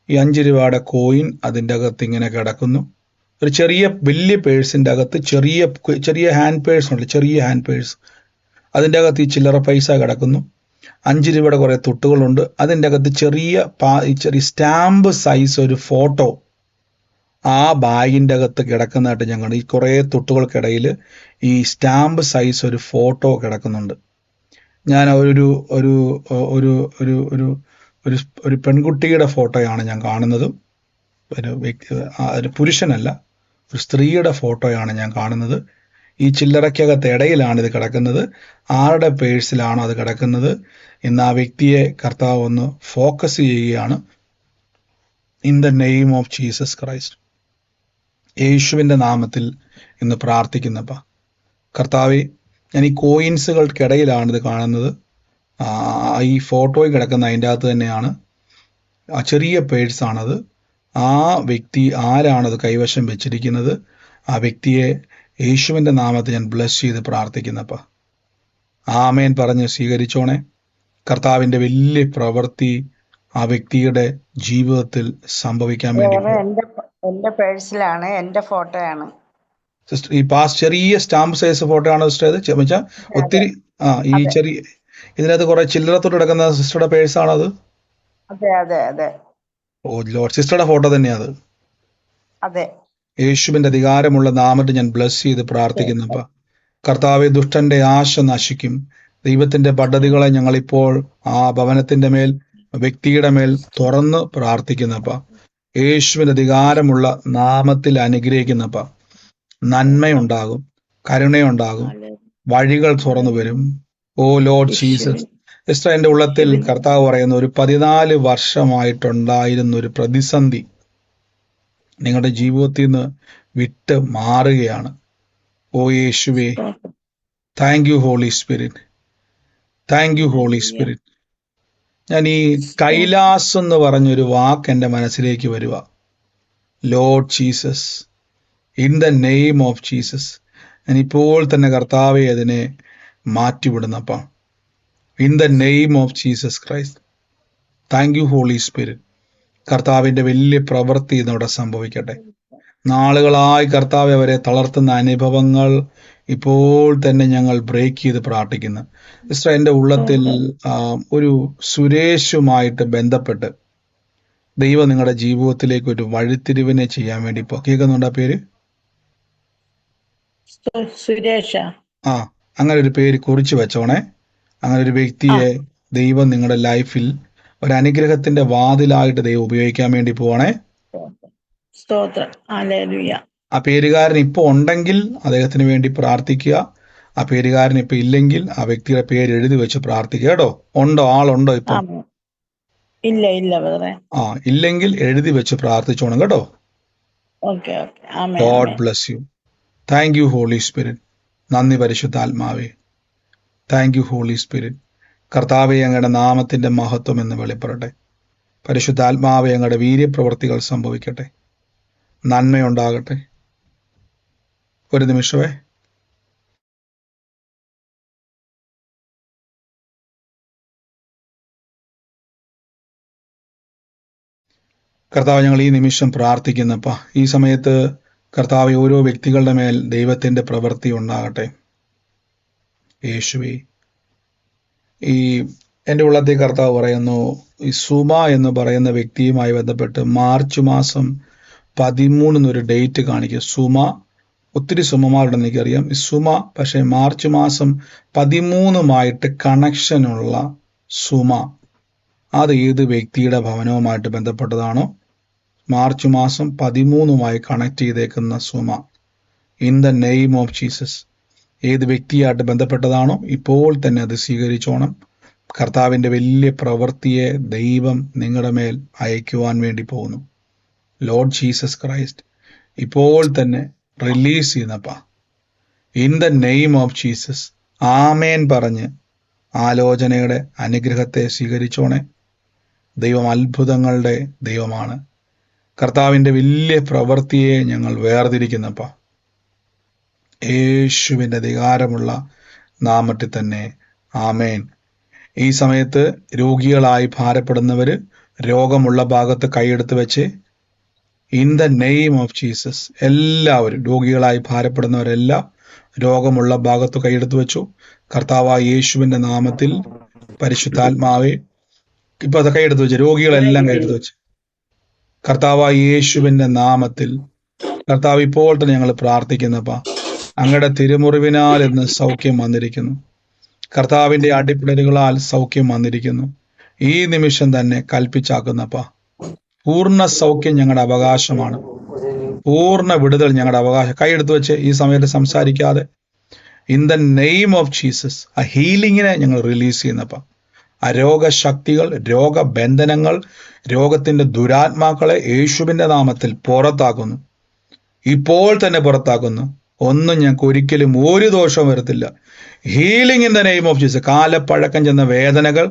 ഈ 5 രൂപയുടെ കോയിൻ അതിൻ്റെ അകത്ത് ഇങ്ങനെ കിടക്കുന്നു. ഒരു വലിയ പേഴ്സിൻ്റെ അകത്ത് ചെറിയ ഹാൻഡ് പേഴ്സ് ഉണ്ട്, ചെറിയ ഹാൻഡ് പേഴ്സ്. അതിൻ്റെ അകത്ത് ഈ ചില്ലറ പൈസ കിടക്കുന്നു. 5 രൂപയുടെ കുറെ തുട്ടുകളുണ്ട്. അതിൻ്റെ അകത്ത് ചെറിയ സ്റ്റാമ്പ് സൈസ് ഒരു ഫോട്ടോ ആ ബാഗിൻ്റെ അകത്ത് കിടക്കുന്നതായിട്ട് ഞങ്ങൾ. ഈ കുറേ തുട്ടുകൾക്കിടയിൽ ഈ സ്റ്റാമ്പ് സൈസ് ഒരു ഫോട്ടോ കിടക്കുന്നുണ്ട്. ഞാൻ ഒരു പെൺകുട്ടിയുടെ ഫോട്ടോയാണ് ഞാൻ കാണുന്നത്. ഒരു പുരുഷനല്ല, ഒരു സ്ത്രീയുടെ ഫോട്ടോയാണ് ഞാൻ കാണുന്നത്. ഈ ചില്ലറയ്ക്കകത്ത് ഇടയിലാണ് ഇത് കിടക്കുന്നത്. ആരുടെ പേഴ്സിലാണോ അത് കിടക്കുന്നത് എന്ന് ആ വ്യക്തിയെ കർത്താവ് ഒന്ന് ഫോക്കസ് ചെയ്യുകയാണ്. In the name of Jesus Christ, യേശുവിൻ്റെ നാമത്തിൽ ഇന്ന് പ്രാർത്ഥിക്കുന്നപ്പ. കർത്താവെ, ഞാൻ ഈ കോയിൻസുകൾക്കിടയിലാണ് ഇത് കാണുന്നത്. ഈ ഫോട്ടോയിൽ കിടക്കുന്ന അതിൻ്റെ അകത്ത് തന്നെയാണ്. ആ ചെറിയ പേഴ്സാണത്. ആ വ്യക്തി ആരാണത് കൈവശം വെച്ചിരിക്കുന്നത്, ആ വ്യക്തിയെ യേശുവിൻ്റെ നാമത്തിൽ ഞാൻ ബ്ലസ് ചെയ്ത് പ്രാർത്ഥിക്കുന്നപ്പ. ആമേൻ പറഞ്ഞ് സ്വീകരിച്ചോണേ. കർത്താവിൻ്റെ വലിയ പ്രവൃത്തി ആ വ്യക്തിയുടെ ജീവിതത്തിൽ സംഭവിക്കാൻ വേണ്ടി. എന്റെ പേഴ്സിലാണ്, എന്റെ ഫോട്ടോയാണ് സിസ്റ്റർ. ഈ ചെറിയ സ്റ്റാമ്പ് സൈസ് ഫോട്ടോ ആണോ സിസ്റ്റർ? ഇത് ഒത്തിരി ഈ ചെറിയ ഇതിനകത്ത് കുറെ ചില്ലറത്തോട്ട് കിടക്കുന്ന സിസ്റ്ററുടെ പേഴ്സാണോ അത്? അതെ അതെ അതെ. ഓ ലോർഡ്, സിസ്റ്ററുടെ ഫോട്ടോ തന്നെയാണ് അത്. അതെ. യേശുവിന്റെ അധികാരമുള്ള നാമത്തിൽ ഞാൻ ബ്ലസ് ചെയ്ത് പ്രാർത്ഥിക്കുന്നപ്പ. കർത്താവെ, ദുഷ്ടന്റെ ആശ നശിക്കും. ദൈവത്തിന്റെ പദ്ധതികളെ ഞങ്ങളിപ്പോൾ ആ ഭവനത്തിന്റെ മേൽ, വ്യക്തിയുടെ മേൽ തുറന്ന് പ്രാർത്ഥിക്കുന്നപ്പ. യേശുവിന്റെ അധികാരമുള്ള നാമത്തിൽ അനുഗ്രഹിക്കുന്നപ്പ. നന്മയുണ്ടാകും, കരുണയുണ്ടാകും, വഴികൾ തുറന്നു വരും. ഓ ലോർഡ് ജീസസ്. സിസ്റ്റർ, എൻ്റെ ഉള്ളത്തിൽ കർത്താവ് പറയുന്ന ഒരു 14 വർഷമായിട്ടുണ്ടായിരുന്ന ഒരു പ്രതിസന്ധി നിങ്ങളുടെ ജീവിതത്തിൽ നിന്ന് വിട്ട് മാറുകയാണ്. ഓ യേശുവേ, thank you holy spirit. Thank you holy spirit. ഞാൻ ഈ കൈലാസ് എന്ന് പറഞ്ഞൊരു വാക്ക് എൻ്റെ മനസ്സിലേക്ക് വരുക. Lord Jesus, in the name of Jesus, ഞാൻ ഇപ്പോൾ തന്നെ കർത്താവെ അതിനെ മാറ്റിവിടുന്നപ്പ. In the name of Jesus Christ. Thank you holy spirit. കർത്താവിൻ്റെ വലിയ പ്രവൃത്തി ഇന്നിവിടെ സംഭവിക്കട്ടെ. നാളുകളായി കർത്താവ് അവരെ തളർത്തുന്ന അനുഭവങ്ങൾ ഇപ്പോൾ തന്നെ ഞങ്ങൾ ബ്രേക്ക് ചെയ്ത് പ്രാർത്ഥിക്കുന്നു. സിസ്റ്റർ, എൻ്റെ ഉള്ളത്തിൽ ഒരു സുരേഷുമായിട്ട് ബന്ധപ്പെട്ട് ദൈവം നിങ്ങളുടെ ജീവിതത്തിലേക്ക് ഒരു വഴിത്തിരിവിനെ ചെയ്യാൻ വേണ്ടി ഇപ്പോൾ കേൾക്കുന്നുണ്ട്. ആ പേര് സുരേഷ. അങ്ങനെ ഒരു പേര് കുറിച്ച് വെച്ചോണേ. അങ്ങനെ ഒരു വ്യക്തിയെ ദൈവം നിങ്ങളുടെ ലൈഫിൽ ഒരു അനുഗ്രഹത്തിന്റെ വാതിലായിട്ട് ദൈവം ഉപയോഗിക്കാൻ വേണ്ടി പോവാണേ. ആ പേരുകാരൻ ഇപ്പൊ ഉണ്ടെങ്കിൽ അദ്ദേഹത്തിന് വേണ്ടി പ്രാർത്ഥിക്കുക. ആ പേരുകാരൻ ഇപ്പൊ ഇല്ലെങ്കിൽ ആ വ്യക്തിയുടെ പേര് എഴുതി വെച്ച് പ്രാർത്ഥിക്കുക കേട്ടോ. ഉണ്ടോ? ആളുണ്ടോ ഇപ്പൊ? ഇല്ലെങ്കിൽ എഴുതി വെച്ച് പ്രാർത്ഥിച്ചോണം കേട്ടോ. God bless you. Thank you holy spirit. നന്ദി പരിശുദ്ധാത്മാവേ. Thank you holy spirit. കർത്താവെ, അങ്ങയുടെ നാമത്തിന്റെ മഹത്വം എന്ന് വെളിപ്പെടട്ടെ. പരിശുദ്ധാത്മാവെ, അങ്ങയുടെ വീര്യപ്രവൃത്തികൾ സംഭവിക്കട്ടെ. നന്മയുണ്ടാകട്ടെ. ഒരു നിമിഷമേ. കർത്താവ്, ഞങ്ങൾ ഈ നിമിഷം പ്രാർത്ഥിക്കുന്നപ്പ ഈ സമയത്ത് കർത്താവ് ഓരോ വ്യക്തികളുടെ മേൽ ദൈവത്തിന്റെ പ്രവൃത്തി ഉണ്ടാകട്ടെ. യേശുവേ, ഈ എൻ്റെ ഉള്ളത്തെ കർത്താവ് പറയുന്നു, ഈ സുമ എന്ന് പറയുന്ന വ്യക്തിയുമായി ബന്ധപ്പെട്ട് മാർച്ച് മാസം 13 ഡേറ്റ് കാണിക്കുക. സുമ, ഒത്തിരി സുമമാരുണ്ടെന്ന് എനിക്കറിയാം. ഈ സുമ പക്ഷേ മാർച്ച് മാസം 13 കണക്ഷനുള്ള സുമ, അത് ഏത് വ്യക്തിയുടെ ഭവനവുമായിട്ട് ബന്ധപ്പെട്ടതാണോ? മാർച്ച് മാസം 13 കണക്ട് ചെയ്തേക്കുന്ന Suma, in the name of Jesus, ഏത് വ്യക്തിയായിട്ട് ബന്ധപ്പെട്ടതാണോ ഇപ്പോൾ തന്നെ അത് സ്വീകരിച്ചോണം. കർത്താവിൻ്റെ വലിയ പ്രവൃത്തിയെ ദൈവം നിങ്ങളുടെ മേൽ അയക്കുവാൻ വേണ്ടി പോകുന്നു. ലോർഡ് ജീസസ് ക്രൈസ്റ്റ് ഇപ്പോൾ തന്നെ റിലീസ് ചെയ്യുന്നപ്പാ, in the name of Jesus. ആമേൻ പറഞ്ഞ് ആലോചനയുടെ അനുഗ്രഹത്തെ സ്വീകരിച്ചോണേ. ദൈവം അത്ഭുതങ്ങളുടെ ദൈവമാണ്. കർത്താവിൻ്റെ വലിയ പ്രവൃത്തിയെ ഞങ്ങൾ വേർതിരിക്കുന്നപ്പാ, യേശുവിൻ്റെ അധികാരമുള്ള നാമത്തിൽ തന്നെ ആമേൻ. ഈ സമയത്ത് രോഗികളായി ഭാരപ്പെടുന്നവര് രോഗമുള്ള ഭാഗത്ത് കൈയെടുത്ത് വെച്ച്, in the name of Jesus, എല്ലാവരും രോഗികളായി ഭാരപ്പെടുന്നവരെല്ലാം രോഗമുള്ള ഭാഗത്ത് കൈയെടുത്ത് വെച്ചു. കർത്താവായ യേശുവിന്റെ നാമത്തിൽ പരിശുദ്ധാത്മാവെ, ഇപ്പൊ അത് കൈയെടുത്ത് വെച്ച് രോഗികളെല്ലാം കൈയെടുത്ത് വെച്ച് കർത്താവായ യേശുവിന്റെ നാമത്തിൽ കർത്താവ് ഇപ്പോൾ തന്നെ ഞങ്ങൾ പ്രാർത്ഥിക്കുന്നപ്പാ, അങ്ങയുടെ തിരുമുറിവിനാൽ ഇന്ന് സൗഖ്യം വന്നിരിക്കുന്നു. കർത്താവിന്റെ അടിപ്പിടലുകളാൽ സൗഖ്യം വന്നിരിക്കുന്നു. ഈ നിമിഷം തന്നെ കൽപ്പിച്ചാക്കുന്നപ്പാ, പൂർണ്ണ സൗഖ്യം ഞങ്ങളുടെ അവകാശമാണ്. പൂർണ്ണ വിടുതൽ ഞങ്ങളുടെ അവകാശം. കൈയെടുത്ത് വെച്ച് ഈ സമയത്ത് സംസാരിക്കാതെ, in the name of Jesus, ആ ഹീലിങ്ങിനെ ഞങ്ങൾ റിലീസ് ചെയ്യുന്നപ്പാ. ആ രോഗശക്തികൾ, രോഗബന്ധനങ്ങൾ, രോഗത്തിന്റെ ദുരാത്മാക്കളെ യേശുവിന്റെ നാമത്തിൽ പുറത്താക്കുന്നു. ഇപ്പോൾ തന്നെ പുറത്താക്കുന്നു. ഒന്നും ഞങ്ങൾക്ക് ഒരിക്കലും ഒരു ദോഷവും വരത്തില്ല. Healing in the name of Jesus. കാലപ്പഴക്കം ചെന്ന വേദനകൾ,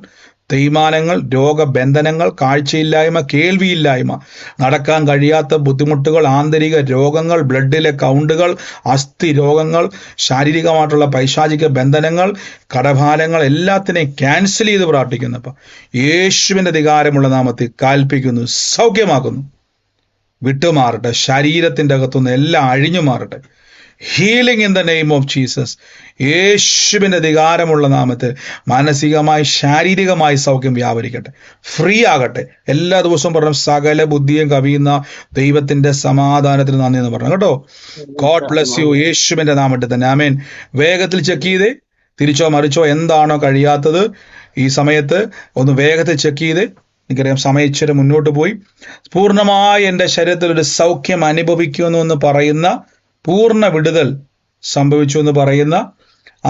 തേയ്മാനങ്ങൾ, രോഗബന്ധനങ്ങൾ, കാഴ്ചയില്ലായ്മ, കേൾവിയില്ലായ്മ, നടക്കാൻ കഴിയാത്ത ബുദ്ധിമുട്ടുകൾ, ആന്തരിക രോഗങ്ങൾ, ബ്ലഡിലെ കൗണ്ടുകൾ, അസ്ഥി രോഗങ്ങൾ, ശാരീരികമായിട്ടുള്ള പൈശാചിക ബന്ധനങ്ങൾ, കടഭാരങ്ങൾ എല്ലാത്തിനെയും ക്യാൻസൽ ചെയ്ത് പ്രാർത്ഥിക്കുന്നപ്പോൾ യേശുവിൻ്റെ അധികാരമുള്ള നാമത്തിൽ കൽപ്പിക്കുന്നു, സൗഖ്യമാക്കുന്നു. വിട്ടുമാറട്ടെ. ശരീരത്തിൻ്റെ അകത്തുനിന്ന് എല്ലാം അഴിഞ്ഞു മാറട്ടെ. Healing in the name of Jesus. യേശുവിൻ്റെ അധികാരമുള്ള നാമത്തിൽ മാനസികമായി ശാരീരികമായി സൗഖ്യം വ്യാപരിക്കട്ടെ. ഫ്രീ ആകട്ടെ. എല്ലാ ദിവസവും പറഞ്ഞു, സകല ബുദ്ധിയും കവിയുന്ന ദൈവത്തിന്റെ സമാധാനത്തിന് നന്ദി എന്ന് പറഞ്ഞു കേട്ടോ. God bless U. യേശുവിന്റെ നാമത്തിൽ തന്നെ ആമേൻ. വേഗത്തിൽ ചെക്ക് ചെയ്ത് തിരിച്ചോ മറിച്ചോ എന്താണോ കഴിയാത്തത് ഈ സമയത്ത് ഒന്ന് വേഗത്തിൽ ചെക്ക് ചെയ്ത്, എനിക്കറിയാം സമയം ഇച്ചിരി മുന്നോട്ട് പോയി, പൂർണ്ണമായി എൻ്റെ ശരീരത്തിൽ ഒരു സൗഖ്യം അനുഭവിക്കുന്നു എന്ന് പറയുന്ന, പൂർണ്ണ വിടുതൽ സംഭവിച്ചു എന്ന് പറയുന്ന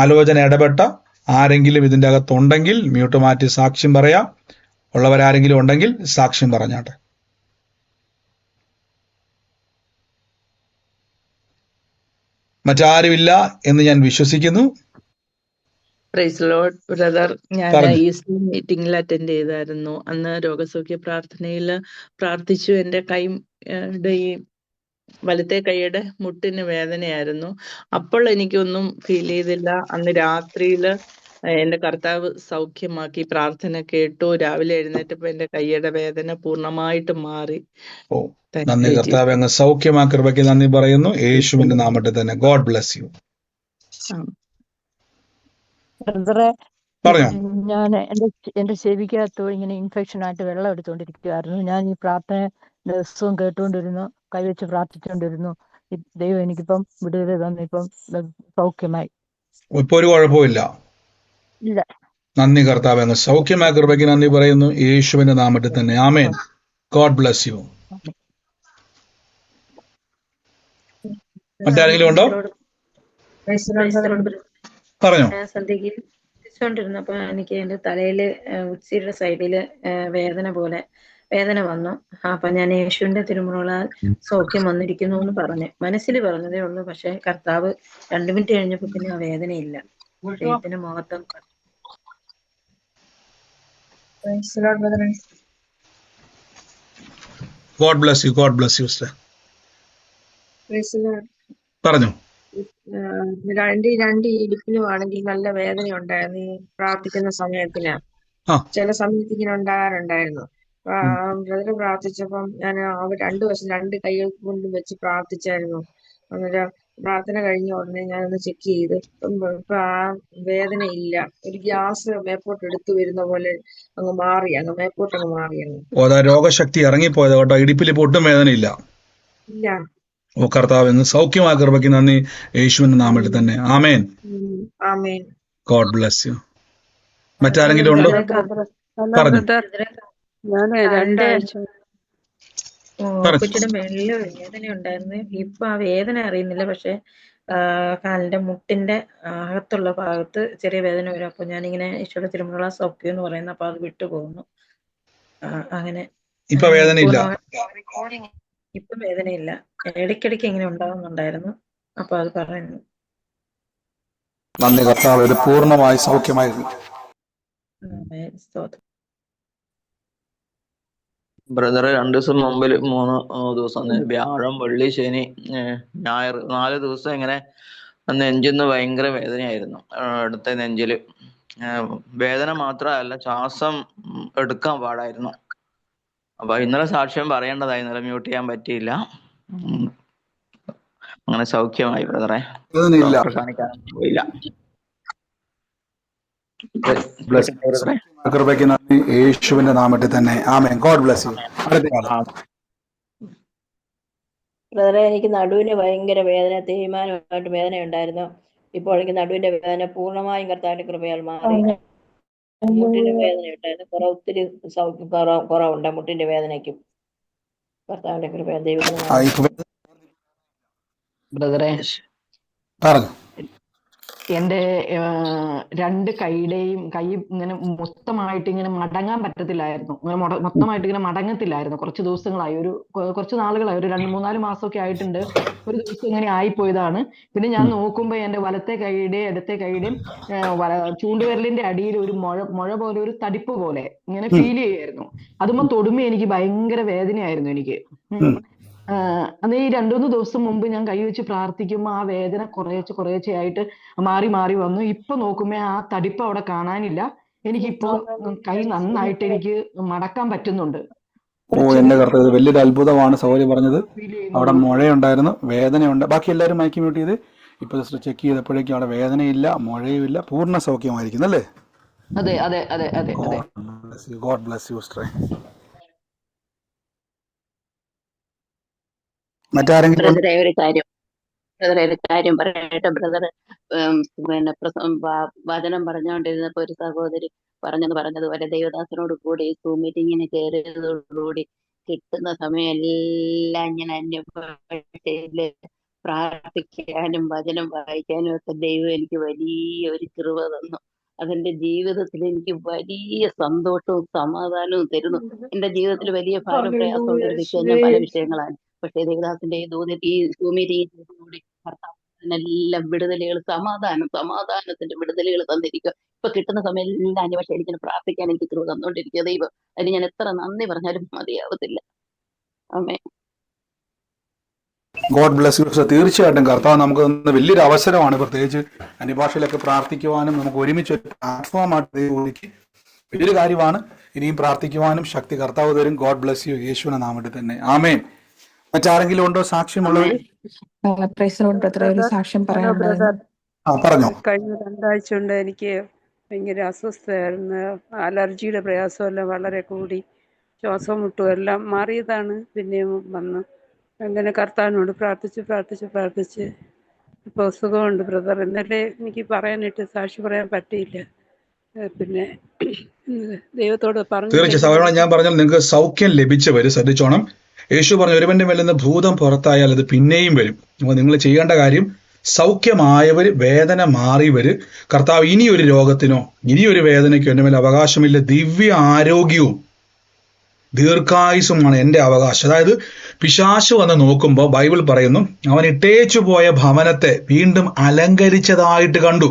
ആലോചന ഇടപെട്ട ആരെങ്കിലും ഇതിൻ്റെ അകത്തുണ്ടെങ്കിൽ മ്യൂട്ട് മാറ്റി സാക്ഷ്യം പറയാം. ഉള്ളവരാരെങ്കിലും ഉണ്ടെങ്കിൽ സാക്ഷ്യം പറഞ്ഞാട്ടെ. മറ്റാരുമില്ല എന്ന് ഞാൻ വിശ്വസിക്കുന്നു. Praise Lord brother. ഞാൻ പറഞ്ഞു. ഈ സൂം മീറ്റിംഗിൽ അറ്റൻഡ് ചെയ്തായിരുന്നു. അന്ന് രോഗസൗഖ്യ പ്രാർത്ഥനയിൽ പ്രാർത്ഥിച്ചു. എൻ്റെ കൈയുടെ ഈ വലത്തെ കൈയുടെ മുട്ടിന് വേദനയായിരുന്നു. അപ്പോൾ എനിക്കൊന്നും ഫീൽ ചെയ്തില്ല. അന്ന് രാത്രിയില് എന്റെ കർത്താവ് സൗഖ്യമാക്കി. പ്രാർത്ഥന കേട്ടു. രാവിലെ എഴുന്നേറ്റപ്പോ എന്റെ കൈയുടെ വേദന പൂർണ്ണമായിട്ട് മാറി. ഓ നന്ദി കർത്താവേ, അങ്ങ് സൗഖ്യമാക്കി കൃപയ്ക്ക് നന്ദി പറയുന്നു യേശുവിന്റെ നാമത്തിൽ തന്നെ. God bless you. ബ്രദറെ, പറഞ്ഞോ. ഞാൻ എന്റെ ചെവിക്കകത്ത് ഇങ്ങനെ ഇൻഫെക്ഷൻ ആയിട്ട് വെള്ളം എടുത്തുകൊണ്ടിരിക്കുകയായിരുന്നു. ഞാൻ ഈ പ്രാർത്ഥന ദിവസവും കേട്ടുകൊണ്ടിരുന്നു, കൈവച്ച് പ്രാർത്ഥിച്ചുകൊണ്ടിരുന്നു. ദൈവം എനിക്കിപ്പം വിടുതൽ തന്നു. ഇപ്പം സൗഖ്യമായി. ഇപ്പൊ ഒരു കുഴപ്പമില്ല. ഇല്ല. നന്ദി കർത്താവേ, അങ്ങ് സൗഖ്യമായ കൃപയ്ക്ക് നന്ദി പറയുന്നു യേശുവിന്റെ നാമത്തിൽ തന്നെ. ആമേൻ. God bless you. മറ്റാരെങ്കിലും ഉണ്ടോ? പറഞ്ഞോ. സന്ധ്യക്ക് ണ്ടിരുന്നപ്പോ എനിക്ക് എന്റെ തലയില് ഉച്ചിയുടെ സൈഡില് വേദന വന്നു. അപ്പൊ ഞാൻ യേശുവിന്റെ തിരുമുറകളാൽ സൗഖ്യം വന്നിരിക്കുന്നു എന്ന് പറഞ്ഞു. മനസ്സിൽ പറഞ്ഞതേ ഉള്ളൂ. പക്ഷെ കർത്താവ് 2 മിനിറ്റ് കഴിഞ്ഞപ്പോ പിന്നെ ആ വേദനയില്ല. ദൈവത്തിന്റെ മഹത്വം. God bless U. God bless U. പറഞ്ഞു. രണ്ട് ഇടുപ്പിലും ആണെങ്കിൽ നല്ല വേദന ഉണ്ടായിരുന്നു ഈ പ്രാർത്ഥിക്കുന്ന സമയത്തിന്. ചില സമയത്ത് ഇങ്ങനെ ഉണ്ടാകാറുണ്ടായിരുന്നു. ബ്രദർ പ്രാർത്ഥിച്ചപ്പം ഞാൻ 2 വശം 2 കൈകൾ കൊണ്ടും വെച്ച് പ്രാർത്ഥിച്ചായിരുന്നു. അന്നേരം പ്രാർത്ഥന കഴിഞ്ഞ ഉടനെ ഞാനൊന്ന് ചെക്ക് ചെയ്ത് ഇപ്പൊ ആ വേദന ഇല്ല. ഒരു ഗ്യാസ് മേപ്പോട്ട് എടുത്തു വരുന്ന പോലെ അങ്ങ് മാറി, മേപ്പോട്ട് അങ്ങ് മാറി. രോഗശക്തി ഇറങ്ങിപ്പോയത് കേട്ടോ. ഇടുപ്പിൽ ഇപ്പൊ ഒട്ടും വേദനയില്ല. ഇല്ല. ഓ കർത്താവ്, സൗഖ്യമായ കൃപയ്ക്ക് നന്ദി യേശുവിന്റെ നാമത്തിൽ തന്നെ. ആമേൻ. ആമേൻ. God bless you. മറ്റാരെങ്കിലും ഉണ്ടോ? പറഞ്ഞു. കൊച്ചിയുടെ മെല്ലെ വേദന ഉണ്ടായിരുന്നു. ഇപ്പൊ ആ വേദന അറിയുന്നില്ല. പക്ഷെ കാലിന്റെ മുട്ടിന്റെ അകത്തുള്ള ഭാഗത്ത് ചെറിയ വേദന വരും. അപ്പൊ ഞാനിങ്ങനെ ഈശോയുടെ തിരുമുറ സൗഖ്യം എന്ന് പറയുന്നു. അപ്പൊ അത് വിട്ടുപോകുന്നു. അങ്ങനെ ഇപ്പൊ വേദനയില്ല. ഇപ്പൊ വേദനയില്ല. ഇടയ്ക്കിടയ്ക്ക് ഇങ്ങനെ ഉണ്ടാകുന്നുണ്ടായിരുന്നു. അപ്പൊ അത് പറയുന്നു. നന്ദി കർത്താവ്, ഇത് പൂർണ്ണമായി സൗഖ്യമായി. ബ്രദറെ, 2 ദിവസം മുമ്പിൽ 3 ദിവസം വ്യാഴം, വെള്ളി, ശനി, ഞായർ 4 ദിവസം ഇങ്ങനെ നെഞ്ചിന്ന് ഭയങ്കര വേദനയായിരുന്നു. അടുത്ത നെഞ്ചില് വേദന മാത്രമല്ല, ശ്വാസം എടുക്കാൻ പാടായിരുന്നു. അപ്പൊ ഇന്നലെ സാക്ഷ്യം പറയേണ്ടതായി, ഇന്നലെ മ്യൂട്ട് ചെയ്യാൻ പറ്റിയില്ല. അങ്ങനെ സൗഖ്യമായി ബ്രദറെ. ഡോക്ടറെ കാണിക്കാൻ പോയില്ല. കൃപയ്ക്ക് നന്ദി യേശുവിന്റെ നാമത്തിൽ തന്നെ. ആമേൻ. God bless you. ബ്രദറെ, എനിക്ക് നടുവിന് ഭയങ്കര വേദന, തേയ്മാനമായിട്ട് വേദന ഉണ്ടായിരുന്നു. ഇപ്പോൾ എനിക്ക് നടുവിന്റെ വേദന പൂർണ്ണമായും കർത്താവിന്റെ കൃപയാൽ മാറി. മുട്ടിന്റെ വേദന ഉണ്ടായിരുന്നു. ഒത്തിരി കുറവുണ്ട് മുട്ടിന്റെ വേദനയ്ക്കും. കർത്താവിന്റെ കൃപയാൽ ദൈവത്തിന്. ബ്രദറെ, എന്റെ 2 കൈയുടെയും കൈ ഇങ്ങനെ മൊത്തമായിട്ട് ഇങ്ങനെ മടങ്ങാൻ പറ്റത്തില്ലായിരുന്നു. മൊത്തമായിട്ട് ഇങ്ങനെ മടങ്ങത്തില്ലായിരുന്നു. കുറച്ച് ദിവസങ്ങളായി, കുറച്ച് നാളുകളായി, ഒരു 2-3-4 മാസമൊക്കെ ആയിട്ടുണ്ട്. ഒരു ദിവസം ഇങ്ങനെ ആയിപ്പോയതാണ്. പിന്നെ ഞാൻ നോക്കുമ്പോ എന്റെ വലത്തെ കൈയുടെയും ഇടത്തെ കൈയുടെയും ചൂണ്ടുവിരലിന്റെ അടിയിൽ ഒരു മുഴ പോലെ, ഒരു തടിപ്പ് പോലെ ഇങ്ങനെ ഫീൽ ചെയ്യായിരുന്നു. അതുമ്പോ തൊടുമ്പോ എനിക്ക് ഭയങ്കര വേദനയായിരുന്നു എനിക്ക്. അന്ന് ഈ 2-3 ദിവസം മുമ്പ് ഞാൻ കൈവച്ച് പ്രാർത്ഥിക്കുമ്പോൾ ആ വേദന കുറേശ്ശെയായിട്ട് മാറി വന്നു. ഇപ്പൊ നോക്കുമ്പോ ആ തടിപ്പ് അവിടെ കാണാനില്ല. എനിക്കിപ്പോ കൈ നന്നായിട്ട് എനിക്ക് മടക്കാൻ പറ്റുന്നുണ്ട്. ഓ എന്റെ കർത്താവ്, വലിയൊരു അത്ഭുതമാണ് സൗരി പറഞ്ഞത്. അവിടെ മുഴയുണ്ടായിരുന്നു, വേദനയുണ്ട്. ബാക്കി എല്ലാവരും മയക്കി മ്യൂട്ട് ചെയ്ത്. ഇപ്പൊ ജസ്റ്റ് ചെക്ക് ചെയ്തപ്പോഴേക്കും അവിടെ വേദനയില്ല, മുഴയുമില്ല, പൂർണ്ണ സൗഖ്യമായിരിക്കുന്നു അല്ലേ? അതെ അതെ അതെ അതെ അതെ. God bless you sister. ബ്രദറെ, ഒരു കാര്യം പറയട്ടെ ബ്രദർ. പിന്നെ വചനം പറഞ്ഞുകൊണ്ടിരുന്നപ്പോ ഒരു സഹോദരി പറഞ്ഞതുപോലെ ദൈവദാസനോട് കൂടി സൂം മീറ്റിങ്ങിന് കയറിയതോടുകൂടി കിട്ടുന്ന സമയമെല്ലാം ഇങ്ങനെ അന്യഭാഷയില് പ്രാർത്ഥിക്കാനും വചനം വായിക്കാനും ഒക്കെ ദൈവം എനിക്ക് വലിയ ഒരു കൃപ തന്നു. അതെന്റെ ജീവിതത്തിൽ എനിക്ക് വലിയ സന്തോഷവും സമാധാനവും തരുന്നു. എന്റെ ജീവിതത്തിൽ വലിയ ഭാരം പ്രയാസം ഞാൻ പല വിഷയങ്ങളാണ്. പക്ഷേ ദേവദാസിന്റെ ഈ സൂം മീറ്റിങ്ങിലൂടെ കർത്താവ് എല്ലാം വിടുതലുകൾ, സമാധാനത്തിന്റെ വിടുതലുകൾ തന്നിരിക്കുക. ഇപ്പൊ കിട്ടുന്ന സമയം എല്ലാം അന്വേഷണം എനിക്കിങ്ങനെ പ്രാർത്ഥിക്കാൻ എനിക്ക് കൃപ തന്നുകൊണ്ടിരിക്കുക ദൈവം. അതിന് ഞാൻ എത്ര നന്ദി പറഞ്ഞാലും മതിയാവത്തില്ല. ആമേ. God bless U. തീർച്ചയായിട്ടും കർത്താവ് നമുക്ക് തന്ന വലിയൊരു അവസരമാണ്, പ്രത്യേകിച്ച് അന്യഭാഷയിലൊക്കെ പ്രാർത്ഥിക്കുവാനും നമുക്ക് ഒരുമിച്ച് ഒരു പ്ലാറ്റ്ഫോമായിട്ട് ഒരുക്കി വലിയൊരു കാര്യമാണ്. ഇനിയും പ്രാർത്ഥിക്കുവാനും ശക്തി കർത്താവ് തരും. God bless U. യേശുവിന്റെ നാമത്തിൽ തന്നെ ആമേൻ. മറ്റാരെങ്കിലും ഉണ്ടോ സാക്ഷ്യമുള്ളവർ? ഒരു സാക്ഷ്യം പറയാനുണ്ടായിരുന്നു. പറഞ്ഞോ. കഴിഞ്ഞ 2 ആഴ്ച കൊണ്ട് എനിക്ക് ഭയങ്കര അസ്വസ്ഥയായിരുന്നു. അലർജിയുടെ പ്രയാസമെല്ലാം വളരെ കൂടി, ശ്വാസം മുട്ടും എല്ലാം മാറിയതാണ്. പിന്നെയും വന്ന് അങ്ങനെ കർത്താവിനോട് പ്രാർത്ഥിച്ച് ഇപ്പോൾ സുഖമുണ്ട് ബ്രദർ. ഇന്നലെ എനിക്ക് പറയാനായിട്ട് സാക്ഷി പറയാൻ പറ്റിയില്ല. പിന്നെ ദൈവത്തോട് പറഞ്ഞു. തീർച്ചയായും ഞാൻ പറഞ്ഞാൽ നിങ്ങൾക്ക് സൗഖ്യം ലഭിച്ചവര് ശ്രദ്ധിച്ചോണം. യേശു പറഞ്ഞു, ഒരുവന്റെ മേൽ നിന്ന് ഭൂതം പുറത്തായാൽ അത് പിന്നെയും വരും. അപ്പോൾ നിങ്ങൾ ചെയ്യേണ്ട കാര്യം, സൗഖ്യമായവര്, വേദന മാറിയവര്, കർത്താവ് ഇനിയൊരു രോഗത്തിനോ ഇനിയൊരു വേദനയ്ക്കോ എൻ്റെ മേൽ അവകാശമില്ല, ദിവ്യ ആരോഗ്യവും ദീർഘായുസുമാണ് എൻ്റെ അവകാശം. അതായത് പിശാചു വന്ന് നോക്കുമ്പോൾ ബൈബിൾ പറയുന്നു, അവൻ ഇട്ടേച്ചു പോയ ഭവനത്തെ വീണ്ടും അലങ്കരിച്ചതായിട്ട് കണ്ടു.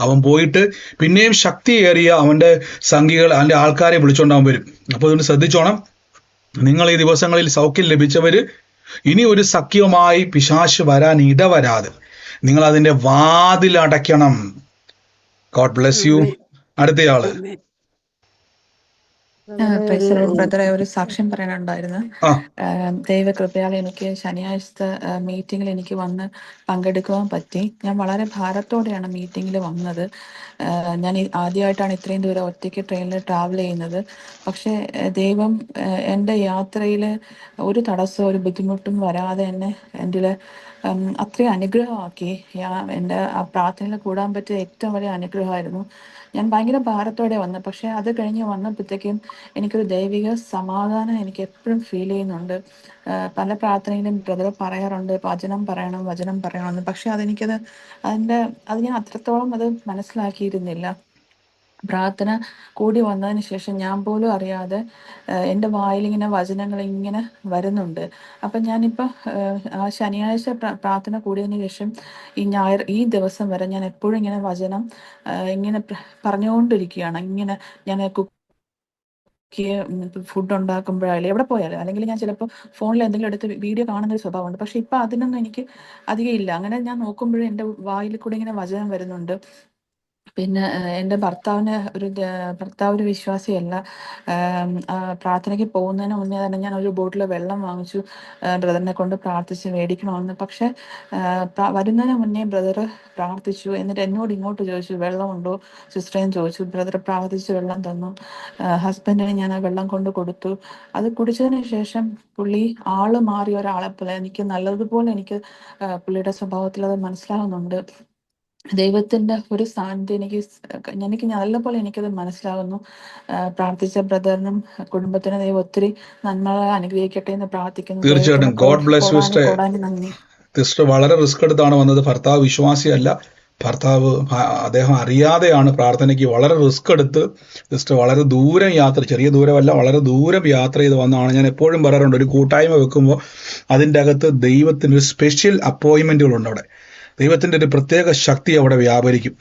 അവൻ പോയിട്ട് പിന്നെയും ശക്തിയേറിയ അവന്റെ സംഘികൾ, അവന്റെ ആൾക്കാരെ വിളിച്ചുകൊണ്ട് അവൻ വരും. അപ്പോൾ അതുകൊണ്ട് ശ്രദ്ധിച്ചോണം, നിങ്ങൾ ഈ ദിവസങ്ങളിൽ സൗഖ്യം ലഭിച്ചവര് ഇനി ഒരു സഖ്യവുമായി പിശാച് വരാൻ ഇടവരാതെ നിങ്ങൾ അതിന്റെ വാതിൽ അടയ്ക്കണം. God bless you. അടുത്തയാള്. ബ്രദറെ, ഒരു സാക്ഷ്യം പറയാനുണ്ടായിരുന്നു. ദൈവകൃപയാൽ എനിക്ക് ശനിയാഴ്ചത്തെ മീറ്റിങ്ങിൽ എനിക്ക് വന്ന് പങ്കെടുക്കുവാൻ പറ്റി. ഞാൻ വളരെ ഭാരത്തോടെയാണ് മീറ്റിങ്ങിൽ വന്നത്. ഞാൻ ആദ്യമായിട്ടാണ് ഇത്രയും ദൂരം ഒറ്റയ്ക്ക് ട്രെയിനിൽ ട്രാവൽ ചെയ്യുന്നത്. പക്ഷേ ദൈവം എൻ്റെ യാത്രയിൽ ഒരു തടസ്സവും ഒരു ബുദ്ധിമുട്ടും വരാതെ എന്നെ എൻ്റെ അത്രയും അനുഗ്രഹമാക്കി. എൻ്റെ ആ പ്രാർത്ഥനയിൽ കൂടാൻ പറ്റിയ ഏറ്റവും വലിയ അനുഗ്രഹമായിരുന്നു. ഞാൻ ഭയങ്കര ഭാരത്തോടെ വന്നു. പക്ഷെ അത് കഴിഞ്ഞ് വന്നപ്പോഴത്തേക്കും എനിക്കൊരു ദൈവിക സമാധാനം എനിക്ക് എപ്പോഴും ഫീൽ ചെയ്യുന്നുണ്ട്. പല പ്രാർത്ഥനയിലും ബ്രദർ പറയാറുണ്ട് വചനം പറയണമെന്ന്. പക്ഷെ അത് ഞാൻ അത്രത്തോളം അത് മനസ്സിലാക്കിയിരുന്നില്ല. പ്രാർത്ഥന കൂടി വന്നതിന് ശേഷം ഞാൻ പോലും അറിയാതെ എൻ്റെ വായിലിങ്ങനെ വചനങ്ങൾ ഇങ്ങനെ വരുന്നുണ്ട്. അപ്പം ഞാനിപ്പോൾ ആ ശനിയാഴ്ച പ്രാർത്ഥന കൂടിയതിന് ശേഷം ഈ ദിവസം വരെ ഞാൻ എപ്പോഴും ഇങ്ങനെ വചനം ഇങ്ങനെ പറഞ്ഞുകൊണ്ടിരിക്കുകയാണ്. ഇങ്ങനെ ഞാൻ ഫുഡ് ഉണ്ടാക്കുമ്പോഴായാലും എവിടെ പോയാലും, അല്ലെങ്കിൽ ഞാൻ ചിലപ്പോൾ ഫോണിൽ എന്തെങ്കിലും എടുത്ത് വീഡിയോ കാണുന്ന ഒരു സ്വഭാവമുണ്ട്. പക്ഷെ ഇപ്പം അതിനൊന്നും എനിക്ക് അധികം ഇല്ല. അങ്ങനെ ഞാൻ നോക്കുമ്പോഴും എൻ്റെ വായിൽ കൂടി ഇങ്ങനെ വചനം വരുന്നുണ്ട്. പിന്നെ എൻ്റെ ഭർത്താവ് ഒരു വിശ്വാസിയല്ല. പ്രാർത്ഥനയ്ക്ക് പോകുന്നതിന് മുന്നേ തന്നെ ഞാൻ ഒരു ബോട്ടിൽ വെള്ളം വാങ്ങിച്ചു ബ്രദറിനെ കൊണ്ട് പ്രാർത്ഥിച്ച് മേടിക്കണമെന്ന്. പക്ഷെ വരുന്നതിന് മുന്നേ ബ്രദർ പ്രാർത്ഥിച്ചു. എന്നിട്ട് എന്നോട് ഇങ്ങോട്ട് ചോദിച്ചു, വെള്ളമുണ്ടോ സിസ്റ്ററേന്ന് ചോദിച്ചു. ബ്രദർ പ്രാർത്ഥിച്ച് വെള്ളം തന്നു. ഹസ്ബൻഡിന് ഞാൻ ആ വെള്ളം കൊണ്ട് കൊടുത്തു. അത് കുടിച്ചതിന് ശേഷം പുള്ളി ആള് മാറിയ ഒരാളെ പോലെ എനിക്ക് നല്ലതുപോലെ എനിക്ക് പുള്ളിയുടെ സ്വഭാവത്തിൽ അത് മനസ്സിലാകുന്നുണ്ട്. ദൈവത്തിന്റെ ഒരു സാന്നിധ്യം എനിക്ക് നല്ലപോലെ എനിക്കത് മനസ്സിലാകുന്നു. പ്രാർത്ഥിച്ച ബ്രദറിനും കുടുംബത്തിനും ദൈവം ഒത്തിരി നന്മകളെ അനുഗ്രഹിക്കട്ടെ എന്ന് പ്രാർത്ഥിക്കുന്നു. തീർച്ചയായിട്ടും. God bless you sister. നന്ദി. സിസ്റ്റർ വളരെ റിസ്ക് എടുത്താണ് വന്നത്. ഭർത്താവ് വിശ്വാസിയല്ല. അദ്ദേഹം അറിയാതെയാണ് പ്രാർത്ഥനയ്ക്ക് വളരെ റിസ്ക് എടുത്ത് സിസ്റ്റർ വളരെ ദൂരം യാത്ര, ചെറിയ ദൂരമല്ല, വളരെ ദൂരം യാത്ര ചെയ്ത് വന്നതാണ്. ഞാൻ എപ്പോഴും പറയാറുണ്ട്, ഒരു കൂട്ടായ്മ വെക്കുമ്പോൾ അതിൻ്റെ അകത്ത് ദൈവത്തിന് ഒരു സ്പെഷ്യൽ അപ്പോയിൻമെന്റുകളുണ്ട്. അവിടെ ദൈവത്തിന്റെ ഒരു പ്രത്യേക ശക്തി അവിടെ വ്യാപരിക്കും.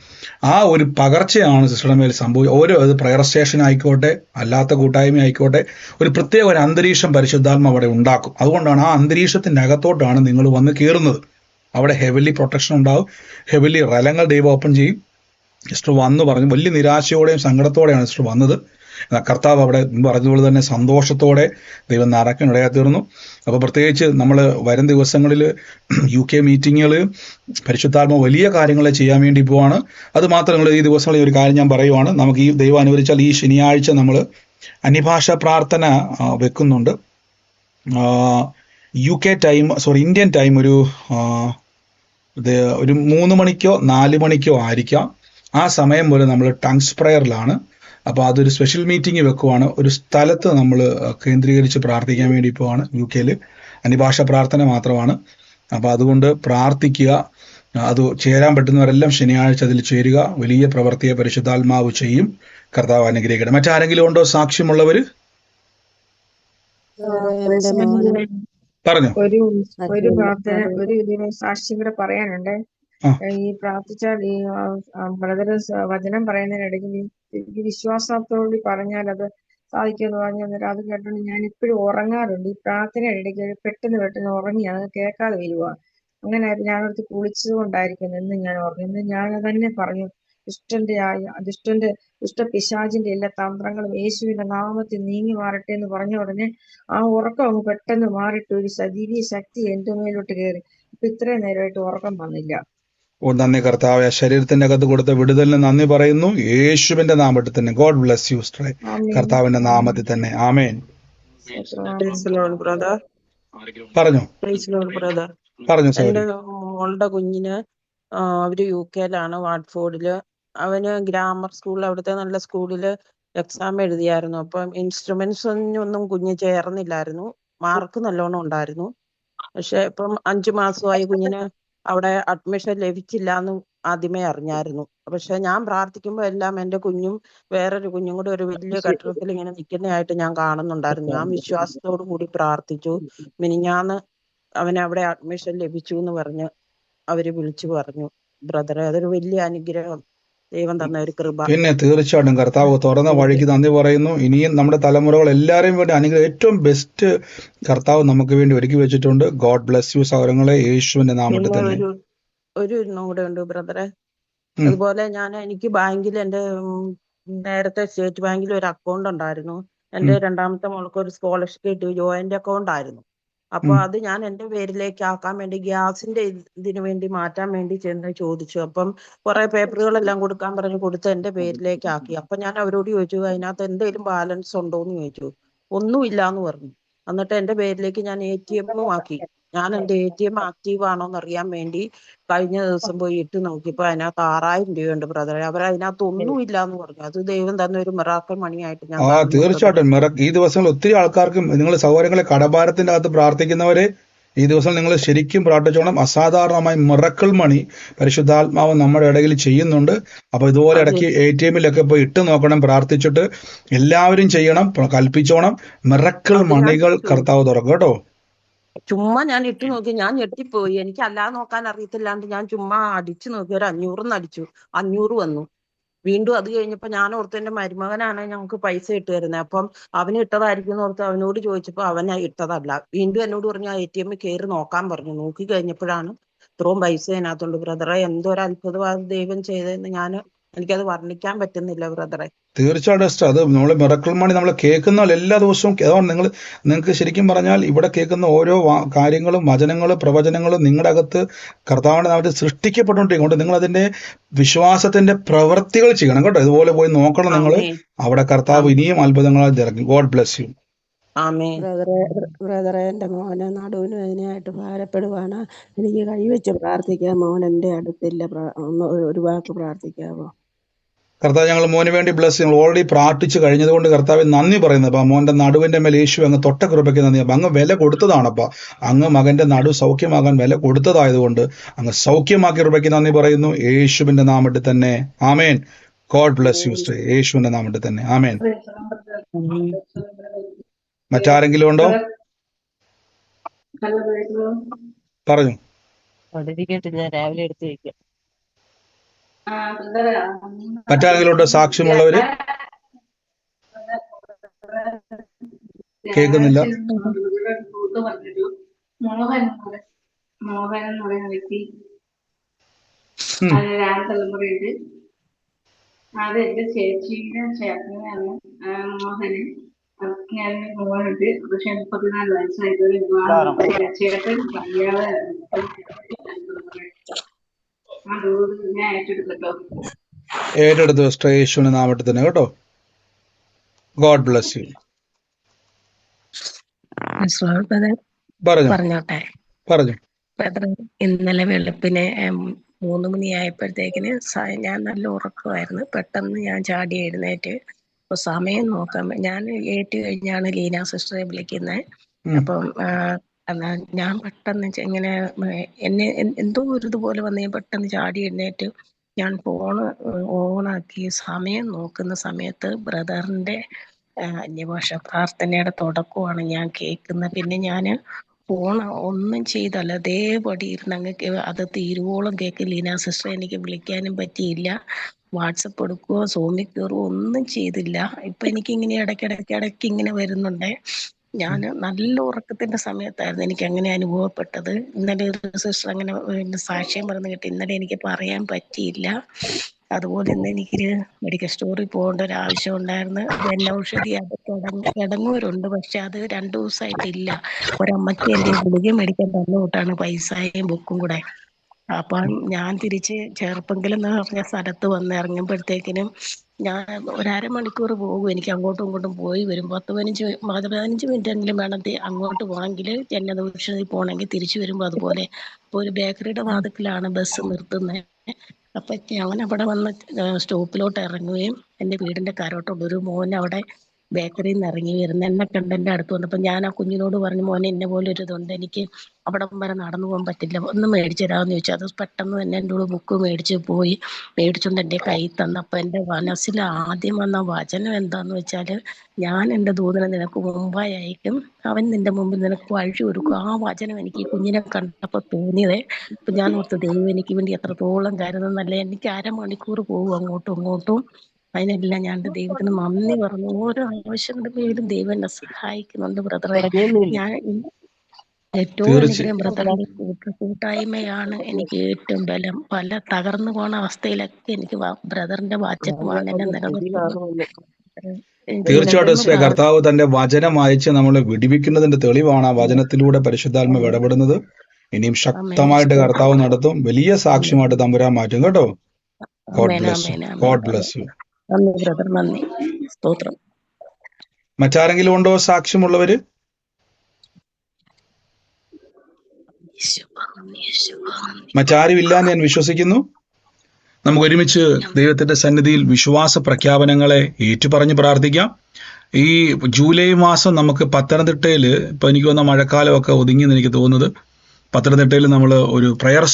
ആ ഒരു പകർച്ചയാണ് സിസ്റ്ററുടെ മേൽ ഓരോ പ്രയർ സ്റ്റേഷൻ ആയിക്കോട്ടെ, അല്ലാത്ത കൂട്ടായ്മ ആയിക്കോട്ടെ, ഒരു പ്രത്യേക ഒരു അന്തരീക്ഷം പരിശുദ്ധാത്മ അവിടെ ഉണ്ടാക്കും. അതുകൊണ്ടാണ് ആ അന്തരീക്ഷത്തിന്റെ അകത്തോട്ടാണ് നിങ്ങൾ വന്ന് കയറുന്നത്. അവിടെ ഹെവലി പ്രൊട്ടക്ഷൻ ഉണ്ടാവും, ഹെവലി റലങ്ങൾ ദൈവം ഓപ്പൺ ചെയ്യും. സിസ്റ്റർ വന്നു പറഞ്ഞു, വലിയ നിരാശയോടെയും സങ്കടത്തോടെയാണ് സിസ്റ്റർ വന്നത്. കർത്താവ് അവിടെ പറഞ്ഞതുപോലെ തന്നെ സന്തോഷത്തോടെ ദൈവം നിറയ്ക്കാനിടയായി തീർന്നു. അപ്പോൾ പ്രത്യേകിച്ച് നമ്മൾ വരും ദിവസങ്ങളിൽ UK മീറ്റിങ്ങുകൾ പരിശുദ്ധാത്മ വലിയ കാര്യങ്ങൾ ചെയ്യാൻ വേണ്ടി പോവാണ്. അത് മാത്രമല്ല, ഈ ദിവസങ്ങളിൽ ഒരു കാര്യം ഞാൻ പറയുവാണ്, നമുക്ക് ഈ ദൈവം അനുവദിച്ചാൽ ഈ ശനിയാഴ്ച നമ്മൾ അന്യഭാഷ പ്രാർത്ഥന വെക്കുന്നുണ്ട്. ഇന്ത്യൻ ടൈം ഒരു 3 മണിക്കോ 4 മണിക്കോ ആയിരിക്കാം. ആ സമയം പോലെ നമ്മൾ ടങ്സ് പ്രയറിലാണ്. അപ്പോൾ അതൊരു സ്പെഷ്യൽ മീറ്റിംഗ് വെക്കുവാണ്. ഒരു സ്ഥലത്ത് നമ്മൾ കേന്ദ്രീകരിച്ച് പ്രാർത്ഥിക്കാൻ വേണ്ടി പോവാണ്. UK അന്യഭാഷ പ്രാർത്ഥന മാത്രമാണ്. അപ്പോൾ അതുകൊണ്ട് പ്രാർത്ഥിക്കുക. അത് ചേരാൻ പറ്റുന്നവരെല്ലാം ശനിയാഴ്ച അതിൽ ചേരുക. വലിയ പ്രവൃത്തിയെ പരിശുദ്ധാത്മാവ് ചെയ്യും. കർത്താവ് അനുഗ്രഹിക്കട്ടെ. മറ്റാരെങ്കിലും ഉണ്ടോ സാക്ഷ്യമുള്ളവർ? പറഞ്ഞു. ഒരു പ്രാർത്ഥന, ഒരു ഇതിന് സാക്ഷ്യം കൂടെ പറയാനുണ്ട്. ഈ പ്രാർത്ഥിച്ചാൽ ഈ ബ്രദർ വചനം പറയുന്നതിനിടയ്ക്ക് ഈ വിശ്വാസത്തോട് പറഞ്ഞാൽ അത് സാധിക്കുമെന്ന് പറഞ്ഞു തന്നിട്ട് അത് കേട്ടോണ്ട് ഞാൻ ഇപ്പോഴും ഉറങ്ങാറുണ്ട്. ഈ പ്രാർത്ഥനയുടെ ഇടയ്ക്ക് പെട്ടെന്ന് ഉറങ്ങി അത് കേൾക്കാതെ വരുവാ. അങ്ങനെ ഞാനടുത്ത് കുളിച്ചത് കൊണ്ടായിരിക്കും എന്ന് ഞാൻ ഓർക്കുന്നു. ഇന്ന് ഞാൻ തന്നെ പറഞ്ഞു, ദുഷ്ടപിശാചിന്റെ എല്ലാ തന്ത്രങ്ങളും യേശുവിന്റെ നാമത്തിൽ നീങ്ങി മാറട്ടെ എന്ന് പറഞ്ഞ ഉടനെ ആ ഉറക്കം അങ്ങ് പെട്ടെന്ന് മാറിയിട്ട് ഒരു സജീവീയ ശക്തി എന്റെ മേലോട്ട് കയറി. ഇപ്പൊ ഇത്രയും നേരമായിട്ട് ഉറക്കം വന്നില്ല. ഓ നന്ദി കർത്താവേ, ശരീരത്തിന്റെ അകത്ത് കൊടുത്ത വിടുതലിന് നന്ദി പറയുന്നു. യേശുവിന്റെ നാമത്തിൽ തന്നെ. ഗോഡ് ബ്ലെസ് യു സിസ്റ്ററെ, കർത്താവിന്റെ നാമത്തിൽ തന്നെ. ആമേൻ. പറഞ്ഞു പറഞ്ഞു എന്റെ മോളുടെ കുഞ്ഞിന് അവര് UK-ലാണ്, വാട്ട്ഫോർഡില്. അവന് ഗ്രാമർ സ്കൂളിൽ, അവിടുത്തെ നല്ല സ്കൂളില് എക്സാം എഴുതിയായിരുന്നു. അപ്പം ഇൻസ്ട്രുമെന്റ്സ് ഒന്നും കുഞ്ഞ് ചേർന്നില്ലായിരുന്നു. മാർക്ക് നല്ലോണം ഉണ്ടായിരുന്നു. പക്ഷെ ഇപ്പം 5 മാസമായി കുഞ്ഞിന് അവിടെ അഡ്മിഷൻ ലഭിച്ചില്ല എന്ന് ആദ്യമേ അറിഞ്ഞായിരുന്നു. പക്ഷെ ഞാൻ പ്രാർത്ഥിക്കുമ്പോൾ എല്ലാം എന്റെ കുഞ്ഞും വേറൊരു കുഞ്ഞും കൂടെ ഒരു വലിയ കെട്ടിടത്തിൽ ഇങ്ങനെ നിൽക്കുന്നതായിട്ട് ഞാൻ കാണുന്നുണ്ടായിരുന്നു. ഞാൻ വിശ്വാസത്തോടു കൂടി പ്രാർത്ഥിച്ചു. മിനിഞ്ഞാന്ന് അവന് അവിടെ അഡ്മിഷൻ ലഭിച്ചു എന്ന് പറഞ്ഞ് അവര് വിളിച്ചു പറഞ്ഞു. ബ്രദറെ, അതൊരു വലിയ അനുഗ്രഹം, ദൈവം തന്ന ഒരു കൃപ. പിന്നെ തീർച്ചയായിട്ടും കർത്താവ് തുറന്ന വഴിക്ക് നന്ദി പറയുന്നു. ഇനിയും നമ്മുടെ തലമുറകൾ എല്ലാവരെയും വേണ്ടി അനുഗ്രഹം, ഏറ്റവും ബെസ്റ്റ് കർത്താവ് നമുക്ക് വേണ്ടി ഒരുക്കി വെച്ചിട്ടുണ്ട്. ഗോഡ് ബ്ലെസ് യു സൗരങ്ങളെ, യേശുവിന്റെ നാമത്തിൽ തന്നെ. ഒരു ഇന്നും കൂടെ ഉണ്ട് ബ്രദറെ. അതുപോലെ എനിക്ക് ബാങ്കിൽ എന്റെ നേരത്തെ സ്റ്റേറ്റ് ബാങ്കിൽ ഒരു അക്കൗണ്ട് ഉണ്ടായിരുന്നു. എന്റെ രണ്ടാമത്തെ മോൾക്ക് ഒരു സ്കോളർഷിപ്പ് കിട്ടി, ജോയിന്റ് അക്കൗണ്ട് ആയിരുന്നു. അപ്പൊ അത് ഞാൻ എന്റെ പേരിലേക്ക് ആക്കാൻ വേണ്ടി ഗ്യാസിന്റെ ഇതിനു വേണ്ടി മാറ്റാൻ വേണ്ടി ചെന്ന് ചോദിച്ചു. അപ്പം കുറെ പേപ്പറുകളെല്ലാം കൊടുക്കാൻ പറഞ്ഞു, കൊടുത്ത് എന്റെ പേരിലേക്ക് ആക്കി. അപ്പൊ ഞാൻ അവരോട് ചോദിച്ചു, അതിനകത്ത് എന്തെങ്കിലും ബാലൻസ് ഉണ്ടോന്ന് ചോദിച്ചു. ഒന്നുമില്ലാന്ന് പറഞ്ഞു. എന്നിട്ട് എന്റെ പേരിലേക്ക് ഞാൻ ATM ആക്കി. ഞാൻ എന്റെ ATM ആക്റ്റീവ് ആണോന്ന് അറിയാൻ വേണ്ടി കഴിഞ്ഞ ദിവസം പോയി ഇട്ട് നോക്കിയപ്പോ അതിനകത്ത് 6000 രൂപയുണ്ട് ബ്രദറെ. അവരതിനകത്ത് ഒന്നുമില്ല എന്ന് പറഞ്ഞു. അത് ദൈവം തന്നെ ഒരു മിറാക്കിൾ മണിയായിട്ട് ഞാൻ തീർച്ചയായിട്ടും ഈ ദിവസങ്ങളിൽ ഒത്തിരി ആൾക്കാർക്ക്, നിങ്ങൾ സഹോദരങ്ങളെ കടഭാരത്തിന്റെ അകത്ത് പ്രാർത്ഥിക്കുന്നവരെ ഈ ദിവസം നിങ്ങൾ ശരിക്കും പ്രാർത്ഥിച്ചോണം. അസാധാരണമായി മിറക്കിൾ മണി പരിശുദ്ധാത്മാവ് നമ്മുടെ ഇടയിൽ ചെയ്യുന്നുണ്ട്. അപ്പൊ ഇതുപോലെ ഇടയ്ക്ക് ATM-ലൊക്കെ പോയി ഇട്ട് നോക്കണം, പ്രാർത്ഥിച്ചിട്ട് എല്ലാവരും ചെയ്യണം, കൽപ്പിച്ചോണം. മിറക്കിൾ മണികൾ കർത്താവ് തുറക്കും കേട്ടോ. ചുമ്മാ ഞാൻ ഇട്ട് നോക്കി, ഞാൻ ഞെട്ടിപ്പോയി. എനിക്ക് അല്ലാതെ നോക്കാൻ അറിയത്തില്ലാണ്ട് ഞാൻ ചുമ്മാ അടിച്ചു നോക്കി. ഒരു 500 അടിച്ചു, 500 വന്നു. വീണ്ടും അത് കഴിഞ്ഞപ്പോ ഞാൻ ഓർത്ത് എന്റെ മരുമകനാണ് ഞങ്ങൾക്ക് പൈസ ഇട്ട് തരുന്നത്. അപ്പം അവന് ഇട്ടതായിരിക്കും എന്ന് ഓർത്ത് അവനോട് ചോദിച്ചപ്പോ അവൻ ഇട്ടതല്ല. വീണ്ടും എന്നോട് പറഞ്ഞു ATM കയറി നോക്കാൻ പറഞ്ഞു. നോക്കി കഴിഞ്ഞപ്പോഴാണ് ഇത്രയും പൈസ അതിനകത്തുണ്ട്. ബ്രദറെ, എന്തോ ഒരു അത്ഭുതമാണ് ദൈവം ചെയ്തതെന്ന് എനിക്കത് വർണ്ണിക്കാൻ പറ്റുന്നില്ല ബ്രദറെ. തീർച്ചയായിട്ടും അത് നമ്മൾ മിറക്കിൾ മണി നമ്മൾ കേൾക്കുന്ന എല്ലാ ദിവസവും. അതുകൊണ്ട് നിങ്ങൾക്ക് ശരിക്കും പറഞ്ഞാൽ ഇവിടെ കേൾക്കുന്ന ഓരോ കാര്യങ്ങളും, വചനങ്ങളും, പ്രവചനങ്ങളും നിങ്ങളുടെ അകത്ത് കർത്താവിന്റെ നാമത്തിൽ സൃഷ്ടിക്കപ്പെട്ടുകൊണ്ടിരിക്കും. നിങ്ങൾ അതിന്റെ വിശ്വാസത്തിന്റെ പ്രവൃത്തികൾ ചെയ്യണം കേട്ടോ. ഇതുപോലെ പോയി നോക്കണം നിങ്ങൾ. അവിടെ കർത്താവ് ഇനിയും അത്ഭുതങ്ങളായി ഇറങ്ങി. God bless you. ബ്രദറെ, എന്റെ മോനെ നടുവിന് വേദനയായിട്ട് ഭാരപ്പെടുവാണ്. എനിക്ക് കൈവച്ച് പ്രാർത്ഥിക്കാൻ മോൻ എന്റെ അടുത്തില്ല. ഒരു വാക്ക് പ്രാർത്ഥിക്കാമോ? കർത്താവ്, ഞങ്ങൾ മോന് വേണ്ടി ബ്ലസ്. ഞങ്ങൾ ഓൾറെഡി പ്രാർത്ഥിച്ചു കഴിഞ്ഞതുകൊണ്ട് കർത്താവ് നന്ദി പറയുന്നത്. അപ്പൊ മോന്റെ നടുവിന്റെ മേൽ യേശു അങ്ങ് തൊട്ട കൃപയ്ക്ക് നന്ദി. അപ്പൊ അങ്ങ് വില കൊടുത്തതാണപ്പ. അങ്ങ് മകന്റെ നടു സൗഖ്യമാകാൻ വില കൊടുത്തതായതുകൊണ്ട് അങ്ങ് സൗഖ്യമാക്കിയ കൃപയ്ക്ക് നന്ദി പറയുന്നു. യേശുവിന്റെ നാമത്തിൽ തന്നെ. ആമേൻ. God bless you sister. യേശുവിന്റെ നാമത്തിൽ തന്നെ. ആമേൻ. മറ്റാരെങ്കിലും ഉണ്ടോ? പറഞ്ഞു. രാവിലെ എടുത്ത് വയ്ക്കാം. മറ്റാരെങ്കിലും ഉണ്ടോ? സാക്ഷ്യമുള്ളവര്? കേൾക്കുന്നില്ല. മോഹൻ എന്ന് പറയുന്ന വ്യക്തി, അത് 2 തലമുറയുണ്ട്. അത് എന്റെ ചേച്ചിയുടെ ചേട്ടനാണ് മോഹന്. ഞാൻ മോഹനുണ്ട്. പക്ഷെ 34 വയസ്സായതൊരു ചേട്ടൻ കല്യാണം ഞാൻ ഏറ്റെടുത്തോ. ഏറ്റെടുത്തു സിസ്റ്റർ. യേശുവിന്റെ നാമത്തിൽ തന്നെ കേട്ടോ. God bless U. പറഞ്ഞോട്ടെ. ഇന്നലെ വെളുപ്പിനെ 3 മണിയായപ്പോഴത്തേക്കിന് ഞാൻ നല്ല ഉറക്കമായിരുന്നു. പെട്ടെന്ന് ഞാൻ ചാടി എഴുന്നേറ്റ് അപ്പൊ സമയം നോക്കാൻ ഞാൻ ഏറ്റ് കഴിഞ്ഞാണ് ലീന സിസ്റ്ററെ വിളിക്കുന്നത്. അപ്പം ഞാൻ പെട്ടെന്ന് ഇങ്ങനെ എന്നെ എന്തോ ഒരു ഇതുപോലെ വന്ന് ഞാൻ പെട്ടെന്ന് ചാടി എഴുന്നേറ്റ് ഞാൻ ഫോണ് ഓണാക്കി സമയം നോക്കുന്ന സമയത്ത് ബ്രദറിന്റെ അന്യഭാഷ പ്രാർത്ഥനയുടെ തുടക്കമാണ് ഞാൻ കേൾക്കുന്നത്. പിന്നെ ഞാൻ ഒന്നും ചെയ്തല്ല, അതേപടി ഇരുന്ന് അങ്ങ് അത് തീരുവോളം കേക്ക്. ലീന സിസ്റ്റർ എനിക്ക് വിളിക്കാനും പറ്റിയില്ല, വാട്സപ്പ് എടുക്കുകയോ സൂമിൽ കയറുകയോ ഒന്നും ചെയ്തില്ല. ഇപ്പൊ എനിക്ക് ഇങ്ങനെ ഇടയ്ക്ക് ഇങ്ങനെ വരുന്നുണ്ട്. ഞാൻ നല്ല ഉറക്കത്തിന്റെ സമയത്തായിരുന്നു എനിക്ക് അങ്ങനെ അനുഭവപ്പെട്ടത്. ഇന്നലെ ഒരു സിസ്റ്റർ അങ്ങനെ സാക്ഷ്യം പറഞ്ഞു കേട്ട് ഇന്നലെ എനിക്ക് പറയാൻ പറ്റിയില്ല. അതുപോലെ ഇന്ന് എനിക്കൊരു മെഡിക്കൽ സ്റ്റോറിൽ പോകേണ്ട ഒരു ആവശ്യം ഉണ്ടായിരുന്നു. ജനൌഷധി അത് കിടങ്ങൂരുണ്ട്, പക്ഷെ അത് 2 ദിവസമായിട്ടില്ല. ഒരമ്മയ്ക്ക് എൻ്റെ ഗുളിക മേടിക്കാൻ തന്നു വിട്ടാണ് പൈസയും ബുക്കും കൂടെ. അപ്പം ഞാൻ തിരിച്ച് ചെറുപ്പെങ്കിലും എന്ന് പറഞ്ഞ സ്ഥലത്ത് വന്ന് ഇറങ്ങുമ്പോഴത്തേക്കിനും ഞാൻ ഒരു അരമണിക്കൂർ പോകും. എനിക്ക് അങ്ങോട്ടും ഇങ്ങോട്ടും പോയി വരും 15 മിനിറ്റ് എങ്കിലും വേണം അങ്ങോട്ട് പോകണമെങ്കിൽ, ജനൌഷധി പോകണമെങ്കിൽ. തിരിച്ചു വരുമ്പോൾ അതുപോലെ. അപ്പോൾ ഒരു ബേക്കറിയുടെ വാതിക്കലാണ് ബസ് നിർത്തുന്നത്. അപ്പൊ ഞാൻ അവിടെ വന്ന് സ്റ്റോപ്പിലോട്ട് ഇറങ്ങുകയും എൻ്റെ വീടിന്റെ കരോട്ടുള്ള ഒരു മോൻ അവിടെ ബേക്കറിയിൽ നിന്ന് ഇറങ്ങി വരുന്ന എന്നെ കണ്ട് എൻ്റെ അടുത്ത് വന്നപ്പോൾ ഞാൻ ആ കുഞ്ഞിനോട് പറഞ്ഞു, മോനെ എന്നെ പോലെ ഒരു ഇതുണ്ട്, എനിക്ക് അവിടെ വരെ നടന്നു പോകാൻ പറ്റില്ല, ഒന്ന് മേടിച്ചു തരാമെന്ന് ചോദിച്ചു. അത് പെട്ടെന്ന് തന്നെ എൻ്റെ കൂടെ ബുക്ക് മേടിച്ചുകൊണ്ട് എൻ്റെ കയ്യിൽ തന്നപ്പോൾ എൻ്റെ മനസ്സിൽ ആദ്യം വന്ന വചനം എന്താന്ന് വെച്ചാൽ, ഞാൻ എൻ്റെ ദൂതനെ നിനക്ക് മുമ്പായി അയക്കും, അവൻ നിന്റെ മുമ്പിൽ നിനക്ക് വഴി ഒരുക്കും. ആ വചനം എനിക്ക് ഈ കുഞ്ഞിനെ കണ്ടപ്പോൾ തോന്നിയതേ. അപ്പൊ ഞാൻ ഓർത്ത് ദൈവം എനിക്ക് വേണ്ടി എത്രത്തോളം കരുതുന്നല്ല. എനിക്ക് അരമണിക്കൂർ പോകും അങ്ങോട്ടും ഇങ്ങോട്ടും. അതിനെല്ലാം ഞാൻ ദൈവത്തിന് നന്ദി പറഞ്ഞു. ഓരോ ആവശ്യങ്ങളുടെ പേരിലും ദൈവം എന്നെ സഹായിക്കുന്നുണ്ട് ബ്രദറെ. ഞാൻ ഏറ്റവും അനുഗ്രഹം ബ്രദറിന്റെ കൂട്ടായ്മയാണ് എനിക്ക് ഏറ്റവും ബലം. പല തകർന്നു പോണ അവസ്ഥയിലൊക്കെ എനിക്ക് ബ്രദറിന്റെ വാചകമാണ് എന്നെ നിലനിർത്തുന്നത്. തീർച്ചയായിട്ടും കർത്താവ് തന്റെ വചനം അയച്ച് നമ്മളെ വിടിവിക്കുന്നതിന്റെ തെളിവാണ് ആ വചനത്തിലൂടെ പരിശുദ്ധാത്മ ഇടപെടുന്നത്. ഇനിയും ശക്തമായിട്ട് കർത്താവ് നടത്തും. വലിയ സാക്ഷ്യമായിട്ട് തമ്പുരാൻ മാറ്റും കേട്ടോ. God bless U. നന്ദി ബ്രദർ, നന്ദി, സ്തോത്രം. മറ്റാരെങ്കിലും ഉണ്ടോ സാക്ഷ്യമുള്ളവര്? മറ്റാരും ഇല്ലാന്ന് ഞാൻ വിശ്വസിക്കുന്നു. നമുക്ക് ഒരുമിച്ച് ദൈവത്തിന്റെ സന്നിധിയിൽ വിശ്വാസ പ്രഖ്യാപനങ്ങളെ ഏറ്റുപറഞ്ഞ് പ്രാർത്ഥിക്കാം. ഈ ജൂലൈ മാസം നമുക്ക് പത്തനംതിട്ടയില്, ഇപ്പൊ എനിക്ക് വന്ന മഴക്കാലമൊക്കെ ഒതുങ്ങിയെന്ന് എനിക്ക് തോന്നുന്നത്, പത്തനംതിട്ടയിൽ നമ്മൾ ഒരു പ്രയർ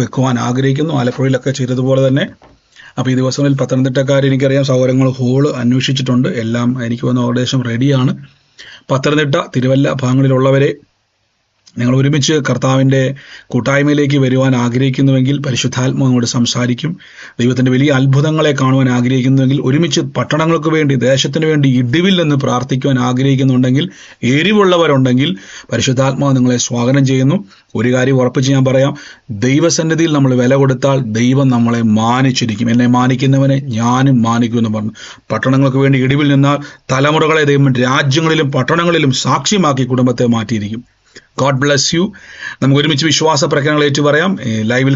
വെക്കുവാൻ ആഗ്രഹിക്കുന്നു. ആലപ്പുഴയിലൊക്കെ ചെയ്തതുപോലെ തന്നെ. അപ്പോൾ ഈ ദിവസങ്ങളിൽ പത്തനംതിട്ടക്കാർ, എനിക്കറിയാം, സൗകര്യങ്ങൾ ഹോള് അന്വേഷിച്ചിട്ടുണ്ട്. എല്ലാം എനിക്ക് വന്ന ഏകദേശം റെഡിയാണ്. പത്തനംതിട്ട, തിരുവല്ല ഭാഗങ്ങളിലുള്ളവരെ, നിങ്ങൾ ഒരുമിച്ച് കർത്താവിൻ്റെ കൂട്ടായ്മയിലേക്ക് വരുവാൻ ആഗ്രഹിക്കുന്നുവെങ്കിൽ പരിശുദ്ധാത്മാവോട് സംസാരിക്കും. ദൈവത്തിൻ്റെ വലിയ അത്ഭുതങ്ങളെ കാണുവാൻ ആഗ്രഹിക്കുന്നുവെങ്കിൽ, ഒരുമിച്ച് പട്ടണങ്ങൾക്ക് വേണ്ടി, ദേശത്തിന് വേണ്ടി ഇടിവിൽ നിന്ന് പ്രാർത്ഥിക്കുവാൻ ആഗ്രഹിക്കുന്നുണ്ടെങ്കിൽ, എരിവുള്ളവരുണ്ടെങ്കിൽ പരിശുദ്ധാത്മാവ് നിങ്ങളെ സ്വാഗതം ചെയ്യുന്നു. ഒരു കാര്യം ഉറപ്പിച്ച് ഞാൻ പറയാം, ദൈവസന്നിധിയിൽ നമ്മൾ വില കൊടുത്താൽ ദൈവം നമ്മളെ മാനിച്ചിരിക്കും. എന്നെ മാനിക്കുന്നവനെ ഞാനും മാനിക്കുമെന്ന് പറഞ്ഞു. പട്ടണങ്ങൾക്ക് വേണ്ടി ഇടിവിൽ നിന്നാൽ തലമുറകളെ ദൈവം രാജ്യങ്ങളിലും പട്ടണങ്ങളിലും സാക്ഷ്യമാക്കി കുടുംബത്തെ മാറ്റിയിരിക്കും. God bless U. നമുക്ക് ഒരുമിച്ച് വിശ്വാസ പ്രഖ്യാപനങ്ങൾ ഏറ്റു പറയാം. ലൈവിൽ